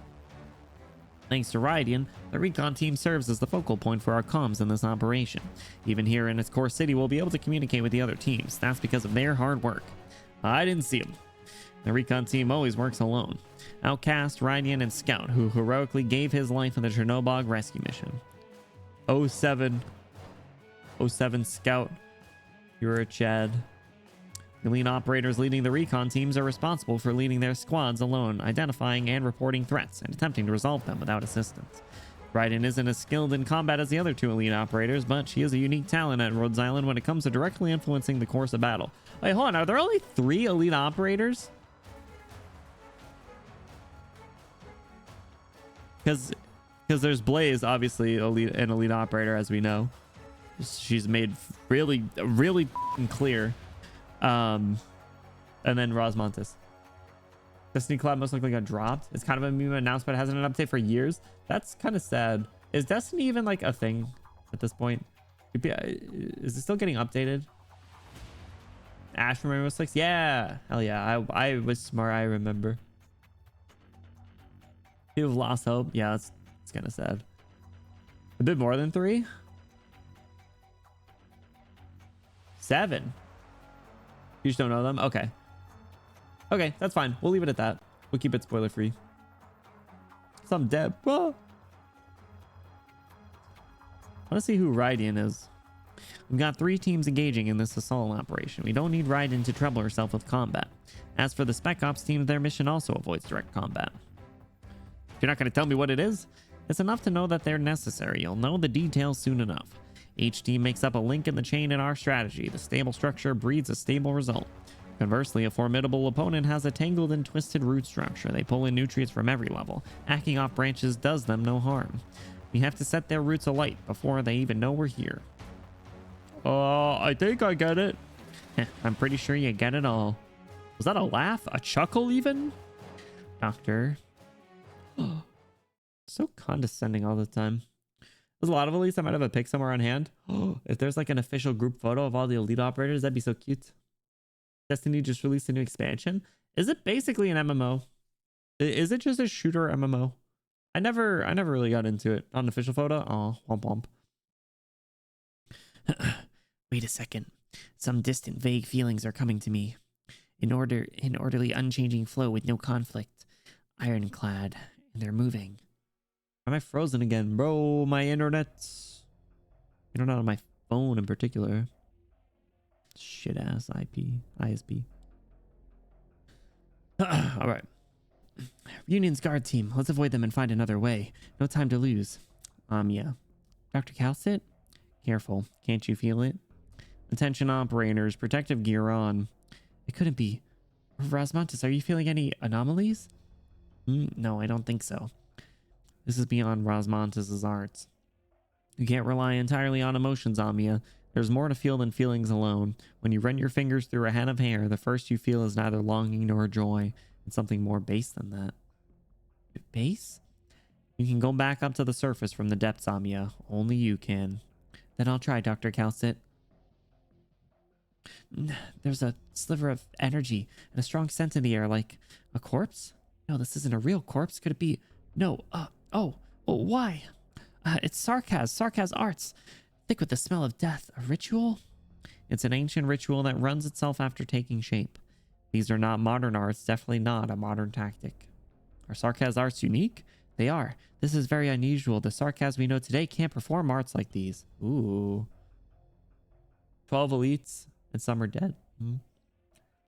Speaker 1: Thanks to Rydian, the recon team serves as the focal point for our comms in this operation. Even here in its core city, we'll be able to communicate with the other teams. That's because of their hard work. I didn't see them. The recon team always works alone. Outcast, Rydian, and Scout, who heroically gave his life in the Chernobog rescue mission. 07 Scout, you're a Chad. The lead operators leading the recon teams are responsible for leading their squads alone, identifying and reporting threats, and attempting to resolve them without assistance. Rydian isn't as skilled in combat as the other 2 elite operators, but she is a unique talent at Rhodes Island when it comes to directly influencing the course of battle. Wait, hold on. Are there only 3 elite operators? Because there's Blaze, obviously an elite operator, as we know. She's made really clear. And then Rosmontis. Destiny Collab most likely got dropped. It's kind of a meme announced, but it hasn't an update for years. That's kind of sad. Is Destiny even like a thing at this point? Is it still getting updated? Ash from Rainbow Six? Yeah. Hell yeah. I was smart. I remember. People have lost hope. Yeah, it's kind of sad. A bit more than 3? 7. You just don't know them? Okay. Okay, that's fine. We'll leave it at that. We'll keep it spoiler free. Some dead. Ah. I want to see who Rydian is. We've got 3 teams engaging in this assault operation. We don't need Rydian to trouble herself with combat. As for the Spec Ops team, their mission also avoids direct combat. You're not going to tell me what it is? It's enough to know that they're necessary. You'll know the details soon enough. Each team makes up a link in the chain in our strategy. The stable structure breeds a stable result. Conversely, a formidable opponent has a tangled and twisted root structure. They pull in nutrients from every level. Hacking off branches does them no harm. We have to set their roots alight before they even know we're here. I think I get it. I'm pretty sure you get it all. Was that a laugh? A chuckle even? Doctor. So condescending all the time. There's a lot of elites. I might have a pic somewhere on hand. Oh, if there's like an official group photo of all the elite operators, that'd be so cute. Destiny just released a new expansion. Is it basically an MMO? Is it just a shooter MMO? I never really got into it. Not an official photo. Oh, womp womp. Wait a second. Some distant, vague feelings are coming to me. In orderly, unchanging flow with no conflict. Ironclad, and they're moving. Am I frozen again, bro? My internet on my phone in particular. Shit ass ISP. All right. Union's guard team. Let's avoid them and find another way. No time to lose. Yeah. Dr. Calcit? Careful. Can't you feel it? Attention operators. Protective gear on. It couldn't be. Rosmontis, are you feeling any anomalies? No, I don't think so. This is beyond Rosmontis' arts. You can't rely entirely on emotions, Amia. There's more to feel than feelings alone. When you run your fingers through a head of hair, the first you feel is neither longing nor joy. It's something more base than that. Base? You can go back up to the surface from the depths, Amia. Only you can. Then I'll try, Dr. Calcit. There's a sliver of energy and a strong scent in the air, like a corpse? No, this isn't a real corpse. Could it be? No. Why? It's Sarkaz arts. Thick with the smell of death. A ritual? It's an ancient ritual that runs itself after taking shape. These are not modern arts, definitely not a modern tactic. Are Sarkaz arts unique? They are. This is very unusual. The Sarkaz we know today can't perform arts like these. Ooh. 12 elites and some are dead.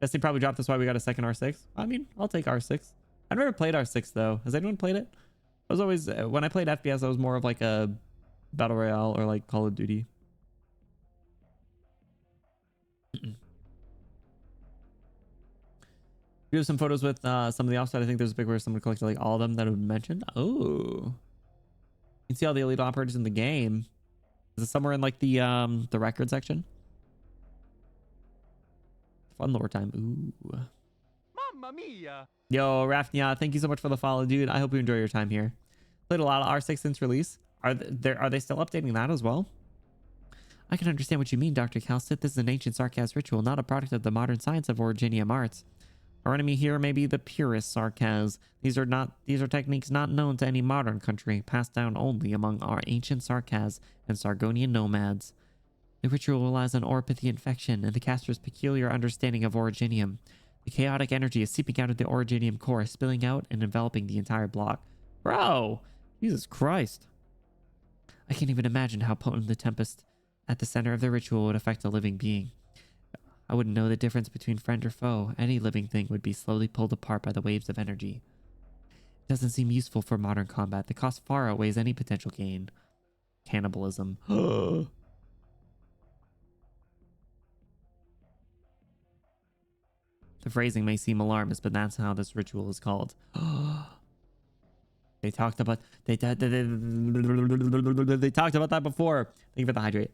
Speaker 1: Guess they probably dropped this why we got a second R6. I mean, I'll take R6. I've never played R6 though. Has anyone played it? I was always, when I played FPS, I was more of like a Battle Royale or like Call of Duty. We have some photos with some of the offset. I think there's a pic where someone collected like all of them that have been mentioned. Oh, you can see all the elite operators in the game. Is it somewhere in like the record section? Fun lore time. Ooh.
Speaker 3: Mamma mia!
Speaker 1: Yo, Rafnia, thank you so much for the follow, dude. I hope you enjoy your time here. Played a lot of R6 since release. Are they still updating that as well? I can understand what you mean, Dr. Calcit. This is an ancient Sarkaz ritual, not a product of the modern science of Originium arts. Our enemy here may be the purest Sarkaz. These are techniques not known to any modern country, passed down only among our ancient Sarkaz and Sargonian nomads. The ritual relies on oropathy infection and the caster's peculiar understanding of Originium. The chaotic energy is seeping out of the Originium core, spilling out and enveloping the entire block. Bro! Jesus Christ. I can't even imagine how potent the tempest at the center of the ritual would affect a living being. I wouldn't know the difference between friend or foe. Any living thing would be slowly pulled apart by the waves of energy. It doesn't seem useful for modern combat. The cost far outweighs any potential gain. Cannibalism. The phrasing may seem alarmist, but that's how this ritual is called. They talked about they talked about that before. Thank you for the hydrate.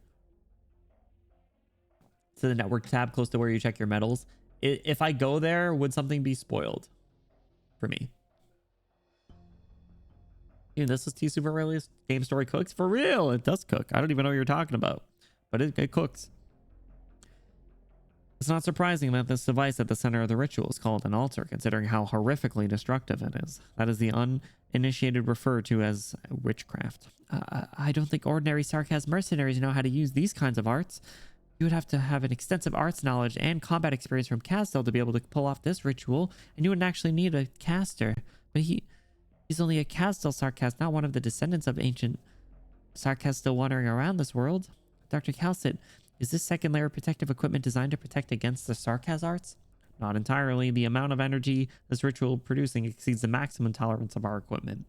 Speaker 1: To the network tab close to where you check your medals. If I go there, would something be spoiled for me? Dude, this is T Super release. Game story cooks for real. It does cook. I don't even know what you're talking about, but it cooks. It's not surprising that this device at the center of the ritual is called an altar, considering how horrifically destructive it is. That is the uninitiated referred to as witchcraft. I don't think ordinary Sarkaz mercenaries know how to use these kinds of arts. You would have to have an extensive arts knowledge and combat experience from Castel to be able to pull off this ritual, and you wouldn't actually need a caster. But he's only a Castel Sarkaz, not one of the descendants of ancient Sarkaz still wandering around this world. Dr. Calcit, is this second layer of protective equipment designed to protect against the Sarkaz arts? Not entirely. The amount of energy this ritual producing exceeds the maximum tolerance of our equipment.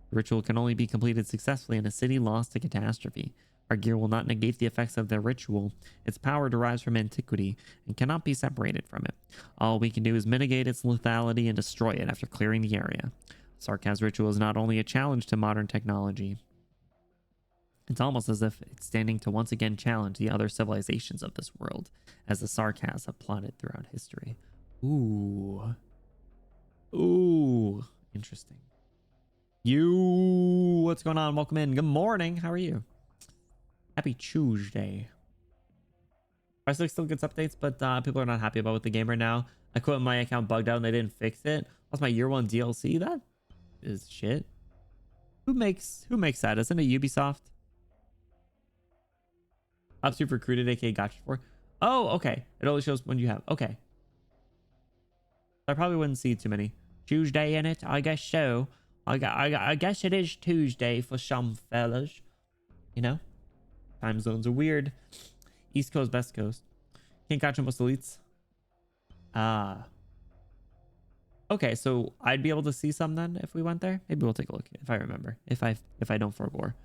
Speaker 1: The ritual can only be completed successfully in a city lost to catastrophe. Our gear will not negate the effects of the ritual. Its power derives from antiquity and cannot be separated from it. All we can do is mitigate its lethality and destroy it after clearing the area. Sarkaz ritual is not only a challenge to modern technology, it's almost as if it's standing to once again challenge the other civilizations of this world, as the Sarkaz have plotted throughout history. Ooh. Interesting. You what's going on? Welcome in. Good morning. How are you? Happy Tuesday. Price List still gets updates, but people are not happy about with the game right now. I quit my account bugged out and they didn't fix it. Lost my year one DLC. That is shit. Who makes that? Isn't it Ubisoft? Ops you've recruited, aka gotcha for. Oh, okay. It only shows when you have. Okay. I probably wouldn't see too many. Tuesday in it? I guess so. I guess it is Tuesday for some fellas. You know? Time zones are weird. East Coast, West Coast. Can't catch most elites. Ah. Okay, so I'd be able to see some then if we went there. Maybe we'll take a look if I remember. If I don't forbore.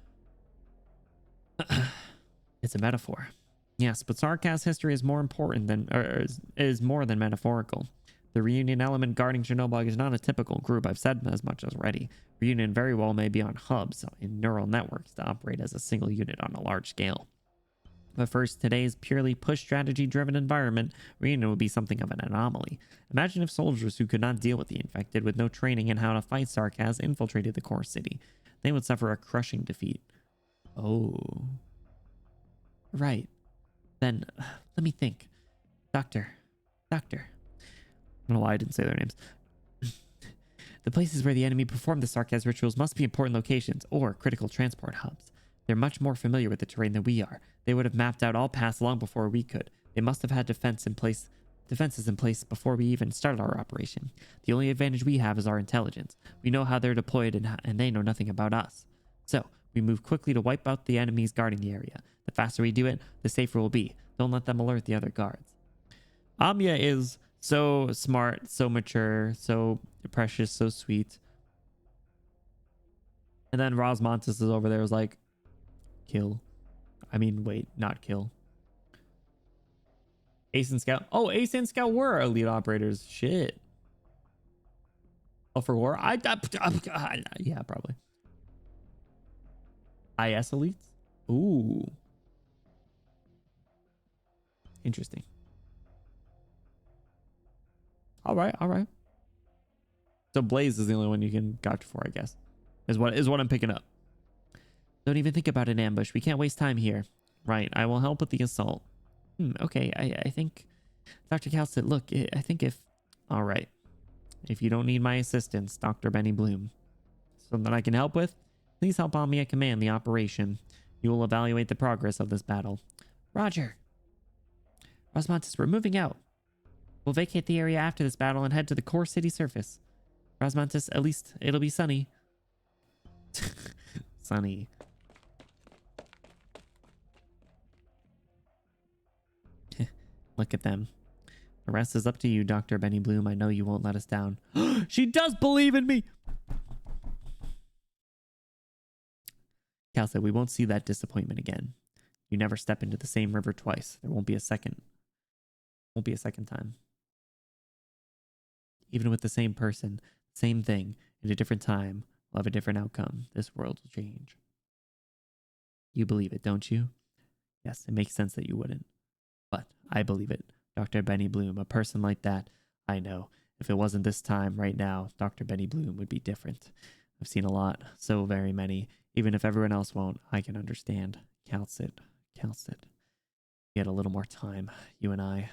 Speaker 1: It's a metaphor. Yes, but Sarkaz's history is more important than, or is more than metaphorical. The Reunion element guarding Chernobyl is not a typical group. I've said as much already. Reunion very well may be on hubs in neural networks to operate as a single unit on a large scale. But first, today's purely push strategy driven environment, Reunion would be something of an anomaly. Imagine if soldiers who could not deal with the infected with no training in how to fight Sarkaz infiltrated the core city. They would suffer a crushing defeat. Oh. Right. Then, let me think. Doctor. I don't know why I didn't say their names. The places where the enemy performed the Sarkaz rituals must be important locations or critical transport hubs. They're much more familiar with the terrain than we are. They would have mapped out all paths long before we could. They must have had defenses in place before we even started our operation. The only advantage we have is our intelligence. We know how they're deployed and they know nothing about us. So, we move quickly to wipe out the enemies guarding the area. The faster we do it, the safer we'll be. Don't let them alert the other guards. Amya is so smart, so mature, so precious, so sweet. And then Rosmontis is over there, is like, kill. I mean, wait, not kill. Ace and Scout. Oh, Ace and Scout were elite operators. Shit. Oh, for war? Yeah, probably. IS elites? Ooh. Interesting. All right. So Blaze is the only one you can gotcha for, I guess. Is what I'm picking up. Don't even think about an ambush. We can't waste time here. Right. I will help with the assault. Okay. I think... Dr. Calcit, look, I think if... All right. If you don't need my assistance, Dr. Benny Bloom. Something I can help with? Please help Omnia command the operation. You will evaluate the progress of this battle. Roger. Rosmontis, we're moving out. We'll vacate the area after this battle and head to the core city surface. Rosmontis, at least it'll be sunny. Sunny. Look at them. The rest is up to you, Dr. Benny Bloom. I know you won't let us down. She does believe in me! Cal said, we won't see that disappointment again. You never step into the same river twice. There won't be a second. Won't be a second time. Even with the same person, same thing, at a different time, we'll have a different outcome. This world will change. You believe it, don't you? Yes, it makes sense that you wouldn't. But I believe it. Dr. Benny Bloom, a person like that, I know. If it wasn't this time, right now, Dr. Benny Bloom would be different. I've seen a lot, so very many. Even if everyone else won't, I can understand. Calcit. We had a little more time, you and I.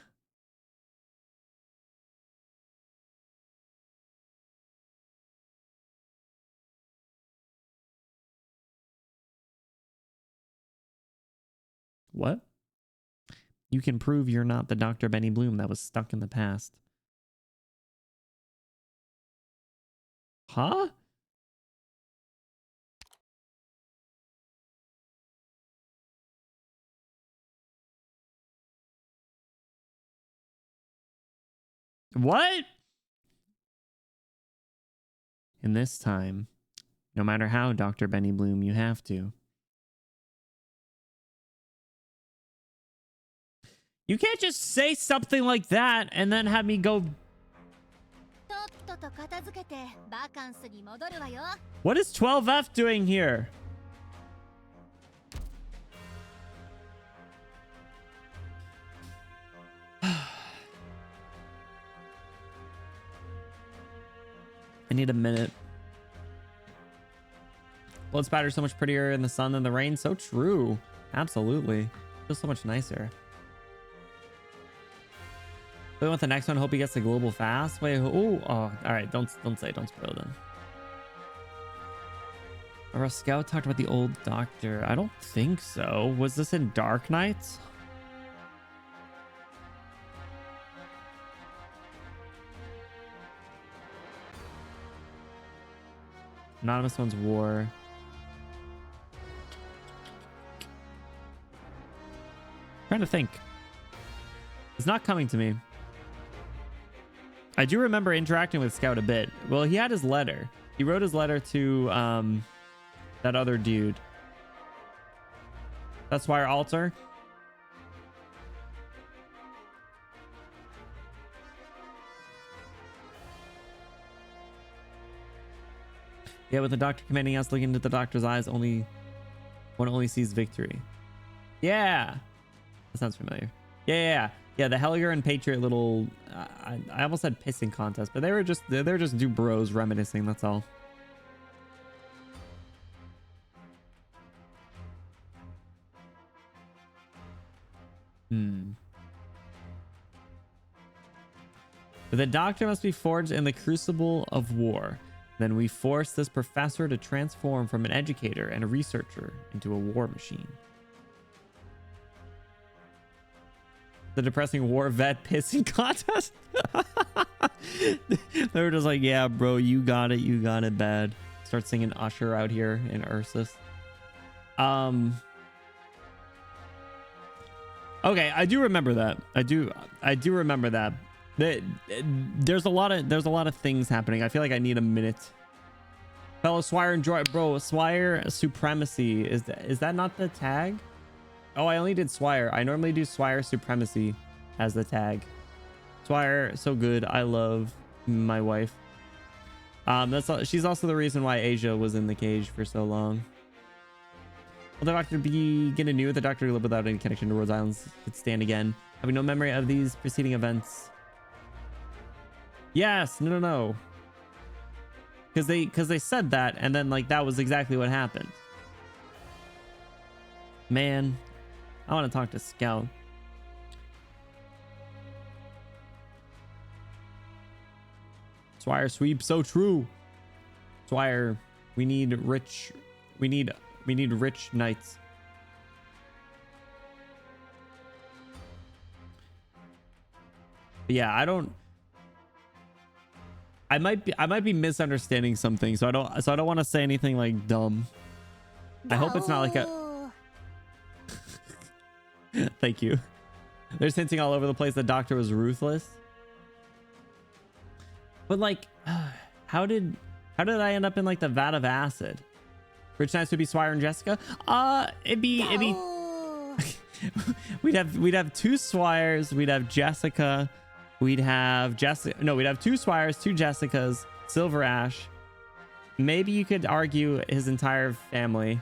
Speaker 1: What? You can prove you're not the Dr. Benny Bloom that was stuck in the past. Huh? What? And this time, no matter how, Dr. Benny Bloom, you have to. You can't just say something like that and then have me go... What is 12F doing here? I need a minute. blood spatter is so much prettier in the sun than the rain. So true. Absolutely. Feels so much nicer. We want the next one. Hope he gets the global fast. Wait, oh, all right. Don't spoil them. Our scout talked about the old doctor. I don't think so. Was this in Arknights? Anonymous one's war. Trying to think. It's not coming to me. I do remember interacting with Scout a bit. Well, he had his letter. He wrote his letter to that other dude. That's why our altar. Yeah, with the doctor commanding us, looking into the doctor's eyes, one only sees victory. Yeah, that sounds familiar. Yeah. The Hellier and Patriot little. I almost said pissing contest, but they're just two bros reminiscing. That's all. The doctor must be forged in the crucible of war. Then we force this professor to transform from an educator and a researcher into a war machine. The depressing war vet pissing contest. They were just like, yeah, bro, you got it bad. Start singing Usher out here in Ursus. Okay, I do remember that. I do remember that. There's a lot of things happening. I feel like I need a minute. Fellow Swire enjoy, bro. Swire supremacy is that not the tag? Oh, I only did Swire. I normally do Swire supremacy as the tag. Swire, so good. I love my wife. She's also the reason why Asia was in the cage for so long. Will the doctor begin anew? The doctor lived without any connection to Rhodes Islands could stand again, having no memory of these preceding events. Yes, no. Because they said that, and then like that was exactly what happened. Man, I want to talk to Scout. Swire sweep, so true. Swire, we need rich knights. But yeah, I might be misunderstanding something, so I don't want to say anything like dumb. I hope it's not like a Thank you. There's hinting all over the place the doctor was ruthless. But like, how did I end up in like the vat of acid? Rich Knights would be Swire and Jessica. It'd be we'd have two Swires, we'd have Jessica, we'd have two Swires, two Jessicas, Silver Ash. Maybe you could argue his entire family.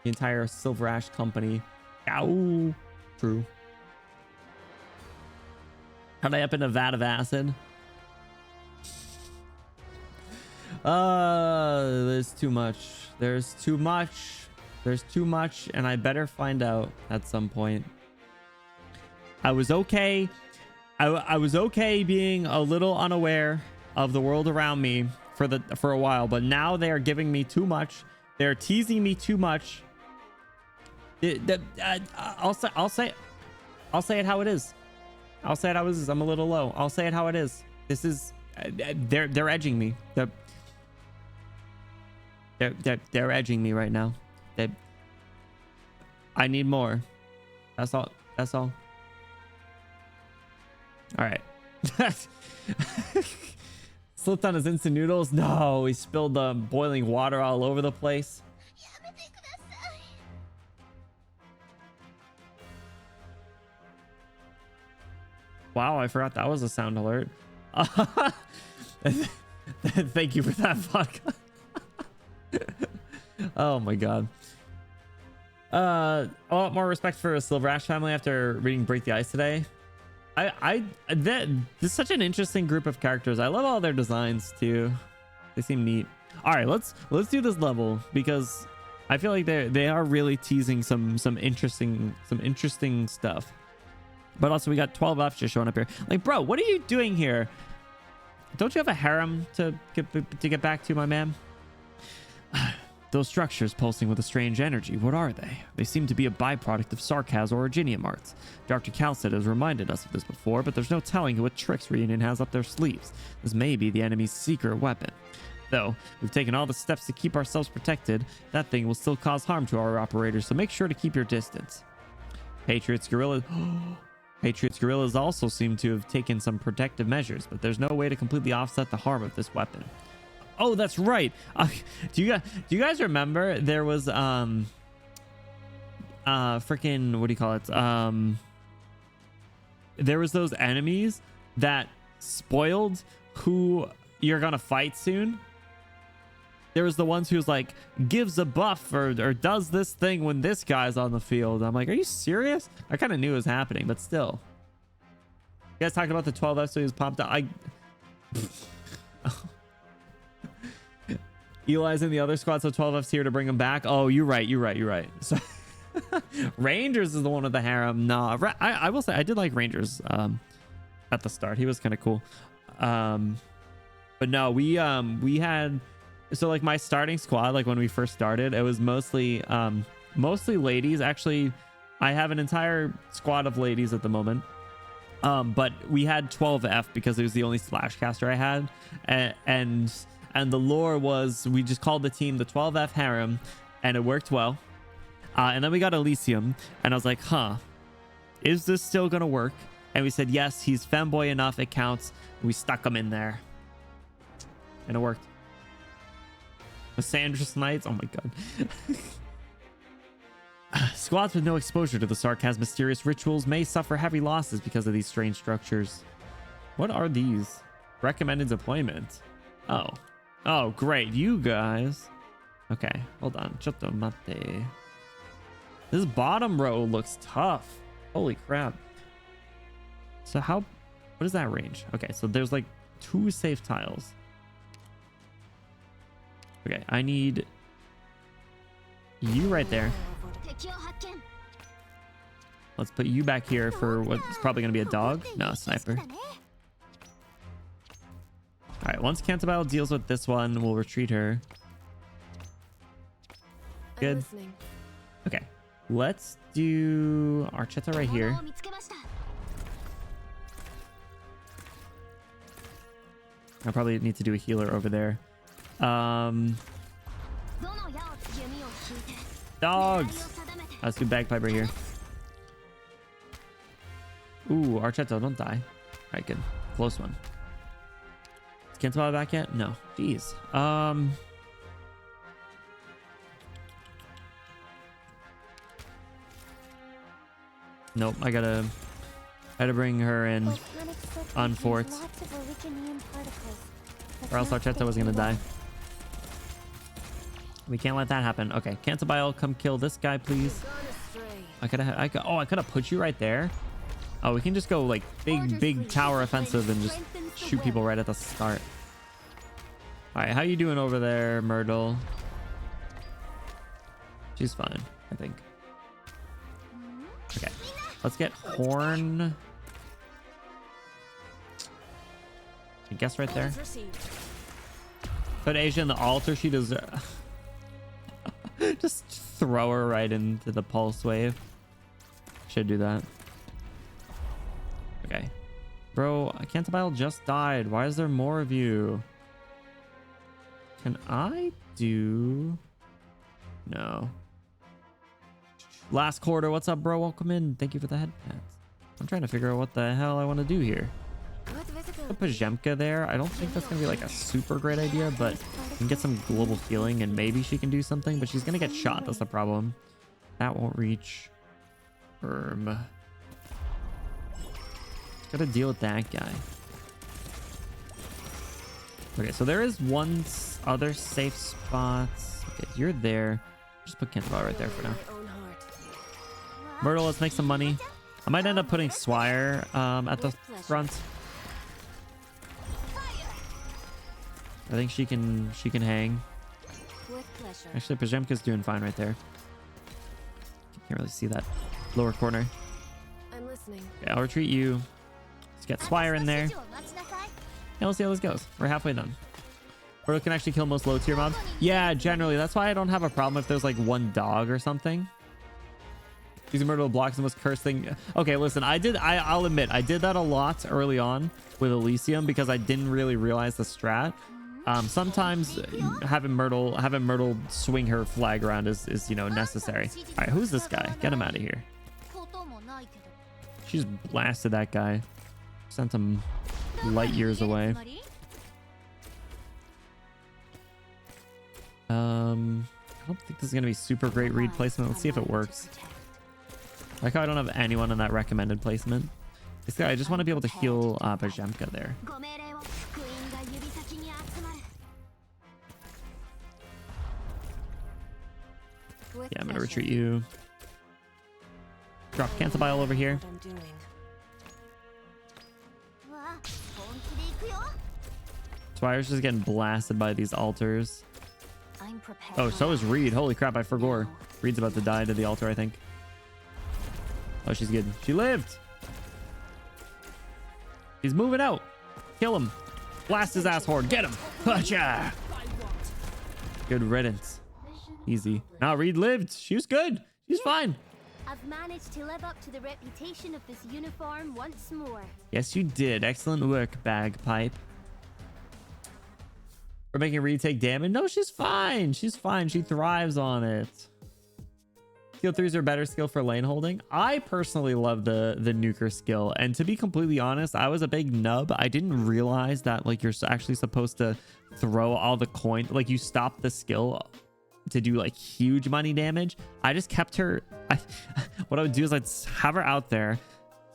Speaker 1: The entire Silver Ash company. Ow. True. How'd I up in a vat of acid? There's too much, and I better find out at some point. I was okay. I was okay being a little unaware of the world around me for a while, but now they are giving me too much. They're teasing me too much. I'll say it how it is. I'll say it how it is. I'm a little low. I'll say it how it is. This is they're edging me. They're edging me right now. I need more. That's all. All right. Slipped on his instant noodles. No, he spilled the boiling water all over the place. Wow, I forgot that was a sound alert. Thank you for that vodka. Oh my god. A lot more respect for a Silver Ash family after reading Break the Ice today. This is such an interesting group of characters. I love all their designs too. They seem neat. All right, let's do this level because I feel like they are really teasing some interesting stuff. But also we got 12F just showing up here. Like, bro, what are you doing here? Don't you have a harem to get back to, my man? Those structures pulsing with a strange energy, what are they? They seem to be a byproduct of Sarkaz originium arts. Dr. Calcet has reminded us of this before, but there's no telling what tricks Reunion has up their sleeves. This may be the enemy's secret weapon. Though we've taken all the steps to keep ourselves protected, that thing will still cause harm to our operators, so make sure to keep your distance. Patriots guerrillas also seem to have taken some protective measures, but there's no way to completely offset the harm of this weapon. Oh, that's right. Do you guys remember there was freaking, what do you call it? There was those enemies that spoiled who you're gonna fight soon. There was the ones who's like gives a buff or does this thing when this guy's on the field. I'm like, are you serious? I kind of knew it was happening, but still. You guys talking about the 12F so he was popped out? Eli's in the other squad, so 12F's here to bring him back. Oh, you're right. So Rangers is the one with the harem. Nah, I will say I did like Rangers at the start. He was kind of cool. But no, we had, so like my starting squad, like when we first started, it was mostly ladies. Actually, I have an entire squad of ladies at the moment. But we had 12F because it was the only slash caster I had, and the lore was we just called the team the 12F harem, and it worked well. And then we got Elysium, and I was like, is this still gonna work? And we said yes, he's femboy enough, it counts. We stuck him in there, and it worked. The Sandras Knights, oh my god. Squads with no exposure to the Sarkaz mysterious rituals may suffer heavy losses because of these strange structures. What are these? Recommended deployment. Oh, great. You guys. Okay, hold on. Chotto mate. This bottom row looks tough. Holy crap. So what is that range? Okay, so there's like 2 safe tiles. Okay, I need you right there. Let's put you back here for what's probably going to be a dog. No, a sniper. All right, once Cantabile deals with this one, we'll retreat her. Good. Okay, let's do Archetta right here. I probably need to do a healer over there. Dogs. Let's do Bagpiper here. Ooh, Archetta, don't die. All right, good. Close one. Is Cantabile back yet? No. Jeez. Nope, I gotta bring her in on fort, or else Archetta was gonna die. We can't let that happen. Okay, Cantabile, come kill this guy, please. I could have put you right there. Oh, we can just go like big tower offensive and just shoot people right at the start. All right, how you doing over there, Myrtle? She's fine, I think. Okay, let's get Horn. I guess right there. Put Asia in the altar. She does. Just throw her right into the pulse wave. Should do that. Okay. Bro, Cantabile just died. Why is there more of you? Can I do... No. Last quarter. What's up, bro? Welcome in. Thank you for the head pats. I'm trying to figure out what the hell I want to do here. Put Pajemka there. I don't think that's going to be like a super great idea, but we can get some global healing and maybe she can do something, but she's going to get shot. That's the problem. That won't reach. Gotta deal with that guy. Okay, so there is one other safe spot. Okay, you're there. Just put Cantabile right there for now. Myrtle, let's make some money. I might end up putting Swire at the front. I think she can hang.
Speaker 4: With pleasure.
Speaker 1: Actually, Pajemka's doing fine right there. Can't really see that lower corner.
Speaker 8: I'm listening.
Speaker 1: Okay, I'll retreat you. Let's get Swire in there. Yeah, we'll see how this goes. We're halfway done. Myrtle can actually kill most low tier mobs. Yeah, generally. That's why I don't have a problem if there's like one dog or something. Using Myrtle blocks the most cursed thing. Okay, listen, I'll admit, I did that a lot early on with Elysium because I didn't really realize the strat. Sometimes having Myrtle swing her flag around is you know, necessary. All right, who's this guy? Get him out of here. She's blasted that guy. Sent him light years away. I don't think this is gonna be super great read placement. Let's see if it works. Like how I don't have anyone on that recommended placement. Basically, I just want to be able to heal Pajemka there. Yeah, I'm gonna retreat you. Drop cancel bile over here. Twire's just getting blasted by these altars. Oh, so is Reed. Holy crap, I forgot. Reed's about to die to the altar, I think. Oh, she's good. She lived. He's moving out. Kill him. Blast his ass horde. Get him. Gotcha. Good riddance. Easy. Now Reed lived. She was good. She's fine.
Speaker 7: I've managed to live up to the reputation of this uniform once more.
Speaker 1: Yes, you did. Excellent work, Bagpipe. We're making Reed take damage. No, she's fine. She's fine. She thrives on it. Skill 3s are better skill for lane holding. I personally love the nuker skill. And to be completely honest, I was a big nub. I didn't realize that like you're actually supposed to throw all the coin. Like you stop the skill to do like huge money damage. I just kept her. What I would do is I'd have her out there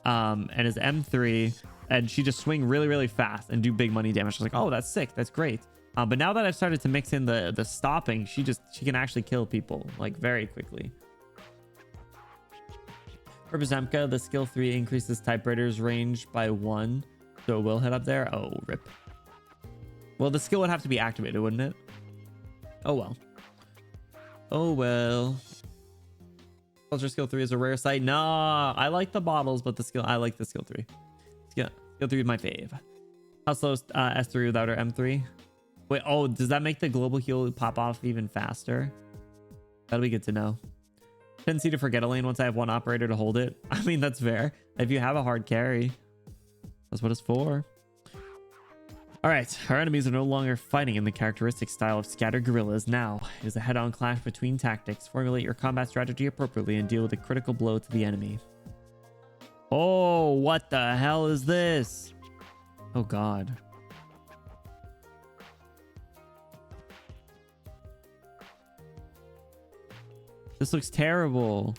Speaker 1: and as M3 and she just swing really, really fast and do big money damage. I was like, oh, that's sick. That's great. But now that I've started to mix in the stopping, she can actually kill people like very quickly. For Pajemka, the skill 3 increases typewriter's range by 1, so it will head up there. Oh, rip. Well, the skill would have to be activated, wouldn't it? Oh well. Oh well. Culture skill 3 is a rare sight. Nah, I like the bottles, but I like the skill 3. Skill 3 is my fave. How slow is S3 without her M3? Wait, oh, does that make the global heal pop off even faster? That'll be good to know. Tendency to forget a lane once I have one operator to hold it. I mean, that's fair. If you have a hard carry, that's what it's for. All right, our enemies are no longer fighting in the characteristic style of scattered guerrillas. Now, it is a head-on clash between tactics. Formulate your combat strategy appropriately and deal with a critical blow to the enemy. Oh, what the hell is this? Oh, God. This looks terrible.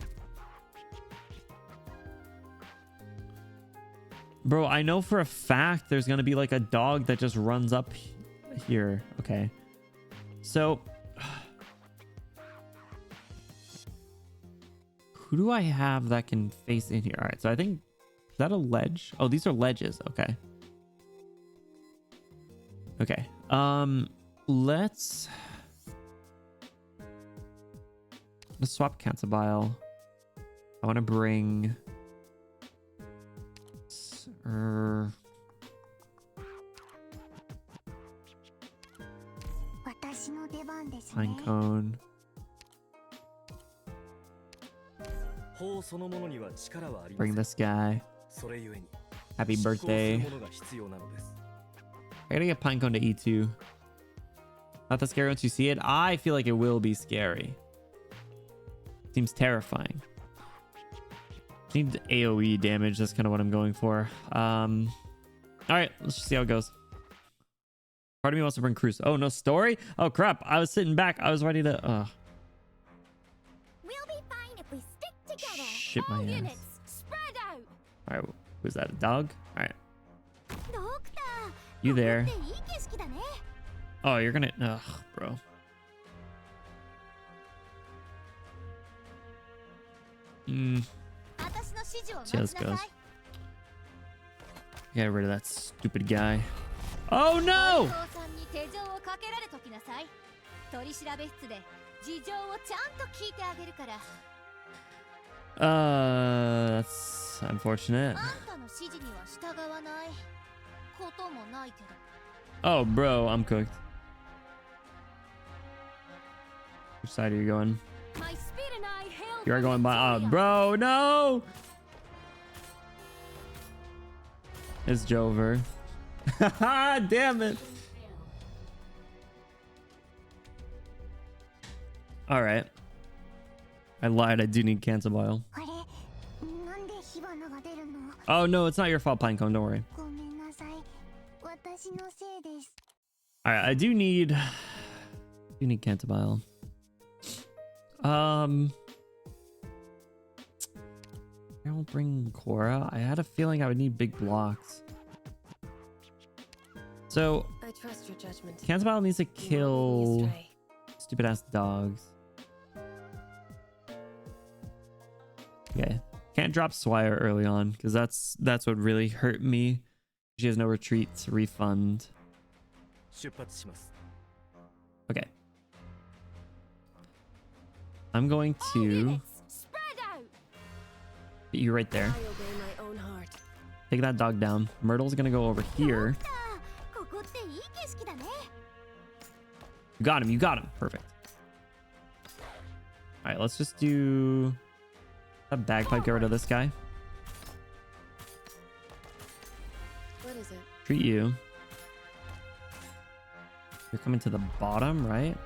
Speaker 1: Bro, I know for a fact there's going to be like a dog that just runs up here. Okay. So, who do I have that can face in here? All right. So I think, is that a ledge? Oh, these are ledges. Okay. Okay. Let's swap Cantabile. I want to bring Pine Cone. Bring this guy. Happy birthday. I gotta get Pinecone to E2. Not that scary once you see it. I feel like it will be scary. Seems terrifying. Need AoE damage. That's kind of what I'm going for. All right, let's just see how it goes. Part of me wants to bring Cruz. Oh, no story? Oh, crap. I was sitting back. I was ready to...
Speaker 7: We'll be fine if we stick together.
Speaker 1: Shit my ass.
Speaker 7: Units, spread out.
Speaker 1: All right, was that a dog? All right.
Speaker 7: Doctor,
Speaker 1: You there.
Speaker 7: ここっていい景色だね。
Speaker 1: Oh, you're gonna... Ugh, bro. See how this goes. Get rid of that stupid guy. Oh no!
Speaker 4: お父さんに手錠をかけられときなさい。取り調べ室で事情をちゃんと聞いてあげるから。
Speaker 1: That's unfortunate.
Speaker 4: あんたの指示には従わないこともないけど。
Speaker 1: Oh, bro, I'm cooked. Which side are you going?
Speaker 4: My speed and I hail
Speaker 1: You are
Speaker 4: from
Speaker 1: going by.
Speaker 4: Victoria.
Speaker 1: Bro, no! It's Jover. Damn it. All right. I lied. I do need cancer bile.
Speaker 7: あれ、なんで火花が出るの？
Speaker 1: Oh, no, it's not your fault, Pinecone. Don't worry.
Speaker 7: ごめんなさい。私のせいです。
Speaker 1: All right. I do need cancer bile. I don't bring Cora. I had a feeling I would need big blocks. So,
Speaker 8: I trust your judgment.
Speaker 1: Cantabile needs to
Speaker 8: You won't lead me
Speaker 1: kill
Speaker 8: astray.
Speaker 1: stupid ass dogs. Okay. Can't drop Swire early on because that's what really hurt me. She has no retreat to refund.
Speaker 3: 出発します
Speaker 1: Okay. I'm going
Speaker 4: All
Speaker 1: to
Speaker 4: units, spread out.
Speaker 1: put you right there.
Speaker 8: I obey my own heart.
Speaker 1: Take that dog down. Myrtle's gonna go over here.
Speaker 7: ここっていい景色だね。
Speaker 1: You got him. You got him. Perfect. All right. Let's just do a bagpipe. Get rid of this guy.
Speaker 8: What is it?
Speaker 1: Treat you. You're coming to the bottom, right?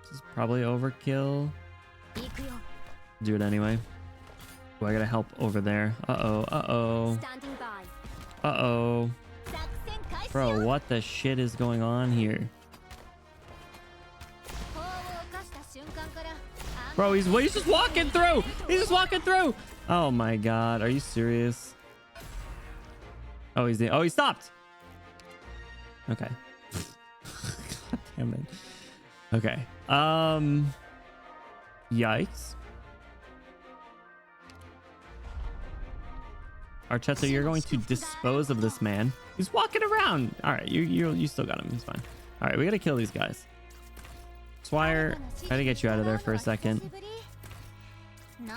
Speaker 1: This is probably overkill.
Speaker 7: 行くよ。
Speaker 1: Do it anyway. Oh, I gotta help over there. Uh-oh. Uh-oh.
Speaker 4: Standing by.
Speaker 1: Uh-oh.
Speaker 4: 作戦開始
Speaker 1: Bro, what the shit is going on here?
Speaker 4: 法を犯した瞬間から
Speaker 1: Bro, he's just walking through! He's just walking through! Oh my god, are you serious? Oh, he stopped! Okay. God damn it. Okay. Yikes. Archetta, you're going to dispose of this man. He's walking around. All right, you still got him. He's fine. All right, we gotta kill these guys. Swire, I gotta get you out of there for a second.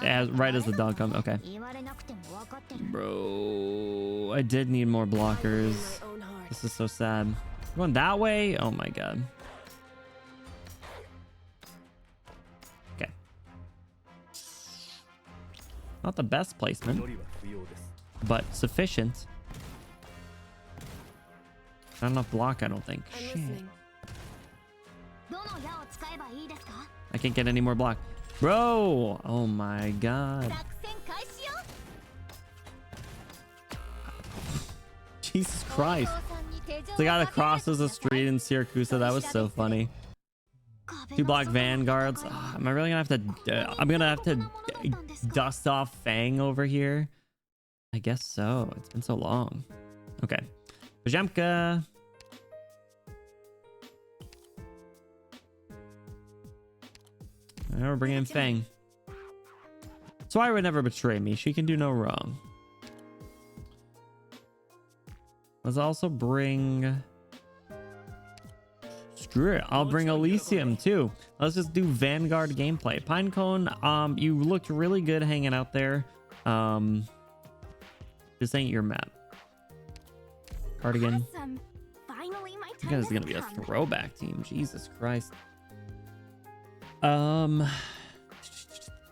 Speaker 1: Yeah, right as the dog comes. Okay.
Speaker 7: 言われなくても分かってる。
Speaker 1: Bro, I did need more
Speaker 8: I obey
Speaker 1: blockers.
Speaker 8: my own heart.
Speaker 1: This is so sad. Going that way? Oh my god. Okay. Not the best placement,
Speaker 3: 祈りは不要です
Speaker 1: but sufficient. Not enough block, I don't think.
Speaker 8: I'm
Speaker 1: Shit.
Speaker 8: listening.
Speaker 7: どの矢を使えばいいですか？
Speaker 1: I can't get any more block. Bro! Oh my god.
Speaker 4: 作戦開始よ
Speaker 1: Jesus Christ.
Speaker 4: お父さんに手錠を
Speaker 1: The guy that
Speaker 4: かけられと
Speaker 1: crosses
Speaker 4: きな
Speaker 1: the
Speaker 4: さい
Speaker 1: street in Syracuse, that was so funny.
Speaker 7: 壁
Speaker 1: Two
Speaker 7: の
Speaker 1: block
Speaker 7: 外
Speaker 1: vanguards.
Speaker 7: の戦い
Speaker 1: Am I really gonna have to? I'm gonna have to dust off Fang over here. I guess so. It's been so long. Okay, Pajamka. Now we're bringing in Fang. Swire would never betray me. She can do no wrong. Let's also bring. Screw it. I'll bring Elysium too. Let's just do Vanguard gameplay. Pinecone, you looked really good hanging out there. This ain't your map. Cardigan.
Speaker 7: Awesome. Finally, my
Speaker 1: You
Speaker 7: time
Speaker 1: guys
Speaker 7: has
Speaker 1: are gonna be a
Speaker 7: come.
Speaker 1: throwback team. Jesus Christ.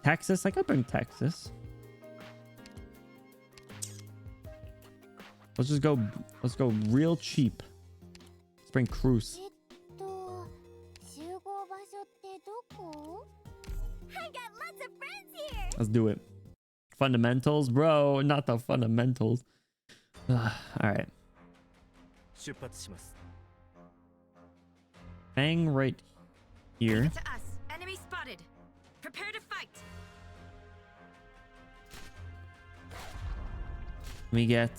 Speaker 1: Texas. I could bring Texas. Let's go real cheap. Let's bring Cruz.
Speaker 7: 集合場所ってどこ？ I got lots of friends here.
Speaker 1: Let's do it. Fundamentals, bro. Not the fundamentals. All right.
Speaker 3: 出発します
Speaker 1: Fang right here.
Speaker 8: To us. Enemy spotted. Prepare to fight.
Speaker 1: We get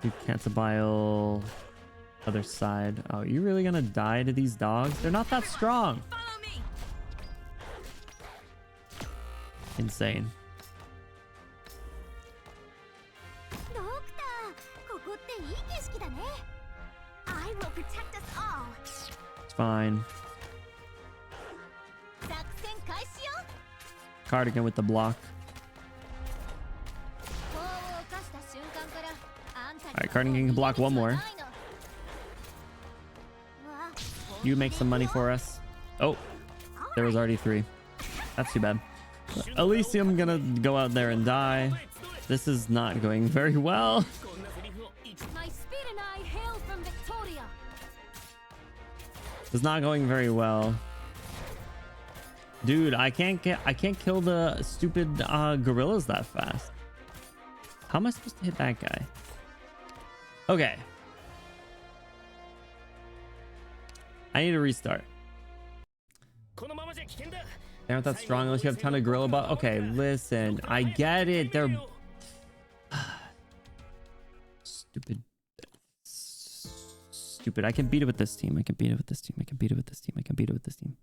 Speaker 1: to Cantabile other side. Oh, you really gonna die to these dogs? They're not that strong.
Speaker 8: Follow me.
Speaker 1: Insane.
Speaker 7: ドクター、ここっていい I will protect us all.
Speaker 1: It's fine.
Speaker 4: 作戦開始よ。
Speaker 1: Cardigan with the block.
Speaker 4: 法を犯した瞬間からあんたに
Speaker 1: Alright, Cardigan can block one more.
Speaker 4: ないの。うわ
Speaker 1: You make some money for us. Oh, there was already 3. That's too bad. Elysium gonna go out there and die. This is not going very well.
Speaker 4: My speed and I hail from Victoria.
Speaker 1: It's not going very well. Dude, I can't kill the stupid gorillas that fast. How am I supposed to hit that guy? Okay. I need to restart. They aren't that strong unless you have a ton of gorilla butt. Okay, listen. I get it. They're stupid. Stupid. I can beat it with this team. I can beat it with this team. I can beat it with this team. I can beat it with this team.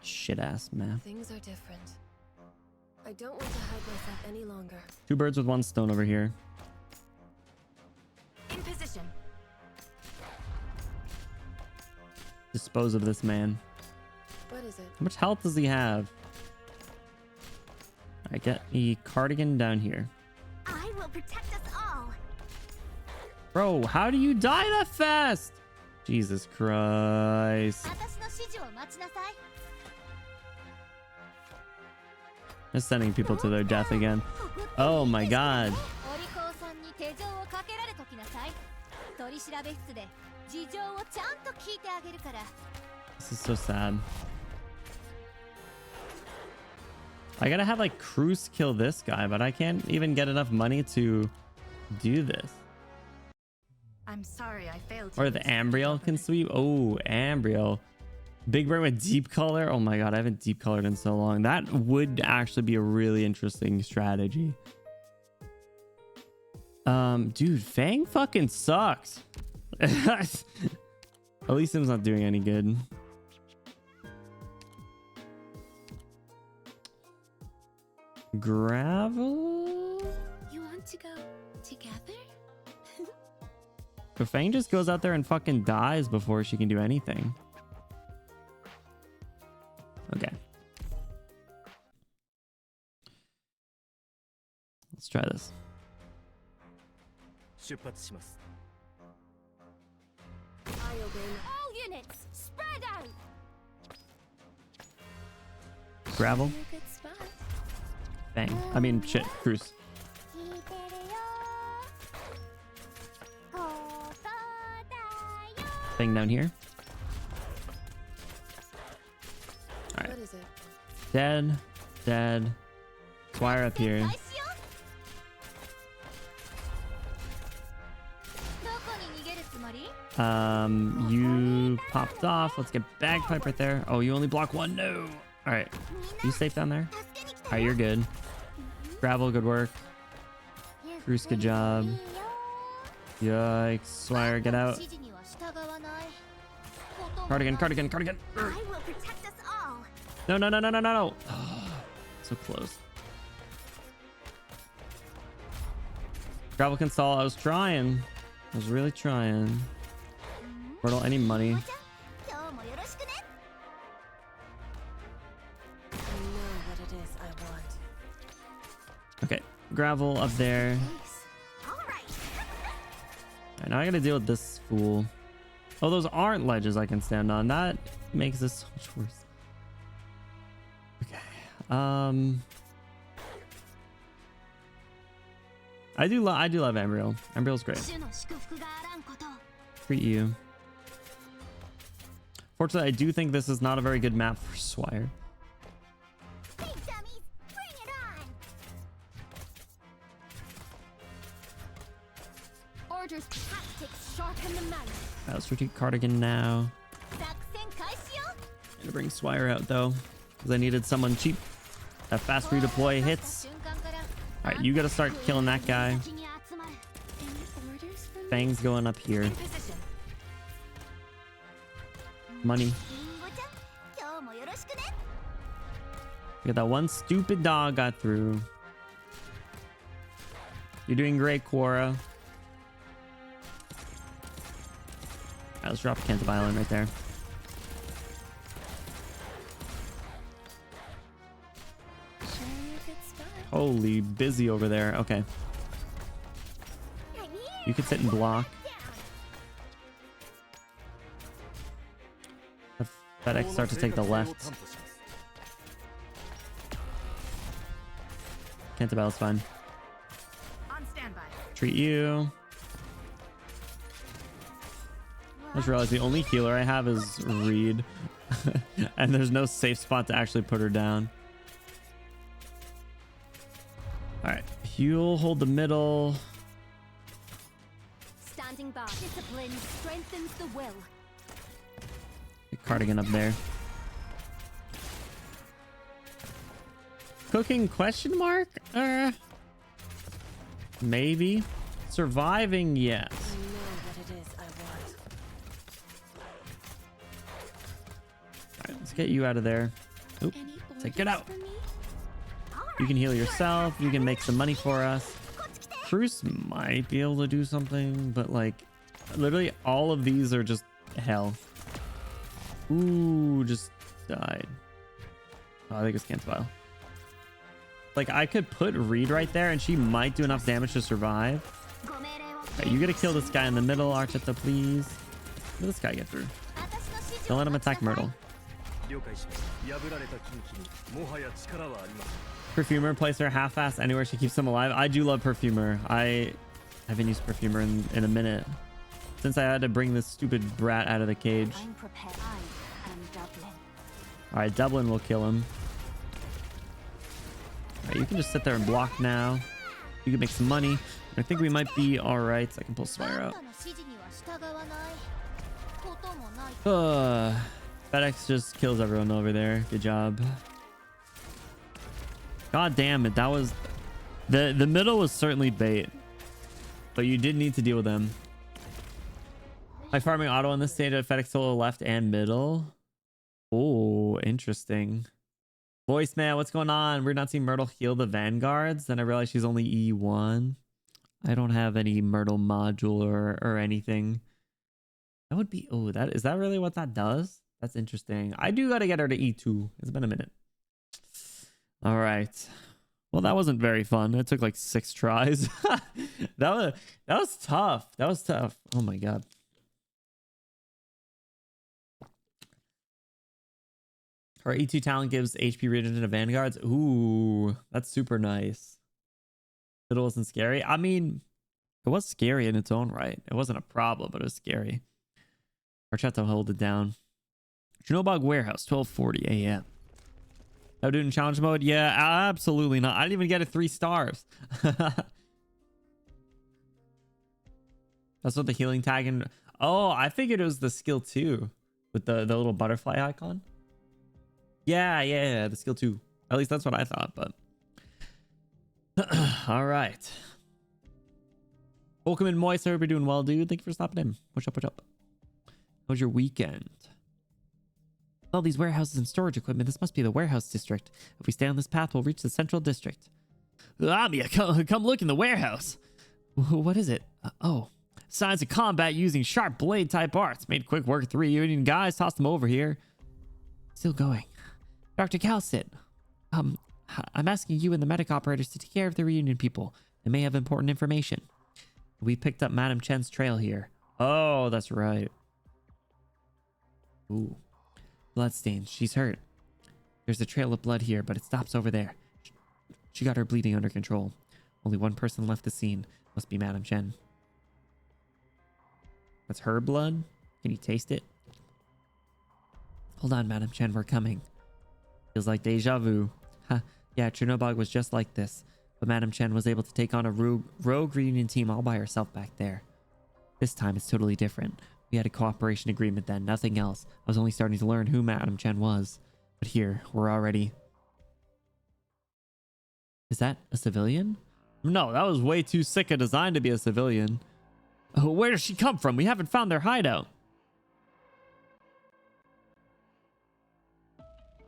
Speaker 1: Shit ass math.
Speaker 8: Things are different. I don't want to hide myself any longer.
Speaker 1: 2 birds with 1 stone over here.
Speaker 8: In position.
Speaker 1: Dispose of this man.
Speaker 8: What is it?
Speaker 1: How much health does he have? I get the Cardigan down here.
Speaker 7: I will protect us all.
Speaker 1: Bro, how do you die that fast? Jesus Christ.
Speaker 4: 私の指示を待ちなさい。
Speaker 1: Just sending people to their death again. Oh my god.
Speaker 4: お利口さんに手錠をかけられときなさい。取り調べ室で事情をちゃんと聞いてあげるから。
Speaker 1: This is so sad. I gotta have like Cruz kill this guy, but I can't even get enough money to do this.
Speaker 8: I'm sorry, I failed.
Speaker 1: Or the Ambriel can sweep. Oh, Ambriel. Big brain with deep color. Oh my god, I haven't deep colored in so long. That would actually be a really interesting strategy. Dude, Fang fucking sucks. Elysium's not doing any good. Gravel?
Speaker 8: You want to go together?
Speaker 1: But Fang just goes out there and fucking dies before she can do anything. Okay. Let's try this.
Speaker 3: 出発します
Speaker 8: I obey.
Speaker 4: All units, spread out.
Speaker 1: Gravel?
Speaker 8: A good spot.
Speaker 1: Fang. I mean, shit. Cruz.
Speaker 7: 聞いてるよ。ここだよ。
Speaker 1: Fang down here.
Speaker 8: What is it?
Speaker 1: Dead. Dead. Squire up here.
Speaker 4: 開始よ。どこに逃げるつもり？
Speaker 1: You popped off. Let's get Bagpipe right there. Oh, you only block 1? No. All right. You safe down there?
Speaker 7: 助けに来た
Speaker 1: All right, you're good. Gravel, good work. Cruz, good job. Yikes. Swire, get out.
Speaker 4: 指示には従わない。
Speaker 1: Cardigan, Cardigan, Cardigan.
Speaker 7: I will protect us all.
Speaker 1: No, no, no, no, no, no, no. So close. Gravel can stall. I was trying. I was really trying. Portal, any money?
Speaker 7: 今日もよろしくね。
Speaker 8: I know what it is I want.
Speaker 1: Okay. Gravel up there.
Speaker 7: All right.
Speaker 1: Alright, now I gotta deal with this fool. Oh, those aren't ledges I can stand on. That makes this so much worse. Okay. I do love Ambriel. Ambriel's great.
Speaker 4: 主の祝福があらんこと。
Speaker 1: Treat you. Fortunately, I do think this is not a very good map for Swire.
Speaker 7: Hey dummies, bring it on.
Speaker 4: Orders, tactics, sharpen the knife.
Speaker 1: Alright, let's retreat Cardigan now.
Speaker 4: 作戦開始よ。
Speaker 1: I'm gonna bring Swire out though, because I needed someone cheap. That fast redeploy hits.
Speaker 4: 瞬間から
Speaker 1: Alright, you gotta start killing that guy.
Speaker 4: 先に集まる。
Speaker 8: Any orders from
Speaker 1: Fang's going up here.
Speaker 8: In position.
Speaker 1: Money.
Speaker 7: リンゴちゃん、今日もよろしくね。
Speaker 1: Look at that one stupid dog got through. You're doing great, Quora. right, let's drop a Cantabile in right there.
Speaker 8: Showing you a good start.
Speaker 1: Holy busy over there. Okay. You can sit and block. Have FedEx start to take the left. Cantabile's fine.
Speaker 6: On standby.
Speaker 1: Treat you. I just realized the only healer I have is Reed. And there's no safe spot to actually put her down. Alright. You'll hold the middle.
Speaker 4: Standing by. Discipline strengthens the will.
Speaker 1: Get Cardigan up there. Cooking question mark? Maybe. Surviving, yes.
Speaker 8: I know what it is I want.
Speaker 1: Alright, let's get you out of there. Oop.
Speaker 8: Any
Speaker 1: Say, get out.
Speaker 8: orders for me?
Speaker 1: You can heal yourself. You can make some money for us. Bruce might be able to do something, but like literally all of these are just hell. Ooh, just died. Oh, I think it's Cantabile. Like I could put Reed right there and she might do enough damage to survive. Right, you gotta kill this guy in the middle, Archetta, please. Let this guy get through. Don't let him attack Myrtle.
Speaker 3: 了解します破られた近畿にもはや力はありません
Speaker 1: Perfumer, place her half-ass anywhere. She keeps them alive. I do love Perfumer. I haven't used Perfumer in a minute. Since I had to bring this stupid brat out of the cage.
Speaker 4: I'm prepared. I am Dublin.
Speaker 1: Alright, Dublin will kill him. Alright, you can just sit there and block now. You can make some money. I think we might be alright. So I can pull Spire out. FedEx just kills everyone over there. Good job. God damn it. That was... The middle was certainly bait. But you did need to deal with them. Like farming auto on this stage at FedEx solo left and middle. Oh, interesting. Voicemail, what's going on? We're not seeing Myrtle heal the Vanguards. Then I realized she's only E1. I don't have any Myrtle module or anything. That would be... Oh, is that really what that does? That's interesting. I do got to get her to E2. It's been a minute. All right. Well, that wasn't very fun. It took like 6 tries. that was tough. That was tough. Oh my god. Our E2 talent gives HP regen to Vanguards. Ooh, that's super nice. It wasn't scary. I mean, it was scary in its own right. It wasn't a problem, but it was scary. Archetto hold it down. Junobog Warehouse, 12:40 a.m. Now doing challenge mode? Yeah, absolutely not. I didn't even get it 3 stars. That's what the healing tag and... Oh, I figured it was the skill 2 with the little butterfly icon. Yeah, the skill 2. At least that's what I thought, but... All right. Welcome in, Moist. I hope you're doing well, dude. Thank you for stopping in. What's up, what's up? How was your weekend? All these warehouses and storage equipment. This must be the warehouse district. If we stay on this path, we'll reach the central district. Amia, come look in the warehouse. What is it? Oh, signs of combat using sharp blade type arts. Made quick work of 3 Union guys. Tossed them over here. Still going. Dr. Calcit. I'm asking you and the medic operators to take care of the reunion people. They may have important information. We picked up Madame Chen's trail here. Oh, that's right. Ooh. Bloodstains. She's hurt. There's a trail of blood here, but it stops over there. She got her bleeding under control. Only one person left the scene. Must be Madame Chen. That's her blood? Can you taste it? Hold on, Madame Chen. We're coming. Feels like deja vu. Huh. Yeah, Chernobog was just like this. But Madame Chen was able to take on a rogue reunion team all by herself back there. This time it's totally different. We had a cooperation agreement then, nothing else. I was only starting to learn who Madame Chen was. But here, we're already... Is that a civilian? No, that was way too sick a design to be a civilian. Oh, where does she come from? We haven't found their hideout.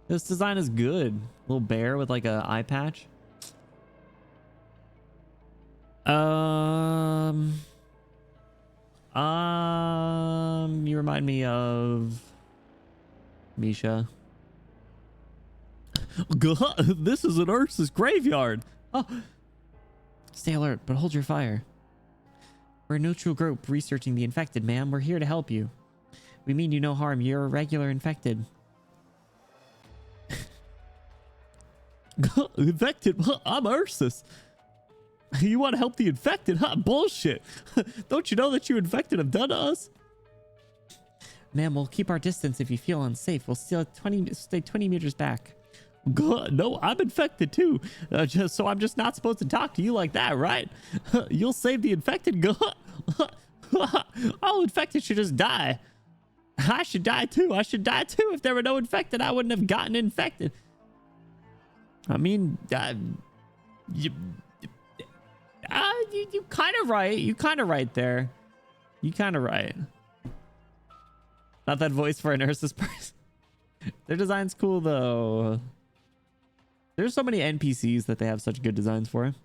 Speaker 1: This design is good. Little bear with like a eye patch. You remind remind me of Misha. God, this is an Ursus graveyard. Oh. Stay alert, but hold your fire. We're a neutral group researching the infected, ma'am. We're here to help you. We mean you no harm. You're a regular infected. Infected? I'm Ursus. You want to help the infected? Huh? Bullshit. Don't you know that you infected have done to us? Ma'am, we'll keep our distance if you feel unsafe. We'll stay 20 meters back. God, no, I'm infected too. So I'm just not supposed to talk to you like that, right? You'll save the infected. All infected should just die. I should die too. I should die too. If there were no infected, I wouldn't have gotten infected. I mean, you kind of right. You kind of right there. You kind of right. Not that voice for an Ursus person. Their design's cool though. There's so many NPCs that they have such good designs for.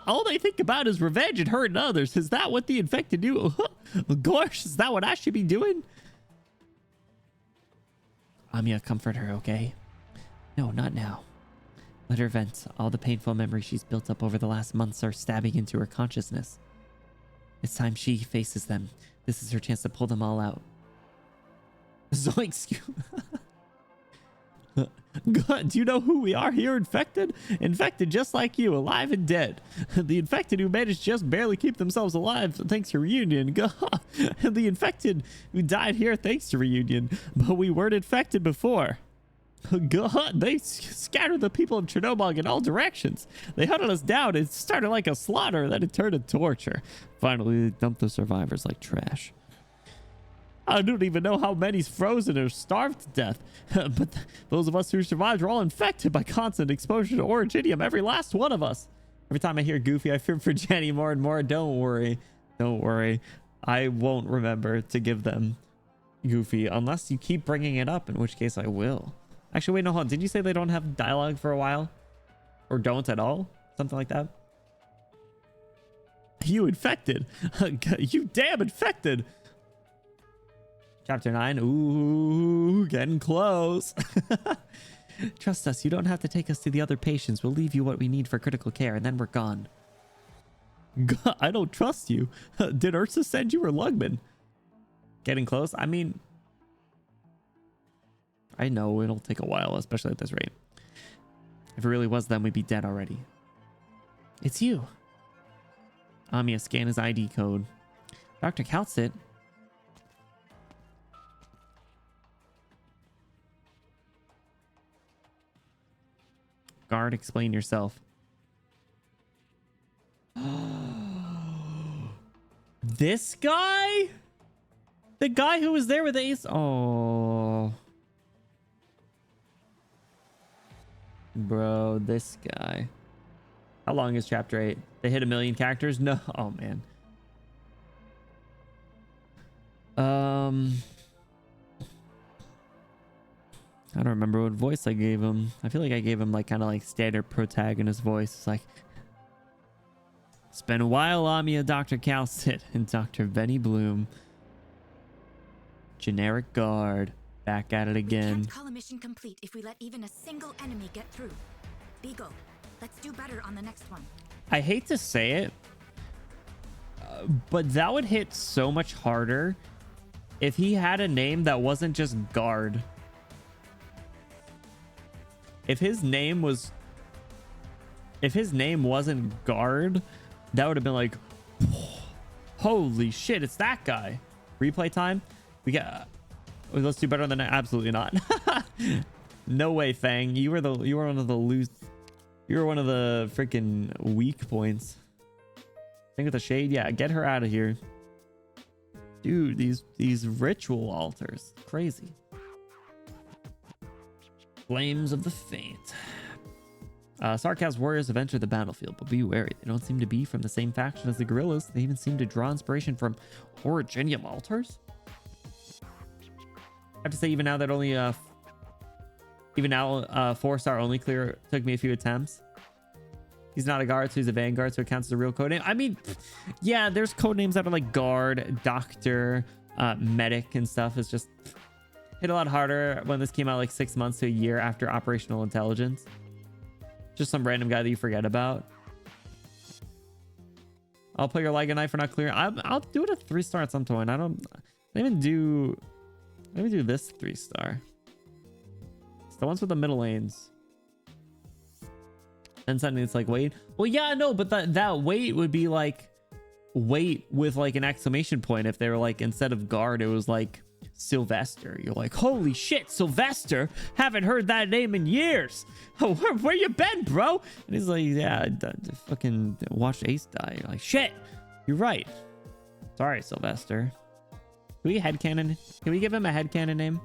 Speaker 1: All they think about is revenge and hurting others. Is that what the infected do? Gosh, is that what I should be doing? Amiya, comfort her, okay? No, not now. Let her vent. All the painful memories she's built up over the last months are stabbing into her consciousness. It's time she faces them. This is her chance to pull them all out. Zoinks. God, do you know who we are here? Infected? Infected just like you, alive and dead. The infected who managed to just barely keep themselves alive thanks to reunion. God. The infected who died here thanks to reunion. But we weren't infected before. God, they scattered the people of Chernobyl in all directions. They hunted us down. It started like a slaughter, then it turned to torture. Finally, they dumped the survivors like trash. I don't even know how many's frozen or starved to death. But those of us who survived are all infected by constant exposure to originium. Every last one of us. Every time I hear Goofy, I fear for Jenny more and more. Don't worry. Don't worry. I won't remember to give them Goofy unless you keep bringing it up, in which case I will. Actually, wait, no, hold on. Did you say they don't have dialogue for a while? Or don't at all? Something like that? You infected. You damn infected. Chapter 9. Ooh, getting close. Trust us. You don't have to take us to the other patients. We'll leave you what we need for critical care, and then we're gone. God, I don't trust you. Did Ursa send you or Lugman? Getting close? I mean, I know it'll take a while, especially at this rate. If it really was them, we'd be dead already. It's you. Amiya, scan his ID code. Dr. Kaltsit. Guard, explain yourself. This guy? The guy who was there with Ace? Oh. Bro, this guy. How long is chapter 8? They hit 1 million characters? No. Oh, man. I don't remember what voice I gave him. I feel like I gave him like kind of like standard protagonist voice. It's like, it's been a while, Amiya, Dr. Kaltsit, and Dr. Benny Bloom. Generic guard. Back at it again.
Speaker 2: We can't call a mission complete if we let even a single enemy get through. Beagle, let's do better on the next one.
Speaker 1: I hate to say it, but that would hit so much harder if he had a name that wasn't just guard. If his name wasn't guard, that would have been like, holy shit, it's that guy. Replay time. We got. Let's do better than that. Absolutely not. No way, Fang. You were one of the loose. You were one of the freaking weak points. Thing with the shade. Yeah, get her out of here, dude. These ritual altars, crazy. Flames of the Faint. Sarkaz's warriors have entered the battlefield, but be wary. They don't seem to be from the same faction as the guerrillas. They even seem to draw inspiration from Originium altars. I have to say, even now that only 4-star only clear took me a few attempts. He's not a guard, so he's a vanguard, so it counts as a real codename. I mean, yeah, there's codenames that are like guard, doctor, medic and stuff is just hit a lot harder when this came out like 6 months to a year after operational intelligence. Just some random guy that you forget about. I'll play your Liga knife for not clear. I'll do it a 3-star at some point. I don't even do. Let me do this 3-star. It's the ones with the middle lanes. And suddenly it's like wait. Well, yeah, no, but that wait would be like wait with like an exclamation point if they were like instead of guard it was like Sylvester. You're like, holy shit, Sylvester, haven't heard that name in years. Where you been, bro? And he's like, yeah, I fucking watched Ace die. You're like, shit, you're right. Sorry, Sylvester. Can we headcanon? Can we give him a headcanon name?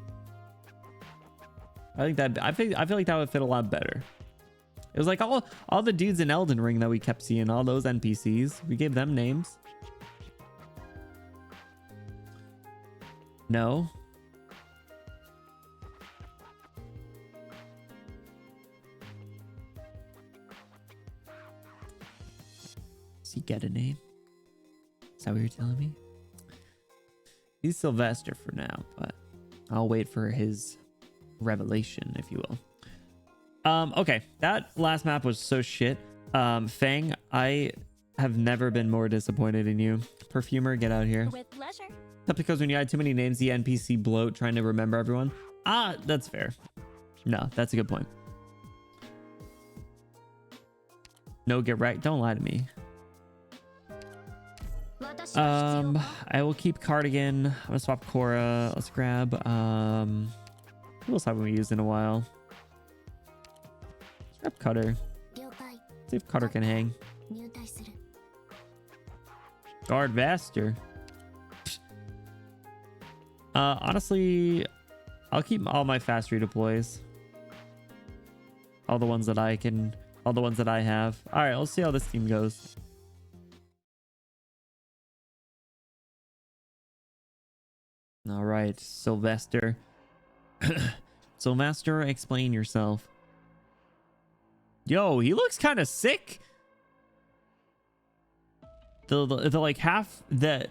Speaker 1: I feel like that would fit a lot better. It was like all the dudes in Elden Ring that we kept seeing, all those NPCs. We gave them names. No. Does he get a name? Is that what you're telling me? He's Sylvester for now, but I'll wait for his revelation, if you will. Okay, that last map was so shit. Fang, I have never been more disappointed in you. Perfumer, get out here.
Speaker 7: With pleasure.
Speaker 1: That's because when you add too many names, the NPC bloat trying to remember everyone. Ah, that's fair. No, that's a good point. No, get right. Don't lie to me. I will keep Cardigan. I'm gonna swap Cora. Let's grab who else haven't we used in a while? Let's grab Cutter. See if Cutter can hang. Guard Vaster. Honestly, I'll keep all my fast redeploys. All the ones that I can, all the ones that I have. All right, let's see how this team goes. All right, Sylvester. Sylvester, explain yourself. Yo, he looks kind of sick. The like half the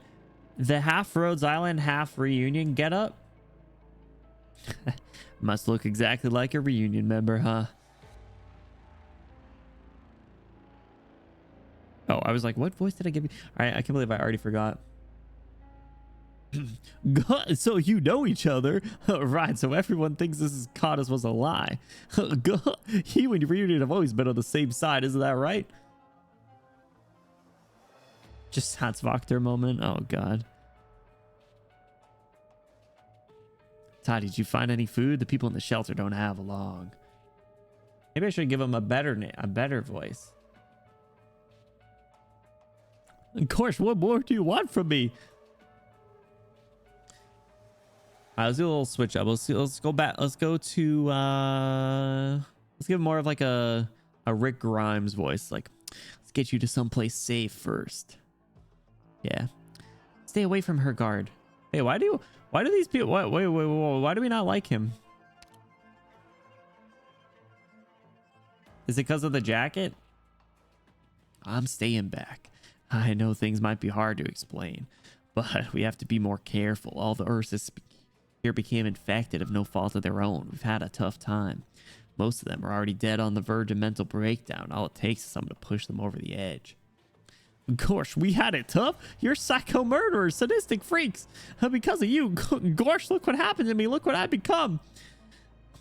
Speaker 1: half Rhodes Island, half Reunion get up. Must look exactly like a Reunion member, huh? Oh, I was like, what voice did I give you? All right, I can't believe I already forgot. God, so you know each other, right? So everyone thinks this is Caught was a lie. God, you and Reunion have always been on the same side, isn't that right? Just Hatzvokter moment. Oh God. Todd, did you find any food? The people in the shelter don't have along. Maybe I should give him a better name, a better voice. Of course, what more do you want from me? Let's do a little switch up. Let's go back. Let's go to let's give more of like a Rick Grimes voice. Like, let's get you to someplace safe first. Yeah. Stay away from her, guard. Hey, why do these people wait, why do we not like him? Is it because of the jacket? I'm staying back. I know things might be hard to explain, but we have to be more careful. All the Ursus here became infected of no fault of their own. We've had a tough time. Most of them are already dead on the verge of mental breakdown. All it takes is someone to push them over the edge. Gosh, we had it tough. You're psycho murderers, sadistic freaks. Because of you, gosh, look what happened to me. Look what I've become.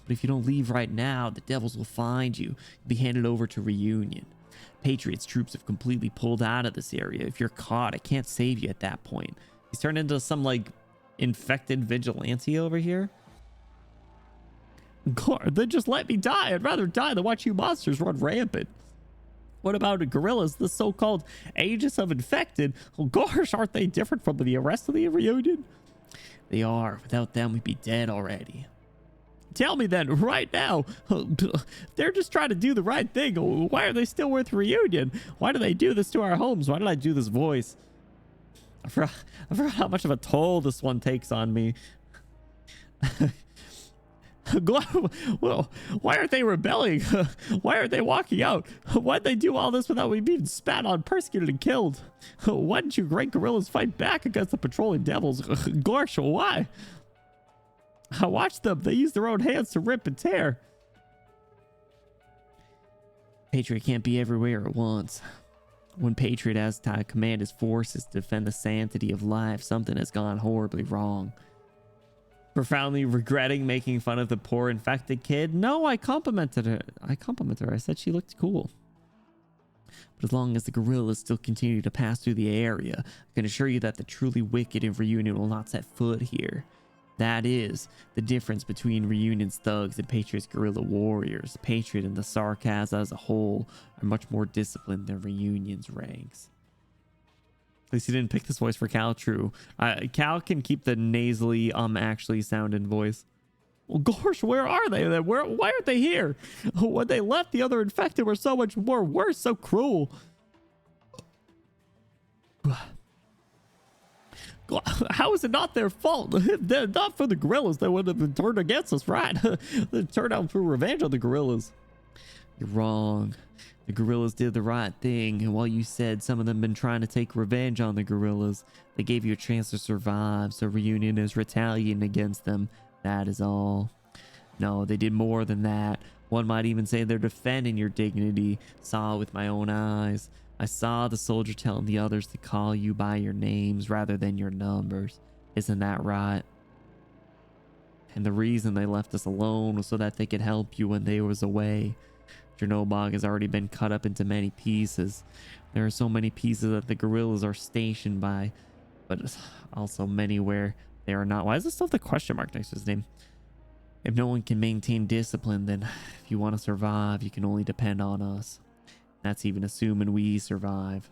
Speaker 1: But if you don't leave right now, the devils will find you. You'll be handed over to Reunion. Patriots troops have completely pulled out of this area. If you're caught, I can't save you at that point. He's turned into some like infected vigilante over here. God, then just let me die. I'd rather die than watch you monsters run rampant. What about the gorillas, the so-called Aegis of Infected? Oh gosh, aren't they different from the rest of the Reunion? They are. Without them, we'd be dead already. Tell me then, right now. They're just trying to do the right thing. Why are they still with Reunion? Why do they do this to our homes? Why did I do this voice? I forgot how much of a toll this one takes on me. Well, why aren't they rebelling? Why aren't they walking out? Why'd they do all this without me being spat on, persecuted, and killed? Why didn't you great gorillas fight back against the patrolling devils? Gosh, why? I watched them. They used their own hands to rip and tear. Patriot can't be everywhere at once. When Patriot has to command his forces to defend the sanctity of life, something has gone horribly wrong. Profoundly regretting making fun of the poor infected kid? No, I complimented her. I said she looked cool. But as long as the gorillas still continue to pass through the area, I can assure you that the truly wicked in Reunion will not set foot here. That is the difference between Reunion's thugs and Patriot's guerrilla warriors. Patriot and the Sarkaz as a whole are much more disciplined than Reunion's ranks. At least he didn't pick this voice for Cal. True. Cal can keep the nasally actually sounding voice. Well, gosh, where are they then? Why aren't they here? When they left, the other infected were so much more worse, so cruel. How is it not their fault? If they're not for the gorillas, they would have been turned against us, right? They turned out for revenge on the gorillas. You're wrong. The gorillas did the right thing, and while you said some of them been trying to take revenge on the gorillas, they gave you a chance to survive, so Reunion is retaliating against them. That is all. No, they did more than that. One might even say they're defending your dignity. Saw it with my own eyes. I saw the soldier telling the others to call you by your names rather than your numbers. Isn't that right? And the reason they left us alone was so that they could help you when they was away. Chernobog has already been cut up into many pieces. There are so many pieces that the gorillas are stationed by, but also many where they are not. Why is this still the question mark next to his name? If no one can maintain discipline, then if you want to survive, you can only depend on us. That's even assuming we survive.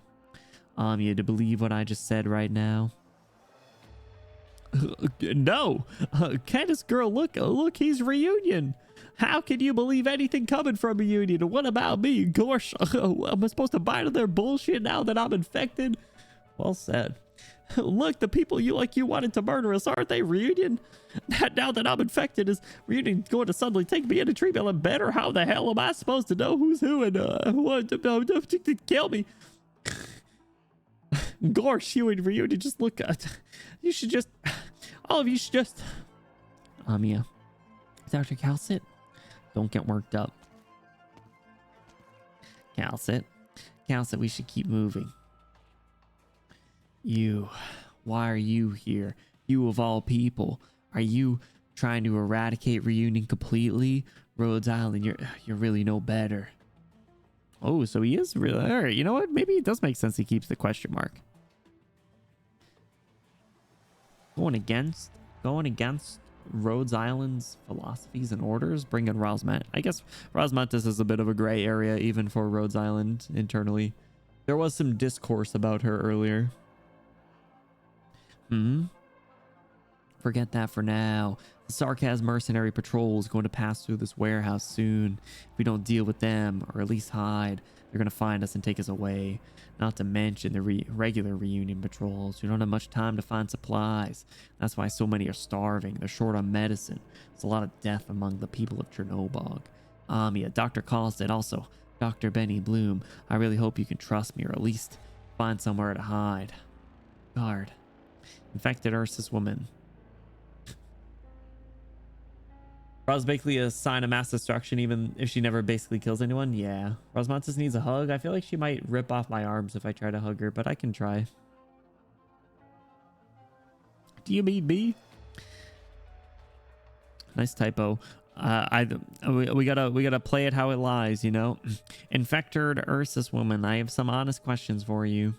Speaker 1: You to believe what I just said right now? No. Candace girl, look, he's Reunion. How can you believe anything coming from Reunion? What about me? Gosh, am I supposed to buy into their bullshit now that I'm infected? Well said. Look, the people you wanted to murder us, aren't they Reunion? Now that I'm infected, is Reunion going to suddenly take me in and treat me better? How the hell am I supposed to know who's who and what to kill me? Gosh, you and Reunion just look at. You should just, all of you should just. Yeah. Dr. Calcit, don't get worked up. Calcit, we should keep moving. You, why are you here? You of all people, are you trying to eradicate Reunion completely? Rhodes Island, you're really no better. Oh, so he is really, all right. You know what? Maybe it does make sense he keeps the question mark. Going against Rhodes Island's philosophies and orders, bring in Rosmet. I guess Rosmetis is a bit of a gray area even for Rhodes Island internally. There was some discourse about her earlier. Forget that for now. The Sarkaz mercenary patrol is going to pass through this warehouse soon. If we don't deal with them, or at least hide, they're going to find us and take us away. Not to mention the regular Reunion patrols. We don't have much time to find supplies. That's why so many are starving. They're short on medicine. There's a lot of death among the people of Chernobog. Yeah, Dr. Callstead, also Dr. Benny Bloom. I really hope you can trust me, or at least find somewhere to hide. Guard. Infected Ursus woman. Roz basically a sign of mass destruction even if she never basically kills anyone. Yeah. Rosmantis needs a hug. I feel like she might rip off my arms if I try to hug her, but I can try. Do you mean me? Nice typo. We gotta play it how it lies, you know? Infected Ursus woman, I have some honest questions for you.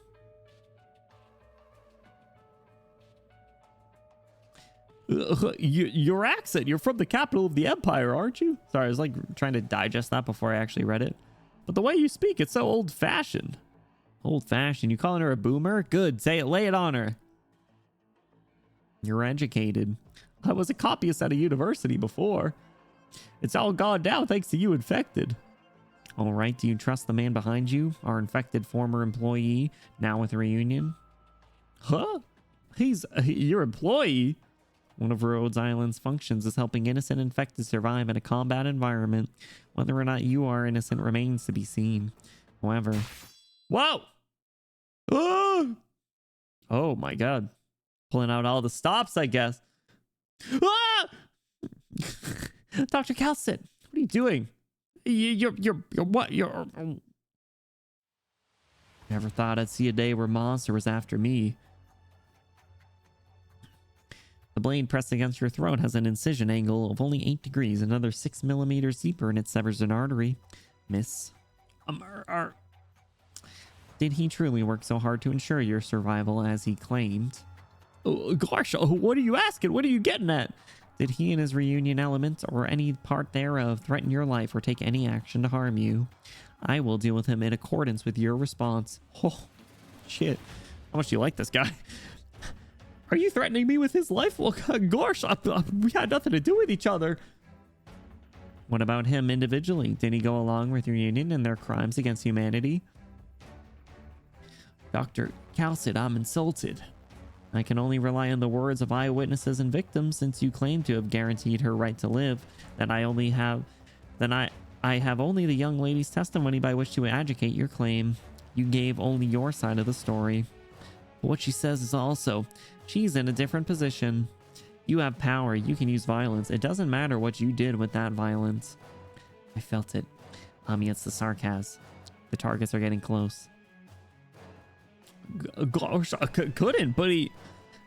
Speaker 1: Your accent, you're from the capital of the empire, aren't you? Sorry, I was like trying to digest that before I actually read it. But the way you speak, it's so old-fashioned. Old-fashioned? You calling her a boomer? Good, say it, lay it on her. You're educated. I was a copyist at a university before. It's all gone down thanks to you infected. All right, do you trust the man behind you? Our infected former employee, now with Reunion? Huh? He's your employee? One of Rhodes Island's functions is helping innocent infected survive in a combat environment. Whether or not you are innocent remains to be seen. However... Whoa! Oh! Oh my god. Pulling out all the stops, I guess. Ah! Dr. Calcit, what are you doing? You're what? Never thought I'd see a day where monster was after me. The blade pressed against your throat has an incision angle of only 8 degrees, another 6 millimeters deeper, and it severs an artery. Miss. Did he truly work so hard to ensure your survival as he claimed? Oh, gosh, what are you asking? What are you getting at? Did he and his reunion element or any part thereof threaten your life or take any action to harm you? I will deal with him in accordance with your response. Oh, shit. How much do you like this guy? Are you threatening me with his life? Well, gosh, we had nothing to do with each other. What about him individually? Did he go along with your union and their crimes against humanity? Dr. Calcit, I'm insulted. I can only rely on the words of eyewitnesses and victims since you claim to have guaranteed her right to live. I have only the young lady's testimony by which to adjudicate your claim. You gave only your side of the story. But what she says is also, she's in a different position. You have power. You can use violence. It doesn't matter what you did with that violence. I felt it. It's the sarcasm. The targets are getting close. Gosh, I couldn't, but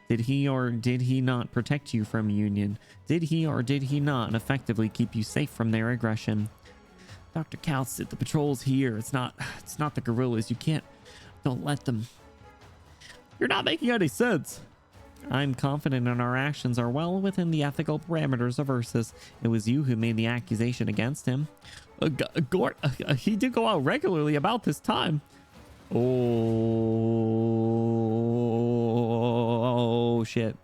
Speaker 1: did he or did he not protect you from Union? Did he or did he not effectively keep you safe from their aggression? Dr. Calcit, the patrol's here. It's not the guerrillas. Don't let them. You're not making any sense. I'm confident in our actions are well within the ethical parameters of Ursus. It was you who made the accusation against him. He did go out regularly about this time. Oh shit.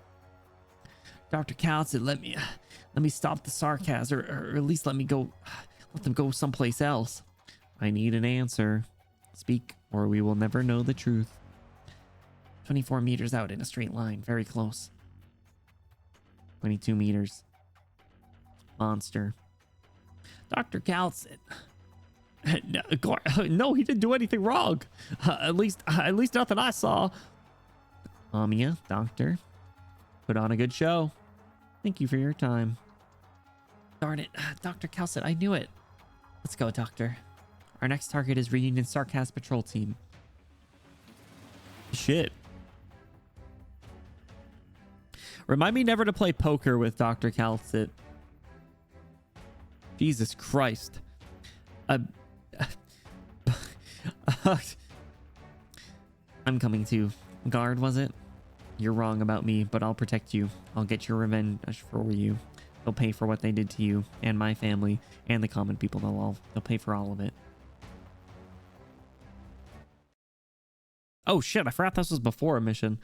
Speaker 1: Dr. Calcit, let me stop the sarcasm, or at least let them go someplace else. I need an answer. Speak, or we will never know the truth. 24 meters out in a straight line, very close. 22 meters. Monster. Dr. Calcit. No, he didn't do anything wrong. At least nothing I saw. Amiya, doctor, put on a good show. Thank you for your time. Darn it, Dr. Calcit, I knew it. Let's go, doctor. Our next target is Reunion Sarcas Patrol Team. Shit. Remind me never to play poker with Dr. Calcit. Jesus Christ. I'm coming too. Guard, was it? You're wrong about me, but I'll protect you. I'll get your revenge for you. They'll pay for what they did to you and my family and the common people. They'll pay for all of it. Oh shit, I forgot this was before a mission.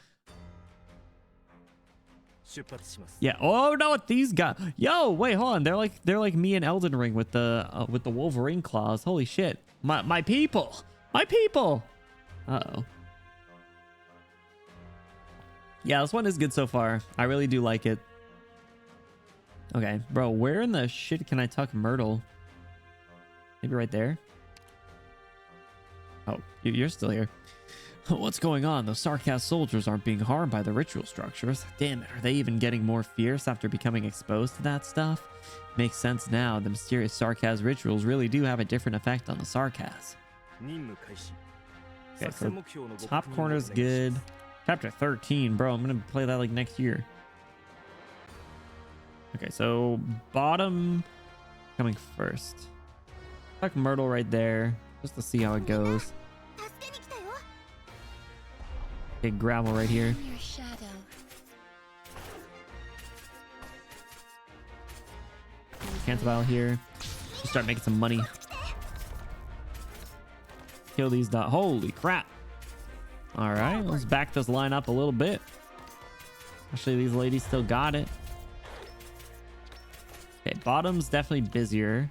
Speaker 1: Yeah. Oh no, what these guys? Yo, wait, hold on. They're like me and Elden Ring with the Wolverine claws. Holy shit. My people. My people. Uh-oh. Yeah, this one is good so far. I really do like it. Okay, bro, where in the shit can I tuck Myrtle? Maybe right there? Oh, you're still here. What's going on? Those Sarcas soldiers aren't being harmed by the ritual structures. Damn it, are they even getting more fierce after becoming exposed to that stuff? Makes sense now. The mysterious Sarcas rituals really do have a different effect on the Sarcas. Okay, so top corner's good. Chapter 13, bro. I'm gonna play that like next year. Okay, so bottom coming first. Tuck Myrtle right there, just to see how it goes. Okay, gravel right here. Cantabile here. Just start making some money. Kill these dots. Holy crap. All right, let's back this line up a little bit. Actually, these ladies still got it. Okay, bottom's definitely busier.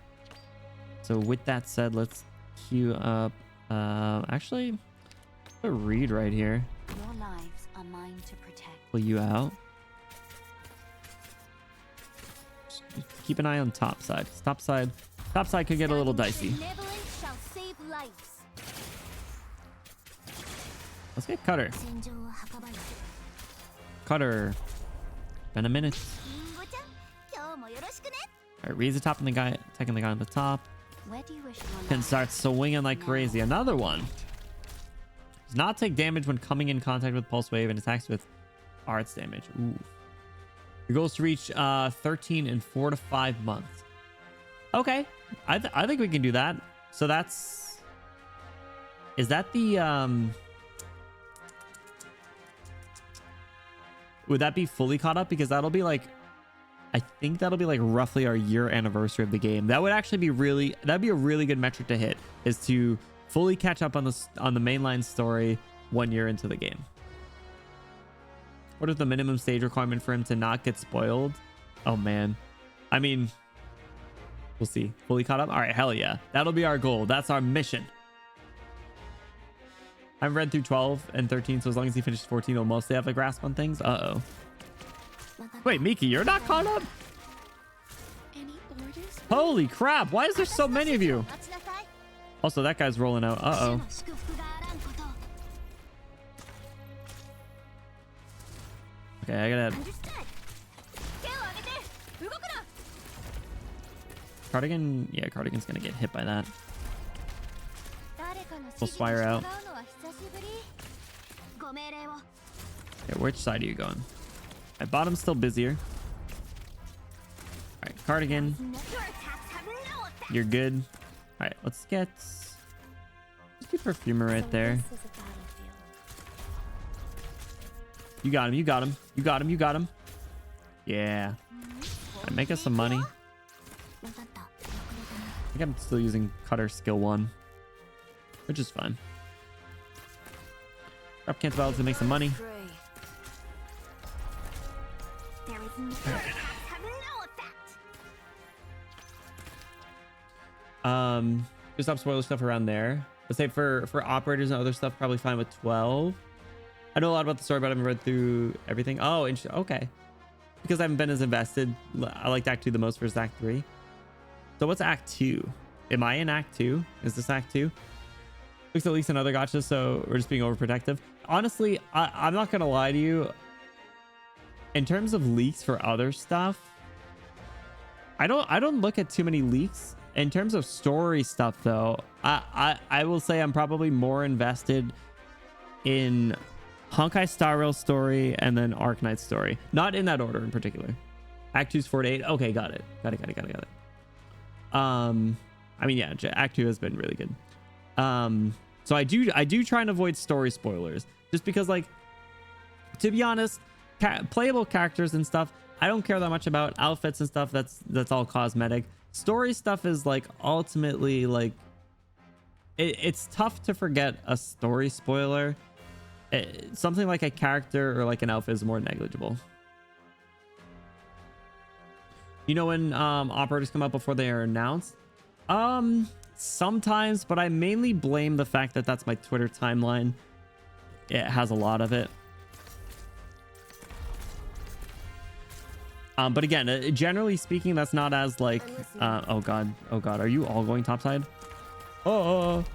Speaker 1: So with that said, let's queue up. Actually, put a read right here.
Speaker 2: Your lives are mine to protect.
Speaker 1: Pull you out. keep an eye on top side. Top side could get a little dicey.
Speaker 4: Benevolence shall save lives.
Speaker 1: Let's get Cutter.
Speaker 7: 戦場を墓場に
Speaker 1: Cutter. Been a minute.
Speaker 7: リンゴちゃん今日もよろしくね
Speaker 1: All right, Reed's the top and the guy taking the guy on the top.
Speaker 4: Where do you wish to
Speaker 1: Can start swinging like crazy. Another one. Does not take damage when coming in contact with Pulse Wave and attacks with arts damage. Ooh. The goal is to reach 13 in 4 to 5 months. Okay. I think we can do that. So that's... Is that the... Would that be fully caught up? Because that'll be like... I think that'll be like roughly our year anniversary of the game. That would actually be really... That'd be a really good metric to hit. Is to fully catch up on the mainline story 1 year into the game. What is the minimum stage requirement for him to not get spoiled? Oh, man. I mean... We'll see. Fully caught up? All right, hell yeah. That'll be our goal. That's our mission. I've read through 12 and 13, so as long as he finishes 14, he'll mostly have a grasp on things. Uh-oh. Wait, Miki, you're not caught up?
Speaker 8: Any orders?
Speaker 1: Holy crap. Why is there so many of you?
Speaker 4: 待ちなさい
Speaker 1: Also, that guy's rolling out. Uh-oh.
Speaker 7: 祝福があらんこと
Speaker 1: Okay, I gotta...
Speaker 7: Understood
Speaker 4: 手を挙げて動くな
Speaker 1: Cardigan... Yeah, Cardigan's gonna get hit by that.
Speaker 4: 誰かの指
Speaker 1: We'll
Speaker 4: 示に
Speaker 1: swire
Speaker 4: 従う
Speaker 1: out.
Speaker 4: のは久しぶり
Speaker 7: ご命令を
Speaker 1: Okay, which side are you going? My bottom's still busier. Alright, Cardigan.
Speaker 7: Your attacks have no effect
Speaker 1: You're good. Alright, let's get... Let's do Perfumer right there.
Speaker 8: This is a battlefield.
Speaker 1: You got him, you got him. You got him, you got him. Yeah. Alright, make us some money.
Speaker 7: わかった
Speaker 1: I think I'm still using Cutter skill 1. Which is fine. Drop cancel battles to make some money.
Speaker 8: Pray.
Speaker 7: There is no your attacks have no effect
Speaker 1: Just stop spoiler stuff around there. Let's say for operators and other stuff, probably fine with 12. I know a lot about the story, but I haven't read through everything. Oh, interesting. Okay. Because I haven't been as invested. I liked Act 2 the most versus Act 3. So what's Act 2? Am I in Act 2? Is this Act 2? Looks at least another gotcha, so we're just being overprotective. Honestly, I'm not gonna lie to you. In terms of leaks for other stuff, I don't look at too many leaks. In terms of story stuff, though, I will say I'm probably more invested in Honkai Star Rail story and then Arknights story. Not in that order in particular. Act 2's 4 to 8. Okay, got it. Got it. I mean, yeah, Act 2 has been really good. So I do try and avoid story spoilers, just because, like, to be honest, playable characters and stuff, I don't care that much about. Outfits and stuff, that's all cosmetic. Story stuff is, like, ultimately, like, it's tough to forget a story spoiler. Something like a character or like an outfit is more negligible. You know when operators come out before they are announced? Sometimes, but I mainly blame the fact that that's my Twitter timeline. It has a lot of it. But again, generally speaking, that's not as like oh god, are you all going topside? Oh.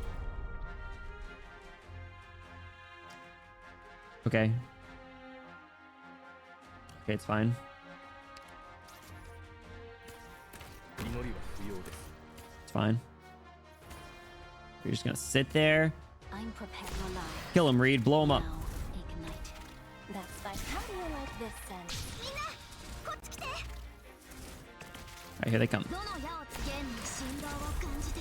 Speaker 1: Okay, it's fine.
Speaker 3: 祈りは不要です
Speaker 1: It's fine. You're just gonna sit there.
Speaker 6: I'm prepared to lie.
Speaker 1: Kill him, Reed. Blow him up.
Speaker 6: Now, ignite. That's fine. How do you like this sense?
Speaker 7: みんなこっち来て
Speaker 1: Alright, here they come.
Speaker 7: どの矢を告げんに振動を感じて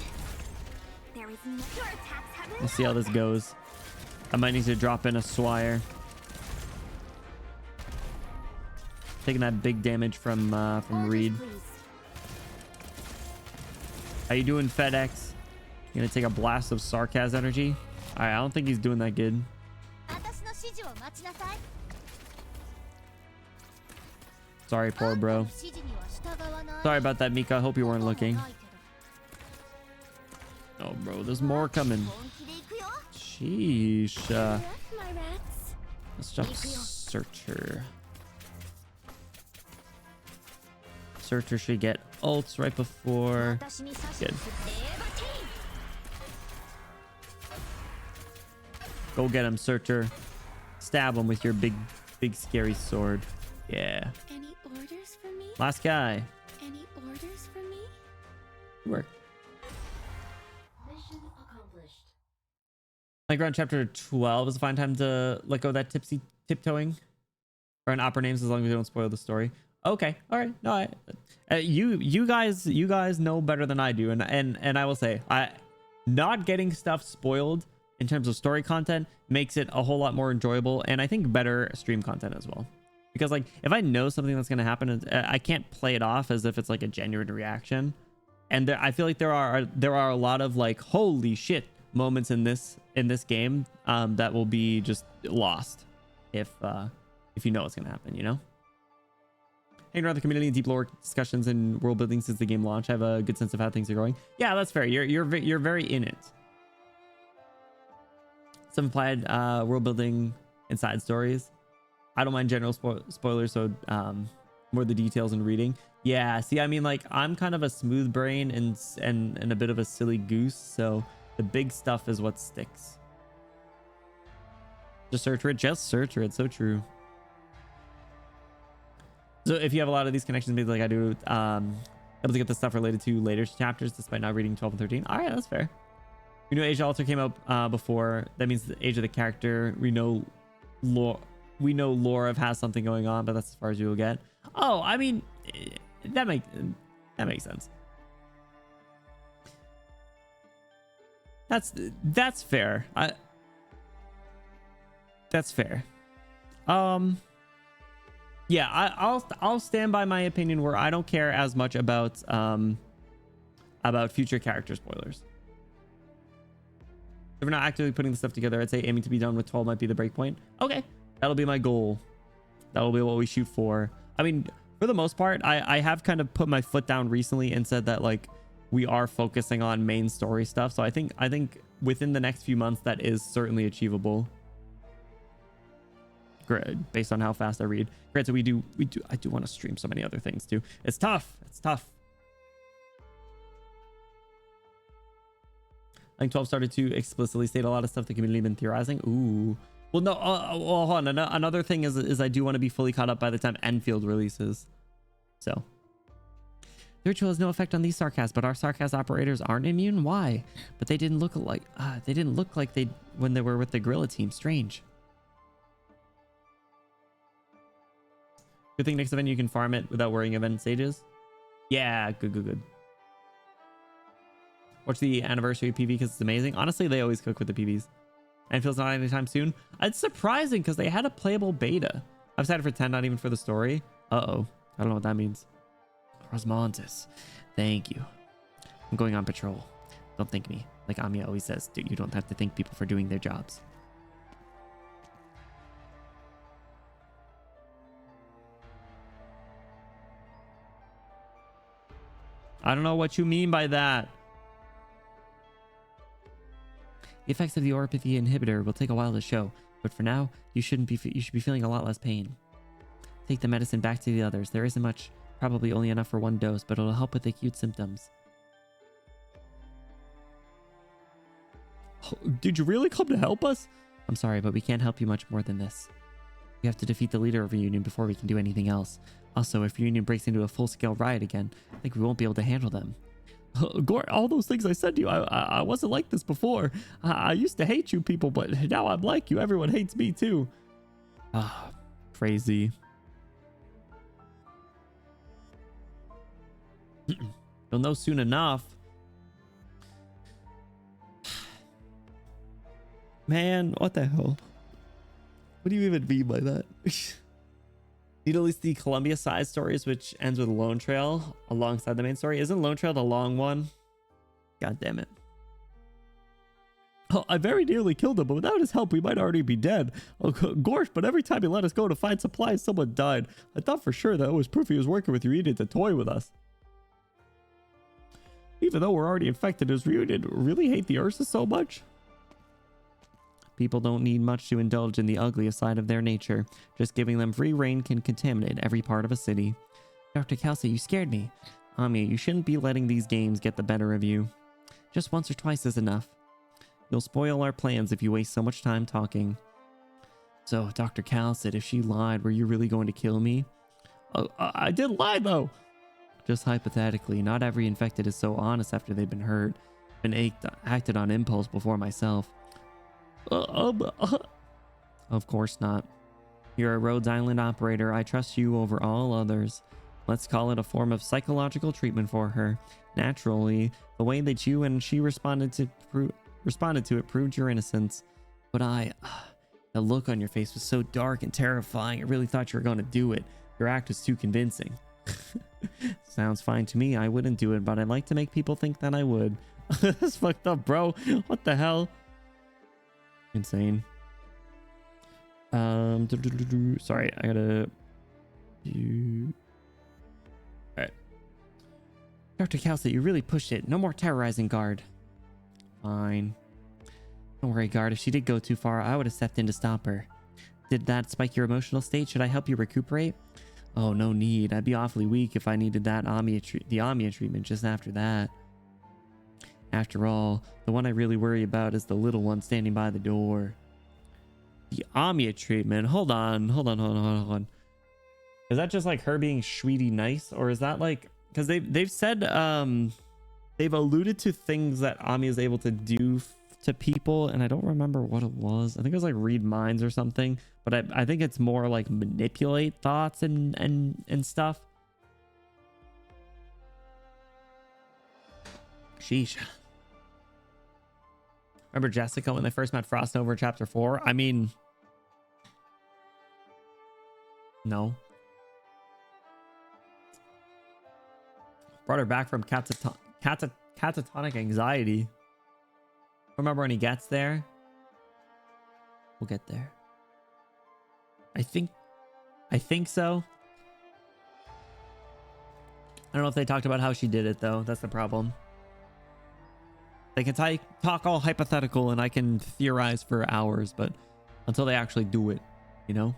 Speaker 7: There is no your attacks have no
Speaker 1: We'll see how this goes. I might need to drop in a Swire. Taking that big damage from Reed.
Speaker 7: please
Speaker 1: How you doing, FedEx? You gonna take a blast of sarcasm energy? Alright, I don't think he's doing that good.
Speaker 4: 私の指示を待ちなさい
Speaker 1: Sorry, poor
Speaker 4: あんたの
Speaker 1: bro.
Speaker 4: 指示には従わない
Speaker 1: Sorry about that, Mika. I hope you weren't
Speaker 4: もう
Speaker 1: looking.
Speaker 4: ないけど
Speaker 1: Oh, bro, there's more coming.
Speaker 7: 本気で行くよ
Speaker 1: Sheesh.
Speaker 8: Left my rats.
Speaker 1: Let's drop Searcher. Searcher should get ults right before. Good. Go get him, Searcher. Stab him with your big scary sword. Yeah.
Speaker 7: Any orders for me?
Speaker 1: Last guy.
Speaker 7: Any orders for me?
Speaker 1: Work.
Speaker 7: Mission accomplished.
Speaker 1: Like around chapter 12 is a fine time to let go of that tiptoeing. Or in opera names as long as you don't spoil the story. Okay. All right. No, you guys know better than I do, and I will say, not getting stuff spoiled in terms of story content makes it a whole lot more enjoyable, and I think better stream content as well. Because like if I know something that's going to happen, I can't play it off as if it's like a genuine reaction. And I feel like there are a lot of like holy shit moments in this game that will be just lost if you know what's going to happen, you know. Hanging around the community and deep lore discussions and world building since the game launch, I have a good sense of how things are going. Yeah, that's fair. You're very in it. Some implied world building and side stories. I don't mind general spoilers, so more the details and reading. Yeah, see, I mean, like I'm kind of a smooth brain and a bit of a silly goose, so the big stuff is what sticks. Just search for it. Just search for it. So true. So if you have a lot of these connections, maybe like I do, able to get the stuff related to later chapters despite not reading 12 and 13. All right, that's fair. We know Age of Alter came out before. That means the age of the character. We know lore. We know Laura has something going on, but that's as far as you will get. Oh, I mean, that makes sense. That's fair. That's fair. Yeah, I'll stand by my opinion where I don't care as much about future character spoilers. If we're not actively putting the stuff together, I'd say aiming to be done with 12 might be the break point. Okay, that'll be my goal. That'll be what we shoot for. I mean, for the most part, I have kind of put my foot down recently and said that like we are focusing on main story stuff. So I think within the next few months that is certainly achievable. Great, based on how fast I read. Granted, I do want to stream so many other things too. It's tough. It's tough. I think 12 started to explicitly state a lot of stuff the community been theorizing. Ooh. Well, no. Hold on. Another thing is I do want to be fully caught up by the time Enfield releases. So. The ritual has no effect on these sarcasms, but our sarcasm operators aren't immune. Why? But they didn't look like they when they were with the gorilla team. Strange. Good thing next event you can farm it without worrying event stages. Yeah, good. Watch the anniversary PV because it's amazing. Honestly, they always cook with the PVs. And feels not anytime soon. It's surprising because they had a playable beta. I'm excited for 10, not even for the story. Uh-oh. I don't know what that means. Rosmontis. Thank you. I'm going on patrol. Don't thank me. Like Amiya always says, dude, you don't have to thank people for doing their jobs. I don't know what you mean by that. The effects of the oropathy inhibitor will take a while to show, but for now, you should be feeling a lot less pain. Take the medicine back to the others. There isn't much, probably only enough for one dose, but it'll help with acute symptoms. Oh, did you really come to help us? I'm sorry, but we can't help you much more than this. We have to defeat the leader of Reunion before we can do anything else. Also, if Reunion breaks into a full-scale riot again, I think we won't be able to handle them. Gort, all those things I said to you, I wasn't like this before. I used to hate you people, but now I'm like you. Everyone hates me too. Ah, crazy. You'll know soon enough. Man, what the hell? What do you even mean by that? Need at least the Columbia side stories, which ends with Lone Trail alongside the main story. Isn't Lone Trail the long one? God damn it. Oh, I very nearly killed him, but without his help, we might already be dead. Oh, gosh, but every time he let us go to find supplies, someone died. I thought for sure that was proof he was working with Reunion to toy with us. Even though we're already infected, does Reunion really hate the Ursa so much? People don't need much to indulge in the ugliest side of their nature. Just giving them free rein can contaminate every part of a city. Dr. Kelsey, you scared me. Amiya, you shouldn't be letting these games get the better of you. Just once or twice is enough. You'll spoil our plans if you waste so much time talking. So, Dr. Cal said if she lied, were you really going to kill me? I did lie, though. Just hypothetically, not every infected is so honest after they've been hurt. Been acted on impulse before myself. Of course not. You're a Rhodes Island operator. I trust you over all others. Let's call it a form of psychological treatment for her. Naturally, the way that you and she responded to it proved your innocence. But the look on your face was so dark and terrifying. I really thought you were going to do it. Your act was too convincing. Sounds fine to me. I wouldn't do it, but I'd like to make people think that I would. That's fucked up, bro. What the hell? Insane. Sorry, I gotta. Alright. Dr. Calcet, you really pushed it. No more terrorizing, guard. Fine. Don't worry, guard. If she did go too far, I would have stepped in to stop her. Did that spike your emotional state? Should I help you recuperate? Oh, no need. I'd be awfully weak if I needed the Amiya treatment just after that. After all, the one I really worry about is the little one standing by the door. The Amiya treatment? Hold on. Is that just like her being sweetie nice? Or is that like... Because they've said... they've alluded to things that Amiya is able to do to people, and I don't remember what it was. I think it was like read minds or something, but I think it's more like manipulate thoughts and stuff. Sheesh. Remember Jessica when they first met Frost Nova in chapter 4? I mean, no. Brought her back from catatonic anxiety. Remember when he gets there? We'll get there. I think so. I don't know if they talked about how she did it, though. That's the problem. They can talk all hypothetical and I can theorize for hours, but until they actually do it, you know?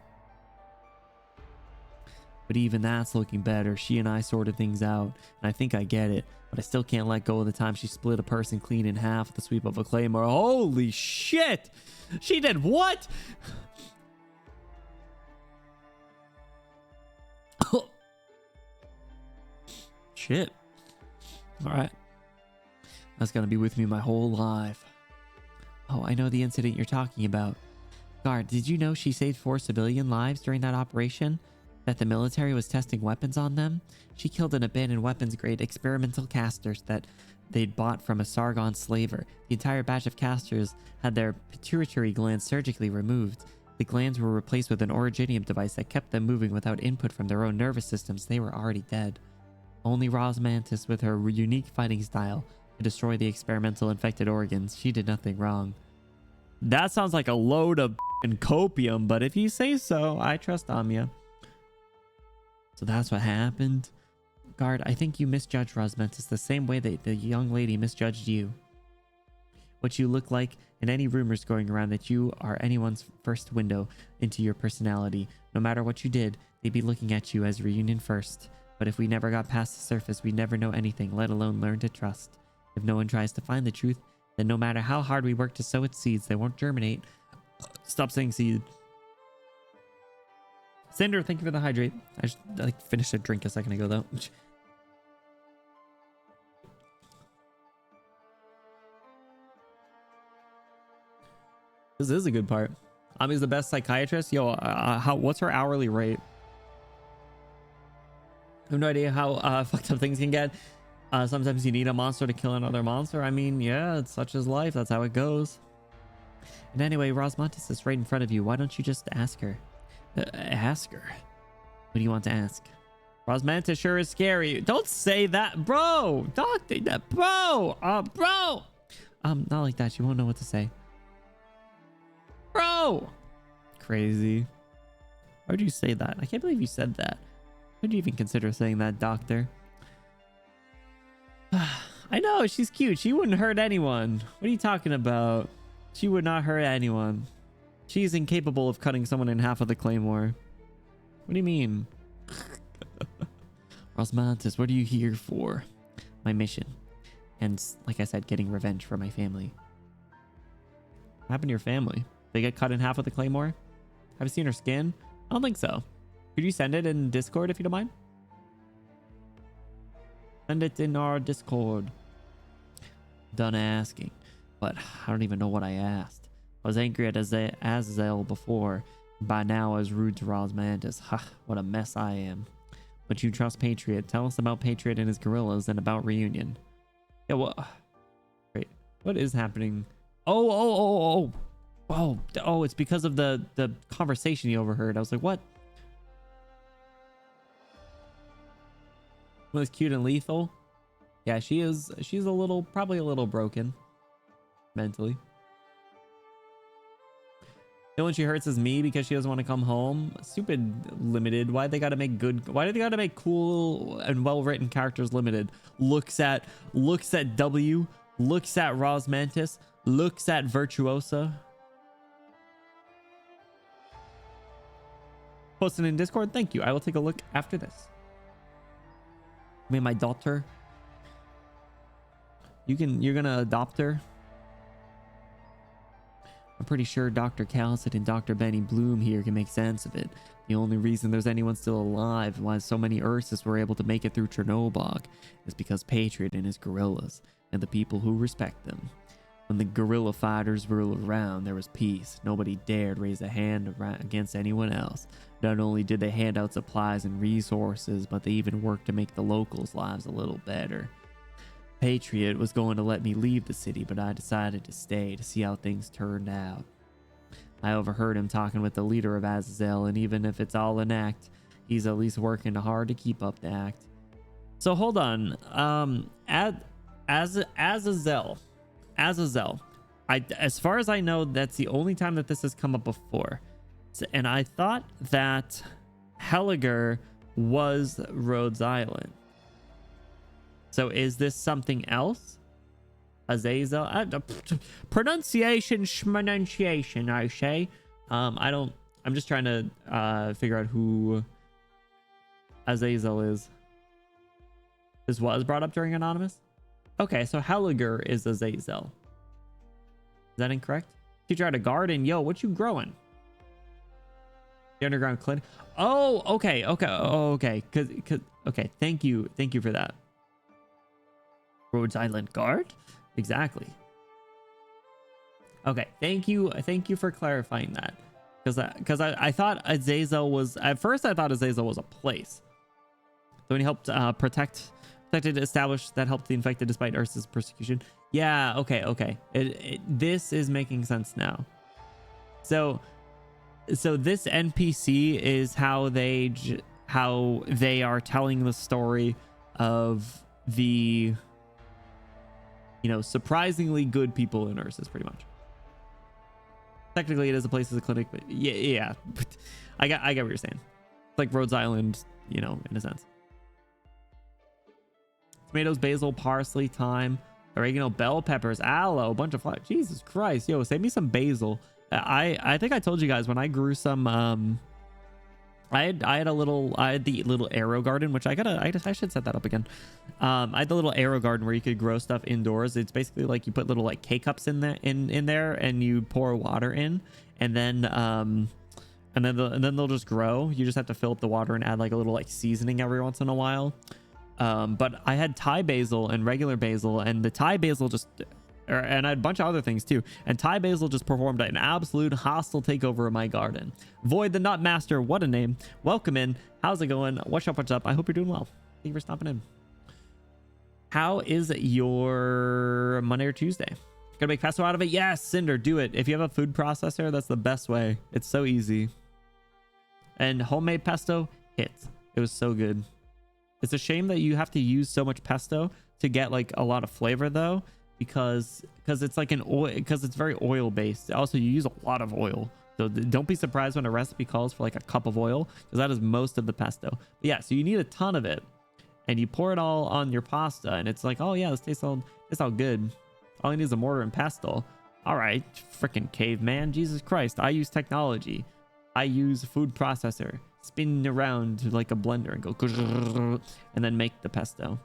Speaker 1: But even that's looking better. She and I sorted things out, and I think I get it. But I still can't let go of the time she split a person clean in half with the sweep of a claymore. Holy shit! She did what? Shit. Alright. That's gonna be with me my whole life. Oh, I know the incident you're talking about. Guard, did you know she saved 4 civilian lives during that operation? That the military was testing weapons on them? She killed an abandoned weapons-grade experimental casters that they'd bought from a Sargon slaver. The entire batch of casters had their pituitary glands surgically removed. The glands were replaced with an originium device that kept them moving without input from their own nervous systems. They were already dead. Only Rosmantis, with her unique fighting style, could destroy the experimental infected organs. She did nothing wrong. That sounds like a load of copium, but if you say so, I trust Amiya. So that's what happened. Guard, I think you misjudged Rosmantis the same way that the young lady misjudged you. What you look like, and any rumors going around that you are anyone's first window into your personality. No matter what you did, they'd be looking at you as reunion first. But if we never got past the surface, we'd never know anything, let alone learn to trust. If no one tries to find the truth, then no matter how hard we work to sow its seeds, they won't germinate. Stop saying seed. Cinder, thank you for the hydrate. I just finished a drink a second ago, though. This is a good part. Ami's the best psychiatrist. Yo, what's her hourly rate? I have no idea how fucked up things can get. Sometimes you need a monster to kill another monster. I mean, yeah, it's such as life. That's how it goes. And anyway, Rosmantis is right in front of you. Why don't you just ask her? Ask her? What do you want to ask? Rosmantis sure is scary. Don't say that, bro. Don't say that, bro. Bro. Not like that. You won't know what to say. Bro. Crazy. Why would you say that? I can't believe you said that. Why would you even consider saying that, doctor? I know, she's cute. She wouldn't hurt anyone. What are you talking about? She would not hurt anyone. She's incapable of cutting someone in half with a claymore. What do you mean? Rosmantis, what are you here for? My mission. And like I said, getting revenge for my family. What happened to your family? They get cut in half with a claymore? Have you seen her skin? I don't think so. Could you send it in Discord if you don't mind? Send it in our Discord. Done asking. But I don't even know what I asked. I was angry at Azazel before. By now I was rude to Rosmantis. Ha, what a mess I am. But you trust Patriot. Tell us about Patriot and his gorillas and about Reunion. Yeah, well... Wait, what is happening? Oh, it's because of the conversation you overheard. I was like, what? Was cute and lethal? Yeah, she's a little, probably a little broken mentally. The one she hurts is me because she doesn't want to come home. Stupid limited. Why they gotta make good? Why do they gotta make cool and well-written characters limited? Looks at W, looks at Rosmantis, looks at Virtuosa. Posted in Discord. Thank you. I will take a look after this. I mean, my daughter. You're gonna adopt her. I'm pretty sure Dr. Calcid and Dr. Benny Bloom here can make sense of it. The only reason there's anyone still alive and why so many Ursus were able to make it through Chernobog is because Patriot and his gorillas and the people who respect them. When the guerrilla fighters were around, there was peace. Nobody dared raise a hand against anyone else. Not only did they hand out supplies and resources, but they even worked to make the locals' lives a little better. Patriot was going to let me leave the city, but I decided to stay to see how things turned out. I overheard him talking with the leader of Azazel, and even if it's all an act, he's at least working hard to keep up the act. So hold on. Azazel. As far as I know, that's the only time that this has come up before. And I thought that Heliger was Rhodes Island. So is this something else? Azazel? Pronunciation, schmanunciation, I say. I'm just trying to figure out who Azazel is. This was brought up during Anonymous? Okay, so Heliger is Azazel. Is that incorrect? Teacher at a garden. Yo, what you growing? The underground clinic. Oh, okay. Okay. Okay. Thank you for that. Rhodes Island Guard? Exactly. Okay. Thank you for clarifying that. Because I thought Azazel was, at first I thought Azazel was a place. So when he helped protected establish that helped the infected despite Ursa's persecution. Yeah, okay. This is making sense now. So this NPC is how they are telling the story of the, surprisingly good people in Ursus, pretty much. Technically, it is a place as a clinic, but yeah. I get what you're saying. It's like Rhodes Island, in a sense. Tomatoes, basil, parsley, thyme, oregano, bell peppers, aloe, a bunch of flowers. Jesus Christ, yo, save me some basil. I think I told you guys when I grew some. I had the little arrow garden, which I should set that up again. I had the little arrow garden where you could grow stuff indoors. It's basically like you put little like K cups in there and you pour water in, and then they'll just grow. You just have to fill up the water and add like a little like seasoning every once in a while. But I had Thai basil and regular basil, and the Thai basil and I had a bunch of other things too. And Thai basil just performed an absolute hostile takeover of my garden. Void the Nut Master, what a name. Welcome in. How's it going? What's up? I hope you're doing well. Thank you for stopping in. How is your Monday or Tuesday? Gonna make pesto out of it? Yes, Cinder, do it. If you have a food processor, that's the best way. It's so easy. And homemade pesto hits. It was so good. It's a shame that you have to use so much pesto to get like a lot of flavor though, because it's like an oil, because it's very oil based. Also, you use a lot of oil, so don't be surprised when a recipe calls for like a cup of oil, because that is most of the pesto. But yeah, so you need a ton of it, and you pour it all on your pasta, and it's like, oh yeah, this tastes all good. All you need is a mortar and pestle. All right, freaking caveman, Jesus Christ! I use technology. I use food processor. spin around like a blender and go and then make the pesto.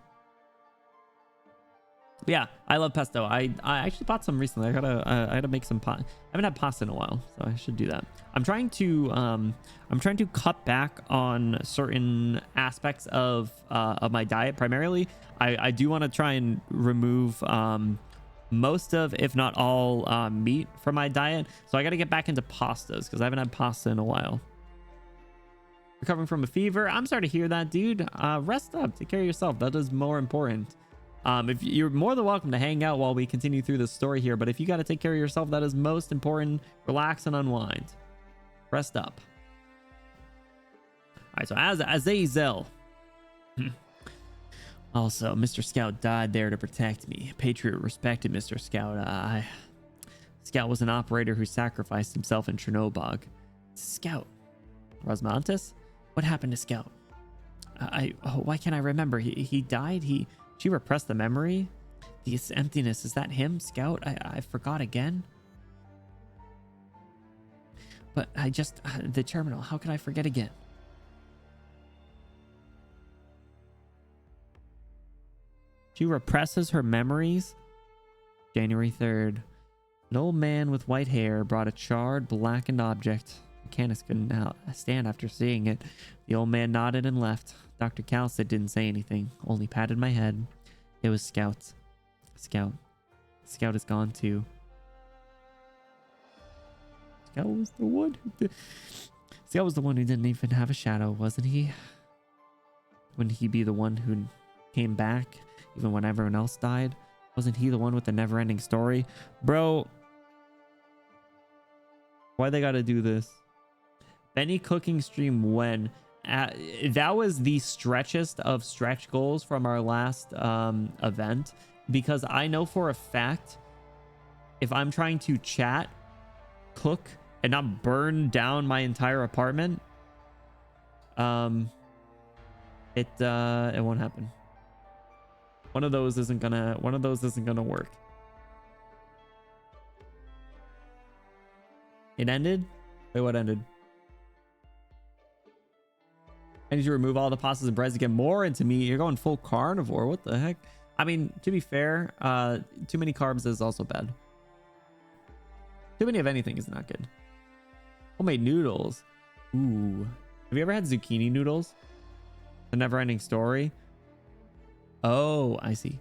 Speaker 1: But yeah, I love pesto. I actually bought some recently. I gotta make some pasta. I haven't had pasta in a while, so I should do that. I'm trying to cut back on certain aspects of my diet. Primarily, I do want to try and remove most of, if not all, meat from my diet. So I got to get back into pastas because I haven't had pasta in a while. Recovering from a fever. I'm sorry to hear that, dude. Rest up. Take care of yourself. That is more important. If you're more than welcome to hang out while we continue through the story here, but if you got to take care of yourself, that is most important. Relax and unwind. Rest up. All right, so as Azazel. Also, Mr. Scout died there to protect me. Patriot respected Mr. Scout. Scout was an operator who sacrificed himself in Chernobyl. Scout. Rosmantis? What happened to Scout? Why can't I remember? He died? She repressed the memory? This emptiness, is that him, Scout? I forgot again? But the terminal, how could I forget again? She represses her memories? January 3rd. An old man with white hair brought a charred, blackened object. Mechanics couldn't stand after seeing it. The old man nodded and left. Dr. Calcid didn't say anything, only patted my head. It was Scout. Scout is gone too. Scout was the one who didn't even have a shadow, wasn't he? Wouldn't he be the one who came back even when everyone else died? Wasn't he the one with the never-ending story? Bro, why they gotta do this? Benny cooking stream when? That was the stretchest of stretch goals from our last event, because I know for a fact if I'm trying to chat, cook, and not burn down my entire apartment, it won't happen. One of those isn't gonna work. It ended? Wait, what ended? I need to remove all the pastas and breads to get more into meat. You're going full carnivore. What the heck? I mean, to be fair, too many carbs is also bad. Too many of anything is not good. Homemade noodles. Ooh. Have you ever had zucchini noodles? The never-ending story. Oh, I see.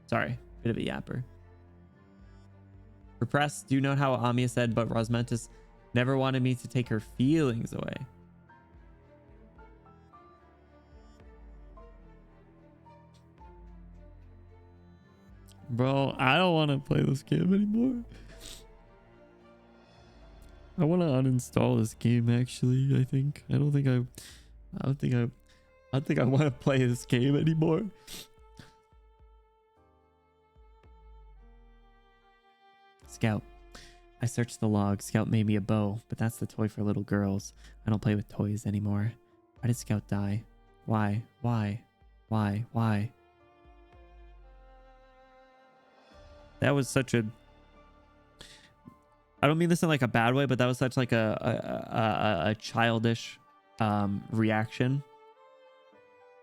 Speaker 1: Sorry, bit of a yapper. Repressed. Do note how Amia said, but Rosmentis never wanted me to take her feelings away. Bro, I don't want to play this game anymore. I want to uninstall this game, actually. I don't think I want to play this game anymore. Scout. I searched the log. Scout made me a bow, but that's the toy for little girls. I don't play with toys anymore. Why did Scout die? Why? That was such a... I don't mean this in like a bad way, but that was such like a childish reaction.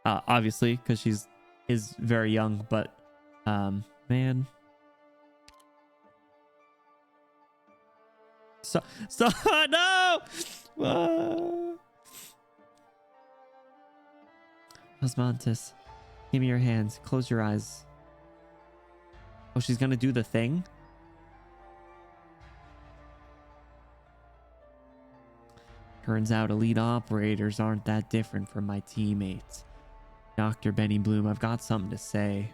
Speaker 1: Obviously, because she's very young, but man. So no! Osmantis, give me your hands. Close your eyes. Oh, she's gonna do the thing? Turns out elite operators aren't that different from my teammates. Dr. Benny Bloom, I've got something to say.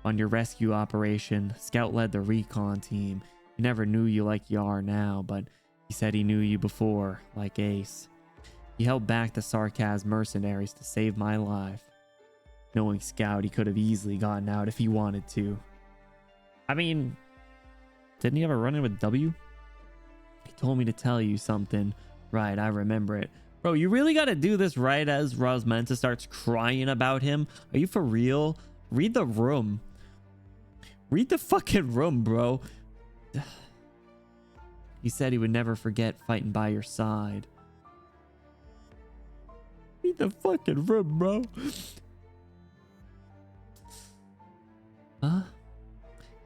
Speaker 1: On your rescue operation, Scout led the recon team. He never knew you like you are now, but he said he knew you before, like Ace. He held back the Sarkaz mercenaries to save my life. Knowing Scout, he could have easily gotten out if he wanted to. I mean, didn't he have a run-in with W? He told me to tell you something. Right, I remember it. Bro, you really got to do this right as Rosmenta starts crying about him? Are you for real? Read the room. Read the fucking room, bro. He said he would never forget fighting by your side. Read the fucking room, bro. Huh?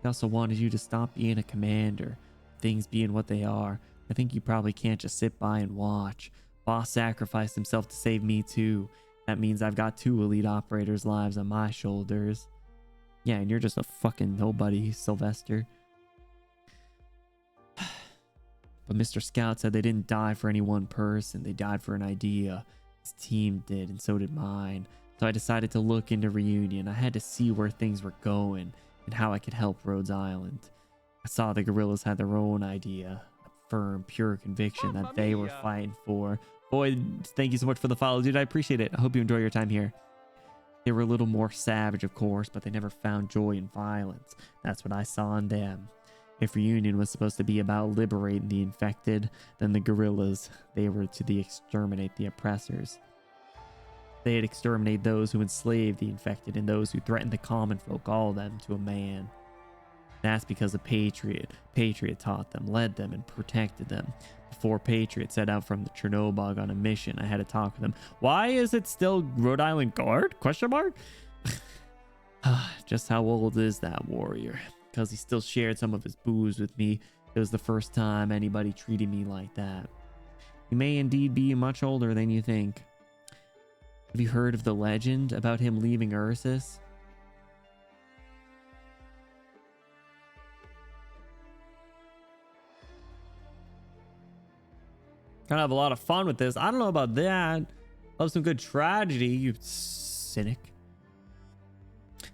Speaker 1: He also wanted you to stop being a commander. Things being what they are, I think you probably can't just sit by and watch. Boss sacrificed himself to save me too. That means I've got 2 elite operators' lives on my shoulders. Yeah, and you're just a fucking nobody, Sylvester. But Mr. Scout said they didn't die for any one person. They died for an idea. His team did, and so did mine. So I decided to look into Reunion. I had to see where things were going and how I could help Rhodes Island. I saw the guerrillas had their own idea. A firm, pure conviction that they were fighting for. Boy, thank you so much for the follow, dude. I appreciate it. I hope you enjoy your time here. They were a little more savage, of course, but they never found joy in violence. That's what I saw in them. If Reunion was supposed to be about liberating the infected, then the guerrillas, they were to exterminate the oppressors. They'd exterminate those who enslaved the infected and those who threatened the common folk, all of them to a man. That's because a Patriot taught them, led them, and protected them. Before Patriot set out from the Chernobyl on a mission, I had to talk with him. Why is it still Rhode Island Guard? Question mark? Just how old is that warrior? Because he still shared some of his booze with me. It was the first time anybody treated me like that. He may indeed be much older than you think. Have you heard of the legend about him leaving Ursus? Gonna have a lot of fun with this. I don't know about that. Love some good tragedy, you cynic.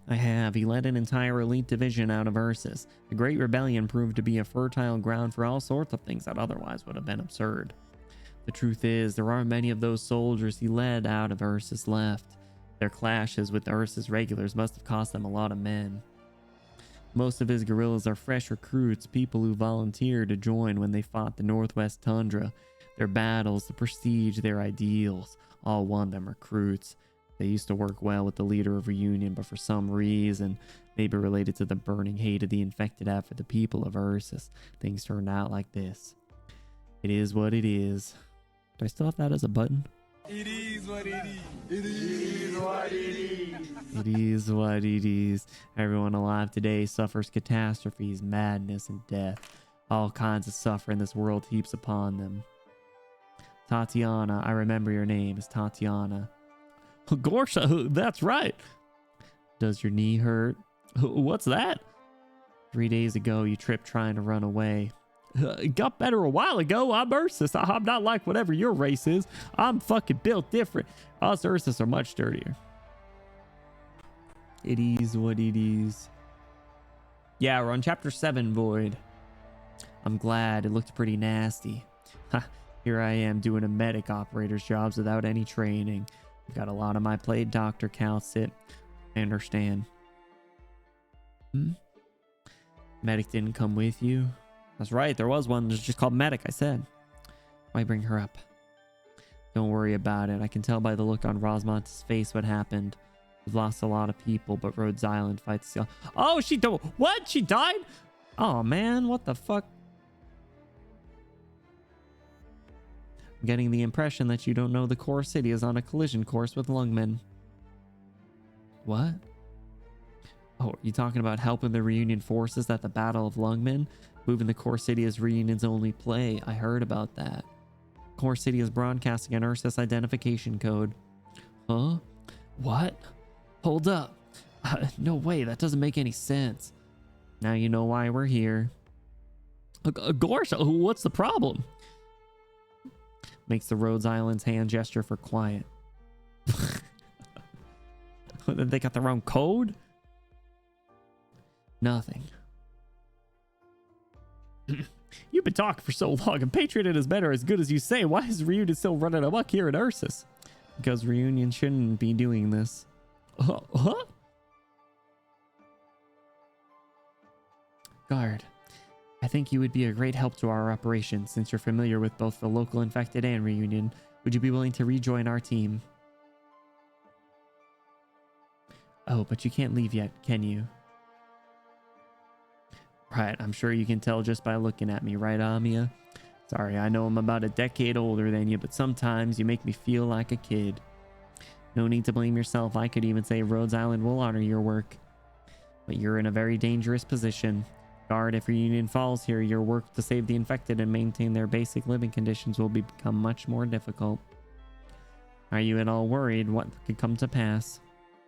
Speaker 1: I have. He led an entire elite division out of Ursus. The Great Rebellion proved to be a fertile ground for all sorts of things that otherwise would have been absurd. The truth is, there aren't many of those soldiers he led out of Ursus left. Their clashes with the Ursus regulars must have cost them a lot of men. Most of his guerrillas are fresh recruits, people who volunteered to join when they fought the Northwest Tundra. Their battles, the prestige, their ideals, all won them recruits. They used to work well with the leader of Reunion, but for some reason, maybe related to the burning hate of the infected have for the people of Ursus, things turned out like this. It is what it is. Do I still have that as a button?
Speaker 5: It is what it is.
Speaker 3: It is what it is.
Speaker 1: It is what it is. Everyone alive today suffers catastrophes, madness, and death. All kinds of suffering this world heaps upon them. Tatiana, I remember your name is Tatiana. Gorsha, that's right. Does your knee hurt? What's that? 3 days ago, you tripped trying to run away. It got better a while ago. I'm Ursus. I'm not like whatever your race is. I'm fucking built different. Us Ursus are much dirtier. It is what it is. Yeah, we're on chapter 7, Void. I'm glad. It looked pretty nasty. Here I am doing a medic operator's jobs without any training. I've got a lot on my plate. Doctor counts it. I understand. Medic didn't come with you? That's right. There was one. It's just called Medic, I said. Why bring her up? Don't worry about it. I can tell by the look on Rosmont's face what happened. We've lost a lot of people, but Rhodes Island fights still. Oh, she don't. What? She died? Oh, man. What the fuck? I'm getting the impression that you don't know the core city is on a collision course with Lungmen. What? Oh, are you talking about helping the Reunion forces at the Battle of Lungmen? Moving the core city is Reunion's only play. I heard about that. Core city is broadcasting an Ursus identification code. Huh? What? Hold up. No way, that doesn't make any sense. Now you know why we're here. Gorsha, what's the problem? Makes the Rhodes Island's hand gesture for quiet. They got their own code? Nothing. You've been talking for so long, and Patriot and his men are as good as you say. Why is Reunion still running amok here in Ursus? Because Reunion shouldn't be doing this. Huh? Guard, I think you would be a great help to our operation since you're familiar with both the local infected and Reunion. Would you be willing to rejoin our team? Oh, but you can't leave yet, can you? Right, I'm sure you can tell just by looking at me, right, Amia? Sorry, I know I'm about a decade older than you, but sometimes you make me feel like a kid. No need to blame yourself. I could even say Rhodes Island will honor your work. But you're in a very dangerous position. Guard, if Reunion falls here, your work to save the infected and maintain their basic living conditions will become much more difficult. Are you at all worried what could come to pass?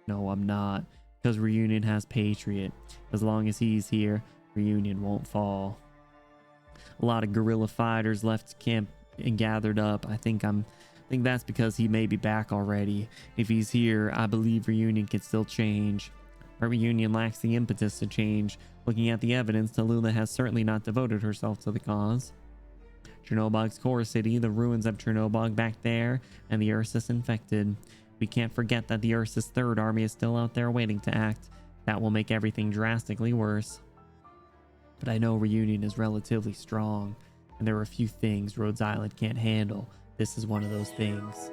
Speaker 1: No, I'm not. Because Reunion has Patriot. As long as he's here, Reunion won't fall. A lot of guerrilla fighters left camp and gathered up. I think that's because he may be back already. If he's here, I believe Reunion can still change. But Reunion lacks the impetus to change. Looking at the evidence, Tallulah has certainly not devoted herself to the cause. Chernobog's core city, the ruins of Chernobog back there, and the Ursus infected. We can't forget that the Ursus Third Army is still out there waiting to act. That will make everything drastically worse. But I know Reunion is relatively strong, and there are a few things Rhodes Island can't handle. This is one of those things.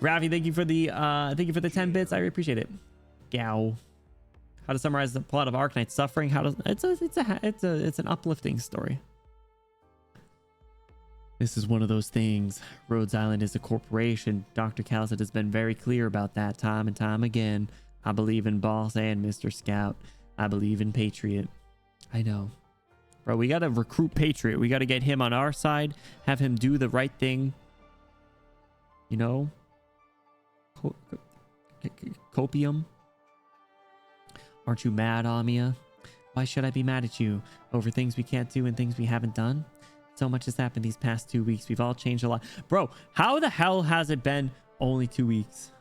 Speaker 1: Ravi, thank you for the 10 bits. I really appreciate it. Gow. How to summarize the plot of Arknights Suffering? It's an uplifting story. This is one of those things. Rhodes Island is a corporation. Dr. Calcid has been very clear about that time and time again. I believe in Boss and Mr. Scout. I believe in Patriot. I know. Bro, we gotta recruit Patriot. We gotta get him on our side. Have him do the right thing. You know? Copium? Aren't you mad, Amia? Why should I be mad at you? Over things we can't do and things we haven't done? So much has happened these past 2 weeks. We've all changed a lot. Bro, how the hell has it been only 2 weeks?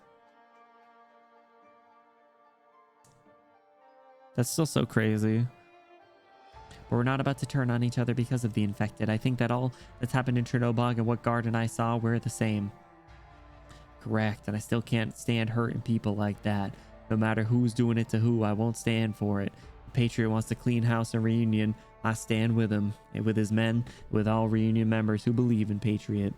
Speaker 1: That's still so crazy. But we're not about to turn on each other because of the infected. I think that all that's happened in Chernobog and what Guard and I saw, we're the same. Correct, and I still can't stand hurting people like that. No matter who's doing it to who, I won't stand for it. The Patriot wants to clean house and Reunion. I stand with him, and with his men, with all Reunion members who believe in Patriot.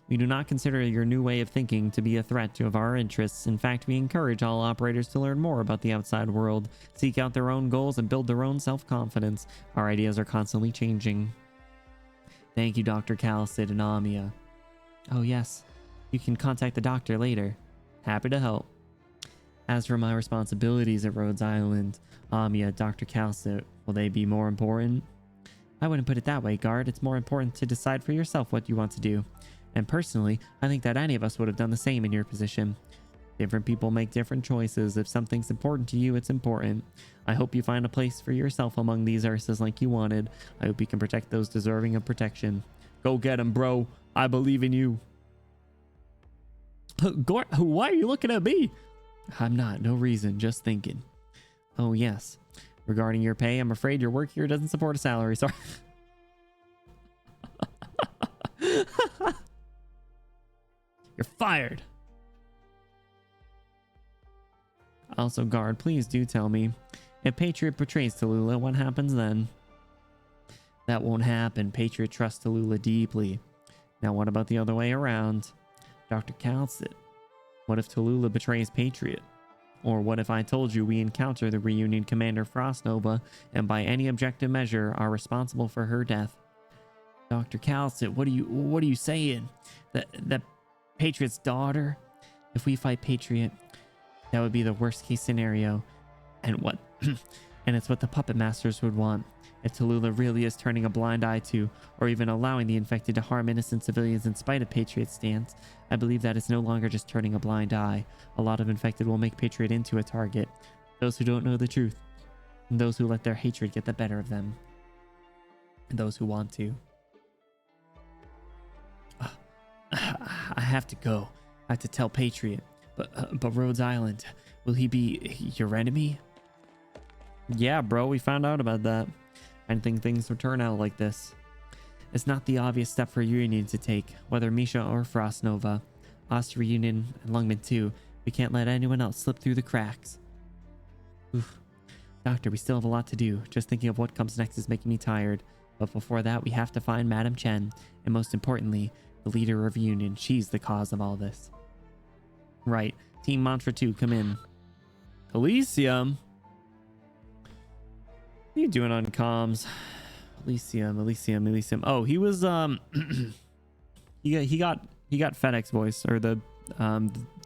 Speaker 1: We do not consider your new way of thinking to be a threat to our interests. In fact, we encourage all operators to learn more about the outside world, seek out their own goals, and build their own self-confidence. Our ideas are constantly changing. Thank you, Dr. Calcid and Amia. Oh yes, you can contact the doctor later. Happy to help. As for my responsibilities at Rhodes Island, Amia, Dr. Calcid, will they be more important? I wouldn't put it that way, Guard. It's more important to decide for yourself what you want to do. And personally, I think that any of us would have done the same in your position. Different people make different choices. If something's important to you, it's important. I hope you find a place for yourself among these Ursas like you wanted. I hope you can protect those deserving of protection. Go get him, bro. I believe in you. Why are you looking at me? I'm not. No reason. Just thinking. Oh, yes. Regarding your pay, I'm afraid your work here doesn't support a salary. Sorry. You're fired. Also, Guard, please do tell me. If Patriot betrays Tallulah, what happens then? That won't happen. Patriot trusts Tallulah deeply. Now, what about the other way around? Dr. Calcid, what if Tallulah betrays Patriot? Or what if I told you we encounter the Reunion Commander Frostnova and by any objective measure are responsible for her death? Dr. Calcid, what are you saying? That Patriot's daughter? If we fight Patriot, that would be the worst case scenario. And what and it's what the puppet masters would want. If Tallulah really is turning a blind eye to, or even allowing the infected to harm innocent civilians in spite of Patriot's stance, I believe that it's no longer just turning a blind eye. A lot of infected will make Patriot into a target. Those who don't know the truth, and those who let their hatred get the better of them, and those who want to. I have to go. I have to tell Patriot. But Rhodes Island, will he be your enemy? Yeah, bro, we found out about that. I didn't think things would turn out like this. It's not the obvious step for Reunion to take, whether Misha or Frostnova. Us, Reunion, and Lungman too. We can't let anyone else slip through the cracks. Oof. Doctor, we still have a lot to do. Just thinking of what comes next is making me tired. But before that, we have to find Madame Chen. And most importantly, the leader of Reunion. She's the cause of all this. Right. Team Mantra 2, come in. Elysium. What are you doing on comms? Elysium. Oh, he was he got FedEx voice, or the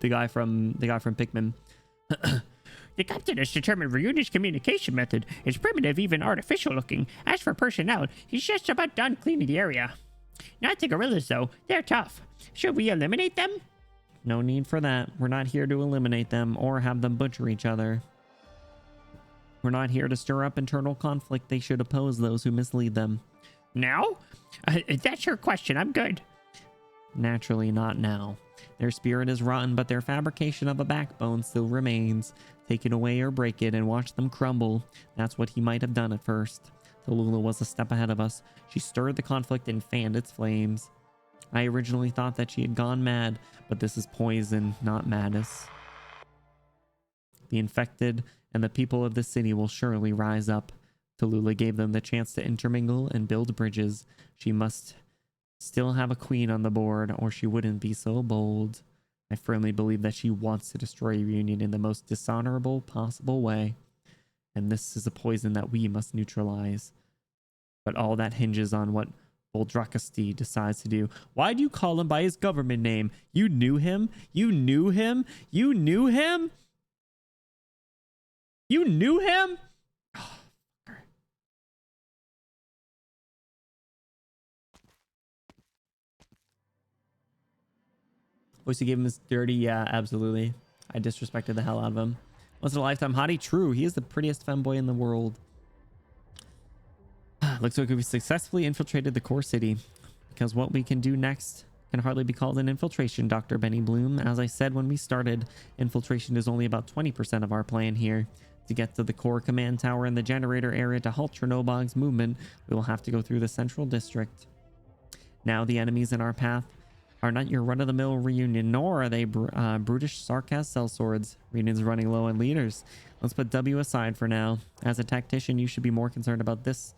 Speaker 1: guy from Pikmin. The captain has determined Ryuni's communication method is primitive, even artificial looking. As for personnel, he's just about done cleaning the area. Not the gorillas, though. They're tough. Should we eliminate them? No need for that. We're not here to eliminate them or have them butcher each other. We're not here to stir up internal conflict. They should oppose those who mislead them. Now? That's your question. I'm good. Naturally, not now. Their spirit is rotten, but their fabrication of a backbone still remains. Take it away or break it and watch them crumble. That's what he might have done at first. Tallulah was a step ahead of us. She stirred the conflict and fanned its flames. I originally thought that she had gone mad, but this is poison, not madness. The infected and the people of the city will surely rise up. Tallulah gave them the chance to intermingle and build bridges. She must still have a queen on the board, or she wouldn't be so bold. I firmly believe that she wants to destroy Reunion in the most dishonorable possible way. And this is a poison that we must neutralize. But all that hinges on what Boldrakasti decides to do. Why do you call him by his government name? You knew him? You knew him? You knew him? You knew him? Voice you gave him is dirty? Yeah, absolutely. I disrespected the hell out of him. Once in a lifetime hottie? True. He is the prettiest femboy in the world. Looks like we successfully infiltrated the core city. Because what we can do next can hardly be called an infiltration, Dr. Benny Bloom. As I said when we started, infiltration is only about 20% of our plan here. To get to the core command tower in the generator area to halt Chernobog's movement, we will have to go through the central district. Now the enemies in our path are not your run-of-the-mill Reunion, nor are they brutish Sarkaz sellswords. Reunion's running low on leaders. Let's put W aside for now. As a tactician, you should be more concerned about this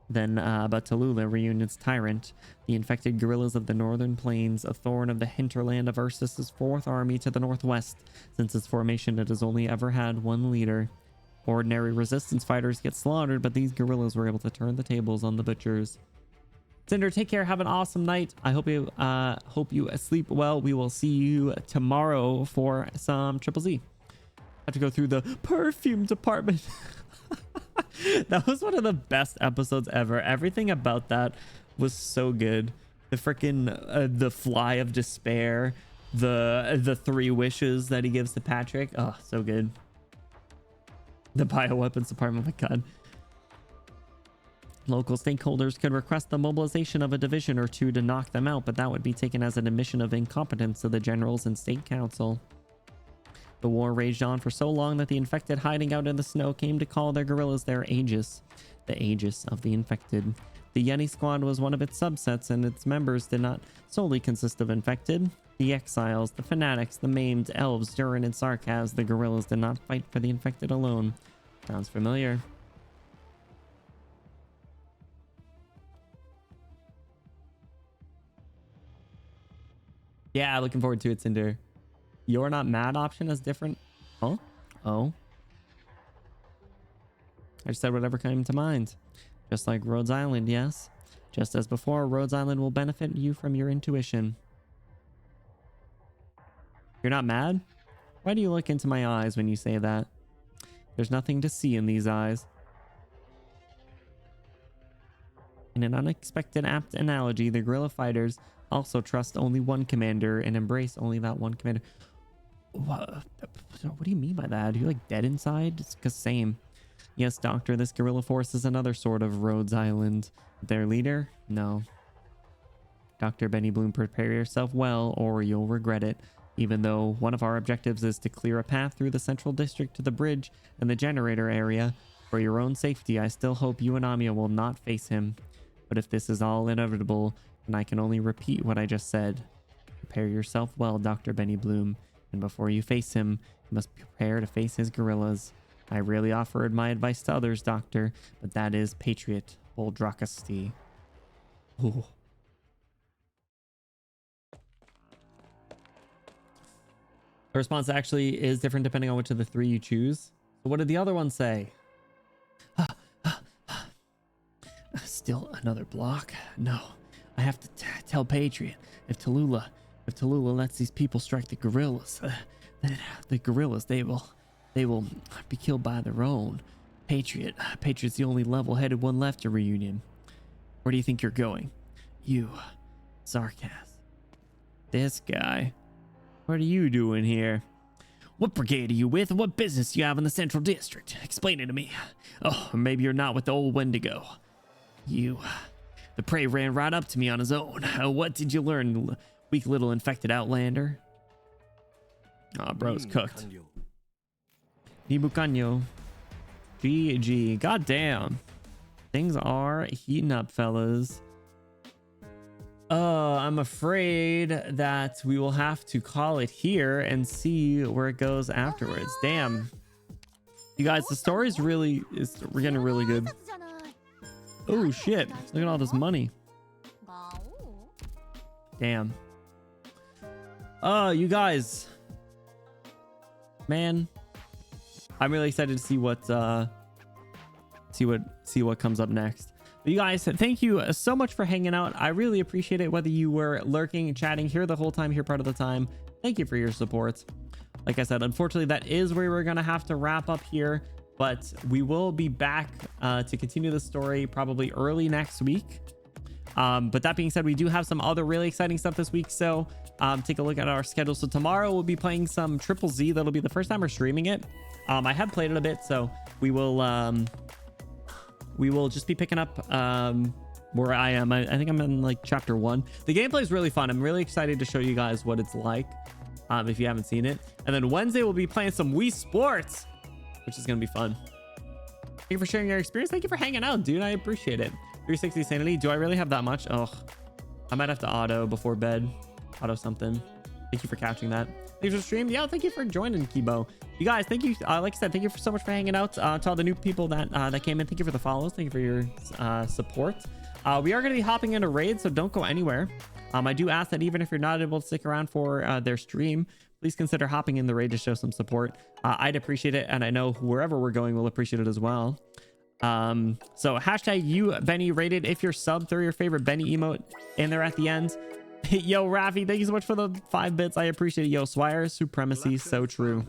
Speaker 1: than about Tallulah, Reunion's tyrant. The infected guerrillas of the northern plains, a thorn of the hinterland of Ursus's 4th army to the northwest. Since its formation, it has only ever had one leader. Ordinary resistance fighters get slaughtered, but these guerrillas were able to turn the tables on the butchers. Cinder, take care. Have an awesome night. I hope you sleep well. We will see you tomorrow for some Triple Z. I have to go through the perfume department. That was one of the best episodes ever. Everything about that was so good. The freaking the fly of despair, the 3 wishes that he gives to Patrick. Oh, so good. The bioweapons department. Oh my god. Local stakeholders could request the mobilization of a division or 2 to knock them out, but that would be taken as an admission of incompetence to the generals and state council. The war raged on for so long that the infected hiding out in the snow came to call their guerrillas their Aegis, the Aegis of the infected. The Yeti squad was one of its subsets, and its members did not solely consist of infected. The exiles, the fanatics, the maimed, elves, Durin, and Sarkaz, the guerrillas did not fight for the infected alone. Sounds familiar. Yeah, looking forward to it, Cinder. You're not mad option is different. Huh? Oh. I just said whatever came to mind. Just like Rhodes Island, yes. Just as before, Rhodes Island will benefit you from your intuition. You're not mad? Why do you look into my eyes when you say that? There's nothing to see in these eyes. In an unexpected apt analogy, the guerrilla fighters also trust only one commander and embrace only that one commander. What do you mean by that? Are you like dead inside? It's because same. Yes, Doctor, this guerrilla force is another sort of Rhodes Island. Their leader? No. Dr. Benny Bloom, prepare yourself well or you'll regret it. Even though one of our objectives is to clear a path through the central district to the bridge and the generator area, for your own safety, I still hope you and Amiya will not face him. But if this is all inevitable, then I can only repeat what I just said. Prepare yourself well, Dr. Benny Bloom, and before you face him, you must prepare to face his guerrillas. I rarely offered my advice to others, Doctor, but that is Patriot Boldrakasti. Ooh. The response actually is different depending on which of the 3 you choose. So what did the other one say? Still another block? No. I have to tell Patriot. If Tallulah lets these people strike the guerrillas, then the guerrillas, they will be killed by their own. Patriot's the only level-headed one left in Reunion. Where do you think you're going? You, Sarkaz. This guy. What are you doing here? What brigade are you with? What business do you have in the Central District? Explain it to me. Oh, maybe you're not with the old Wendigo. The prey ran right up to me on his own. What did you learn, weak little infected outlander? Ah, bro's cooked. Nibukanyo. GG. Goddamn. Things are heating up, fellas. I'm afraid that we will have to call it here and see where it goes afterwards. Damn. You guys, the story's we're getting really good. Oh shit. Look at all this money. Damn. You guys. Man. I'm really excited to see what comes up next. But you guys, thank you so much for hanging out. I really appreciate it, whether you were lurking, chatting here the whole time, here part of the time. Thank you for your support. Like I said, unfortunately, that is where we're gonna have to wrap up here, but we will be back to continue the story probably early next week. But that being said, we do have some other really exciting stuff this week, so take a look at our schedule. So tomorrow we'll be playing some Triple Z. That'll be the first time we're streaming it. I have played it a bit, so we will just be picking up where I am. I think I'm in like chapter 1. The gameplay is really fun. I'm really excited to show you guys what it's like if you haven't seen it. And then Wednesday we'll be playing some Wii Sports, which is gonna be fun. Thank you for sharing your experience. Thank you for hanging out, dude. I appreciate it. 360 sanity. Do I really have that much? Oh, I might have to auto before bed. Auto something. Thank you for catching that. Thanks for stream. Yeah, thank you for joining, Kibo. You guys, thank you. Like I said, thank you so much for hanging out. To all the new people that came in, thank you for the follows. Thank you for your support. We are going to be hopping into raids, so don't go anywhere. I do ask that even if you're not able to stick around for their stream, please consider hopping in the raid to show some support. I'd appreciate it, and I know wherever we're going will appreciate it as well. So hashtag you Benny rated if you're sub, throw your favorite Benny emote in there at the end. Yo, Rafi, thank you so much for the 5 bits. I appreciate it. Yo, Swire supremacy, so true.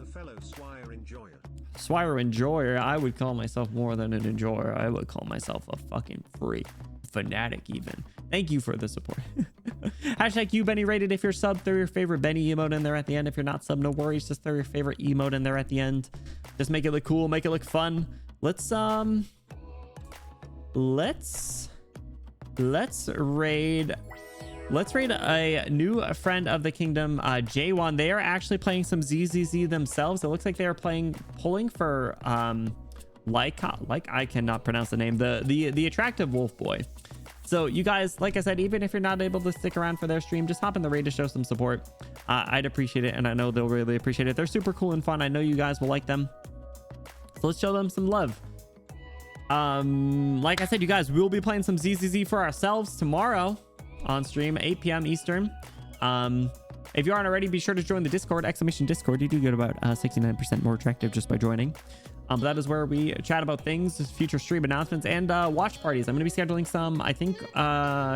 Speaker 1: Swire enjoyer. I would call myself more than an enjoyer. I would call myself a fucking freak. Fanatic even. Thank you for the support. Hashtag you Benny rated if you're sub, throw your favorite Benny emote in there at the end. If you're not sub, no worries, just throw your favorite emote in there at the end. Just make it look cool, make it look fun. Let's raid a new friend of the kingdom, J1. They are actually playing some ZZZ themselves. It looks like they are pulling for like I cannot pronounce the name, the attractive wolf boy. So you guys, like I said, even if you're not able to stick around for their stream, just hop in the raid to show some support. I'd appreciate it, and I know they'll really appreciate it. They're super cool and fun. I know you guys will like them, so let's show them some love. Like I said, you guys, we'll be playing some ZZZ for ourselves tomorrow on stream, 8 p.m. Eastern. If you aren't already, be sure to join the Discord, !Discord. You do get about 69% more attractive just by joining. But that is where we chat about things, future stream announcements, and watch parties. I'm going to be scheduling some. I think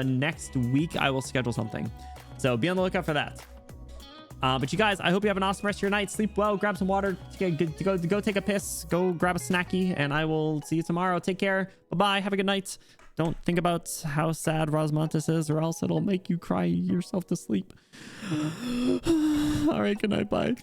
Speaker 1: next week I will schedule something, so be on the lookout for that. But you guys, I hope you have an awesome rest of your night. Sleep well, grab some water, go take a piss, go grab a snacky, and I will see you tomorrow. Take care. Bye-bye. Have a good night. Don't think about how sad Rosmontis is, or else it'll make you cry yourself to sleep. All right, good night. Bye.